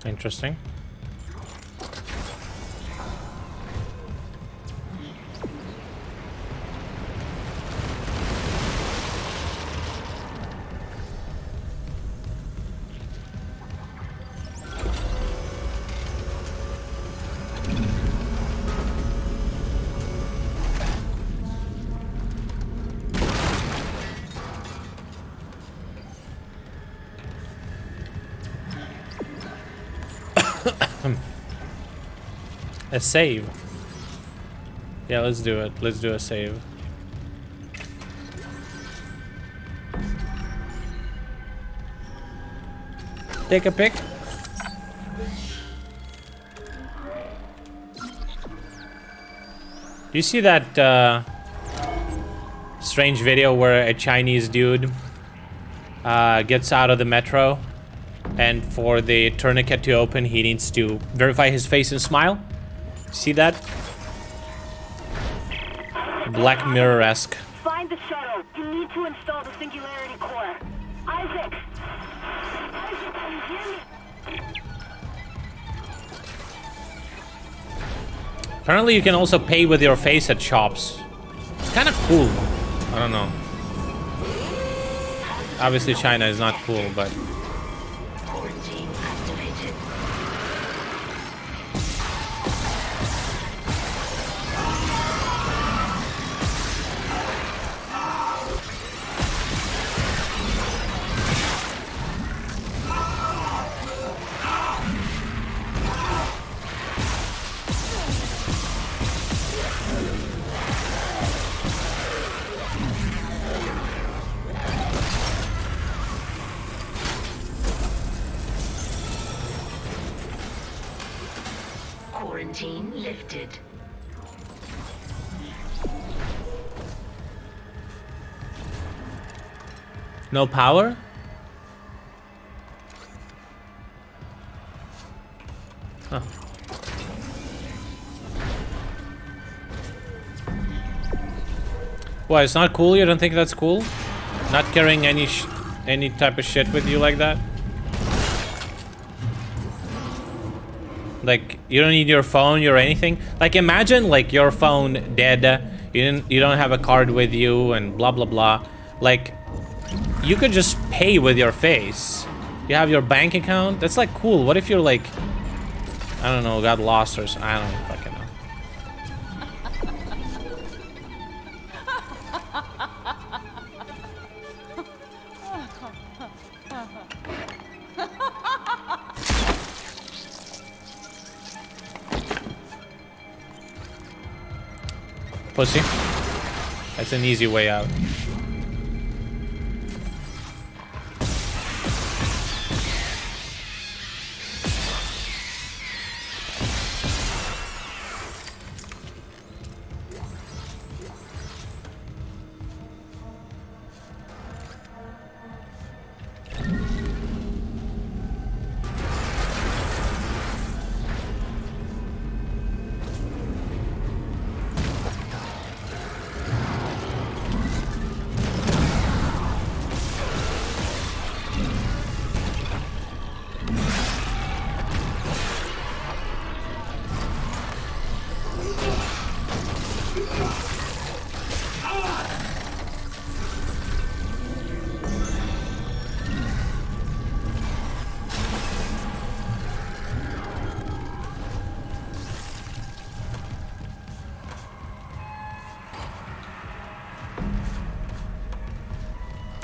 Interesting. A save. Yeah, let's do it. Let's do a save. take a pic. Do you see that strange video where a Chinese dude gets out of the metro, and for the tourniquet to open, he needs to verify his face and smile? See that? Black Mirror-esque. Find the shuttle. You need to install the Singularity Core. Isaac! Isaac, can you hear me? Apparently you can also pay with your face at shops. It's kind of cool. I don't know. Obviously China is not cool, but... Quarantine lifted. No power? Huh. Why, it's not cool? You don't think that's cool? Not carrying any type of shit with you like that? Like, you don't need your phone or anything? Like, imagine, like, your phone dead, you don't have a card with you, and blah, blah, blah. Like, you could just pay with your face. You have your bank account. That's, like, cool. What if you're, like, I don't know, got lost or something? I don't fucking know. Pussy. That's an easy way out.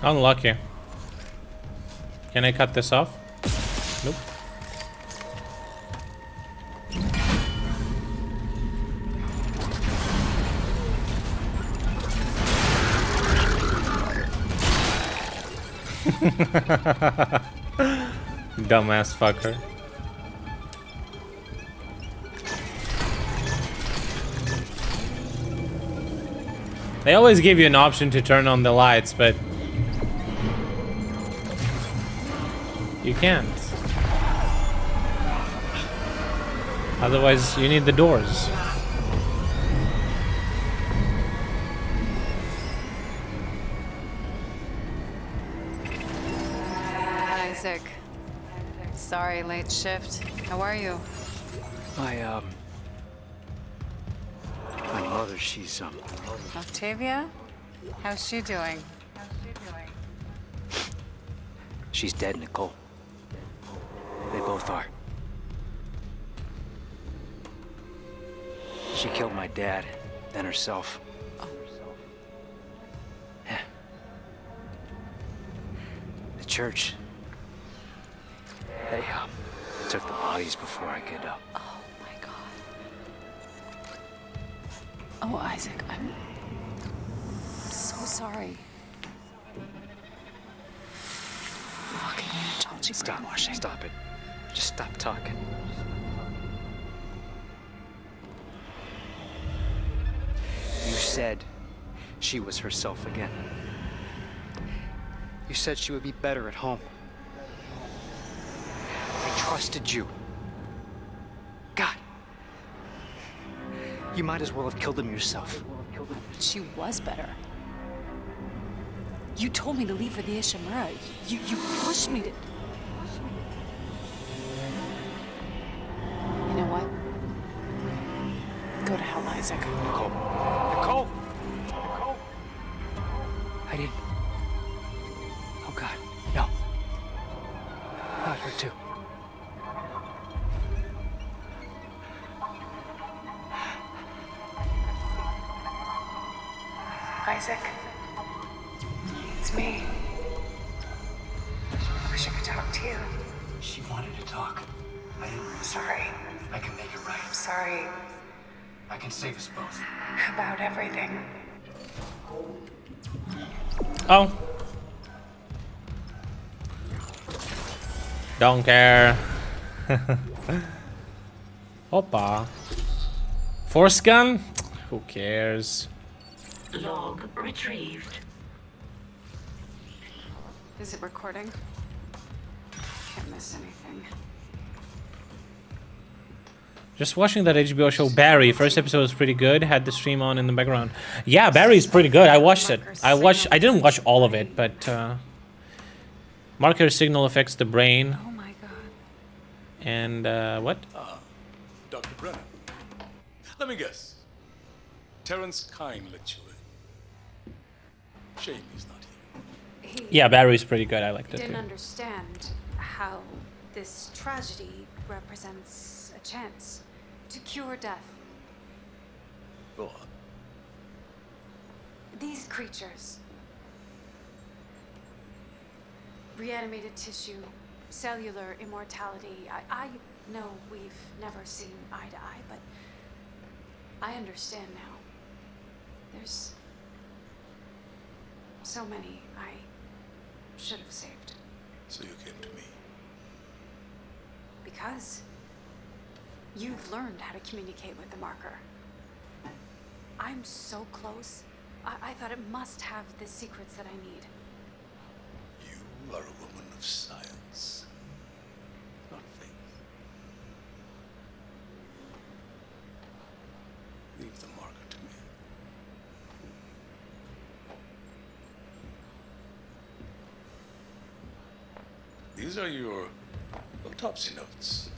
Unlucky. Can I cut this off? Nope. Dumbass fucker. They always give you an option to turn on the lights, but you can't. Otherwise, you need the doors. Isaac. Sorry, late shift. How are you? My mother, she's, Octavia? How's she doing? she's dead, Nicole. They both are. She killed my dad, then herself. Yeah. The church. They, took the bodies before I could, Oh my God. Oh, Isaac, I'm so sorry. Fucking told technology brainwashing. Stop it. Just stop talking. You said she was herself again. You said she would be better at home. I trusted you. God. You might as well have killed him yourself. She was better. You told me to leave for the Ishimura. You pushed me to... You know what? Go to hell, Isaac. Nicole. Nicole! Nicole! I didn't... Oh, God. No. Not her, too. Isaac. It's me. I wish I could talk to you. She wanted to talk. I didn't. Sorry. I can make it right. I'm sorry I can save us both. about everything. Oh. Don't care. Opa. Force gun? Who cares? Log retrieved. Is it recording? Can't miss anything. Just watching that HBO show Barry. First episode was pretty good. Had the stream on in the background. Yeah, Barry's pretty good. I watched it. I didn't watch all of it, but marker signal affects the brain. Oh my god. And what? Dr. Brennan. Let me guess. Terrence Kyne let you in. Shame he's not here. Yeah, Barry's pretty good. I liked it Didn't too. understand how this tragedy represents a chance to cure death. Go on. These creatures, reanimated tissue, cellular immortality. I know we've never seen eye to eye, but I understand now. There's so many I should have saved. So you came to me. Because you've learned how to communicate with the marker. I'm so close. I thought it must have the secrets that I need. You are a woman of science, not faith. Leave the marker to me. These are your autopsy notes.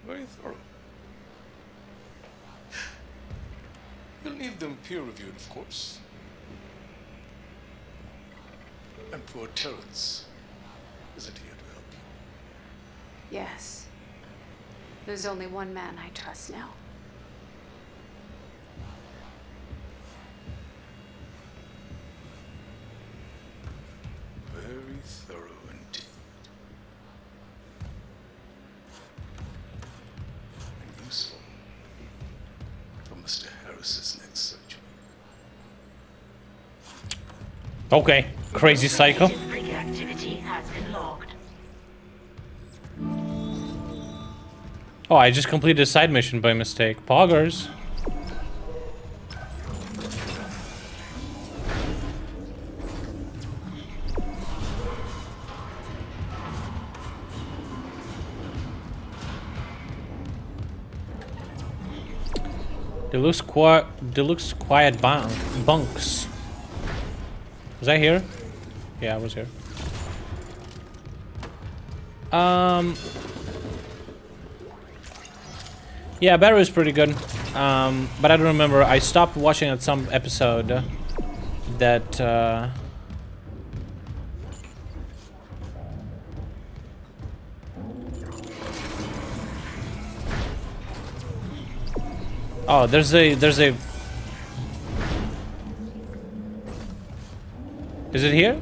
Very thorough. You'll need them peer-reviewed, of course. And poor Terrence isn't here to help you. Yes. There's only one man I trust now. Very thorough indeed. And useful for Mr. Harris's next surgery. Okay, crazy psycho. Rig activity has been logged. Oh, I just completed a side mission by mistake. Poggers. Deluxe quiet bunks. Was I here? Yeah, I was here. Yeah, Barry is pretty good. But I don't remember. I stopped watching at some episode that oh, there's a Is it here?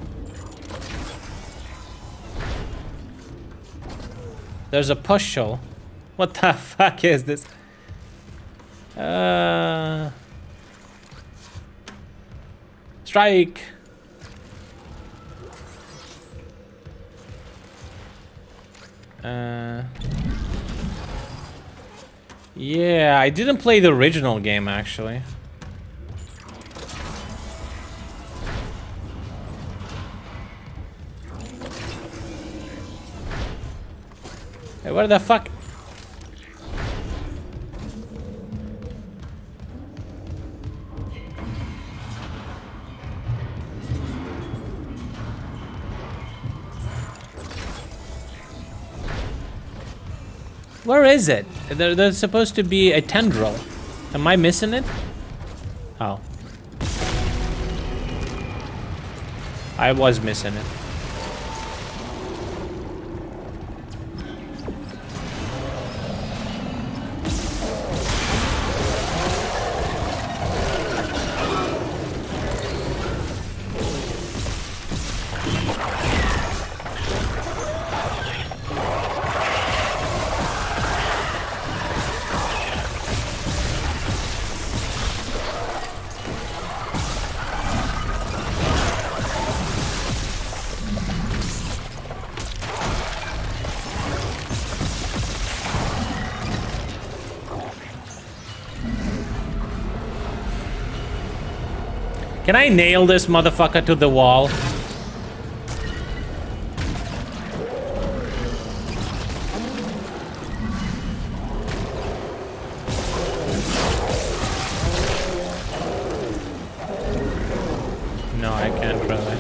There's a puzzle. What the fuck is this? Strike. Yeah, I didn't play the original game actually. Hey, what the fuck? Where is it? There's supposed to be a tendril. Am I missing it? Oh. I was missing it. Can I nail this motherfucker to the wall? No, I can't really.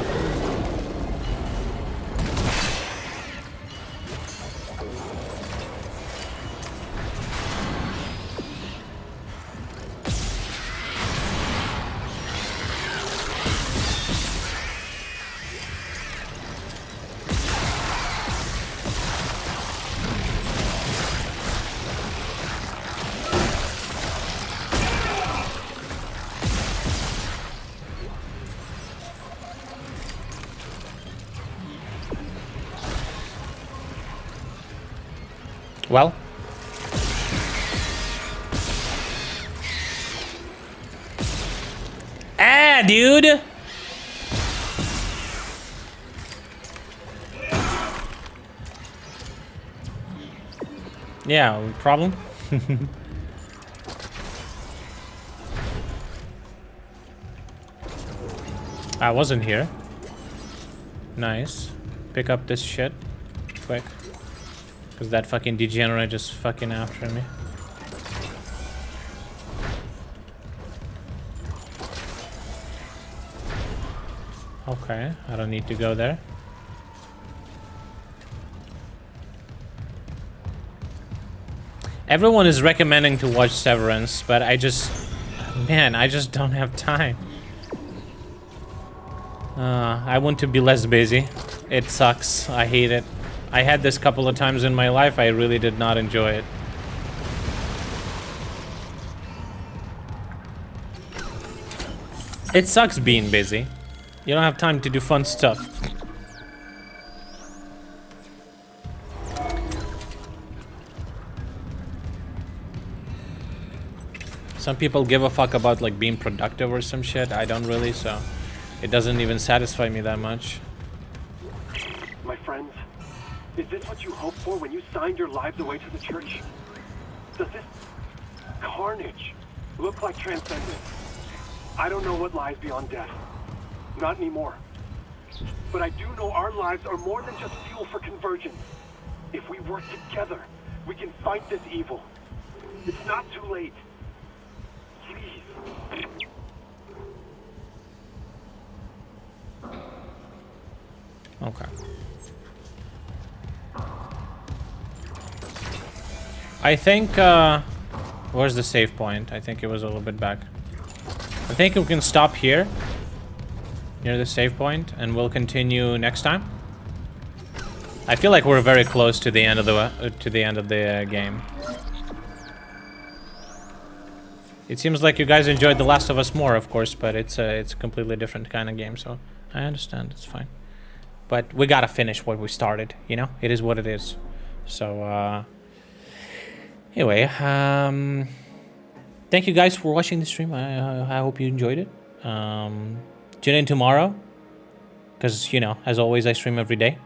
Well, dude. Yeah, problem. I wasn't here. Nice. Pick up this shit quick. Because that fucking degenerate is fucking after me. Okay, I don't need to go there. Everyone is recommending to watch Severance, but I just don't have time. I want to be less busy. It sucks. I hate it. I had this couple of times in my life. I really did not enjoy it. It sucks being busy. You don't have time to do fun stuff. Some people give a fuck about like being productive or some shit. I don't really, so it doesn't even satisfy me that much. My friends, is this what you hoped for when you signed your lives away to the church? Does this carnage look like transcendence? I don't know what lies beyond death. Not anymore. But I do know our lives are more than just fuel for convergence. If we work together, we can fight this evil. It's not too late. Please. Okay. I think, where's the save point? I think it was a little bit back. I think we can stop here, near the save point, and we'll continue next time. I feel like we're very close to the end of the game. It seems like you guys enjoyed The Last of Us more, of course, but it's a completely different kind of game, so I understand. It's fine. But we gotta finish what we started, you know? It is what it is. So, anyway, thank you guys for watching the stream. I hope you enjoyed it. Tune in tomorrow, because, you know, as always, I stream every day.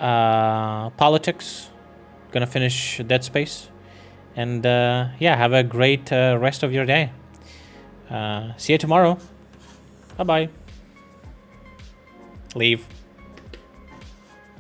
politics. Gonna finish Dead Space. And yeah, have a great rest of your day. See you tomorrow. Bye-bye. Leave.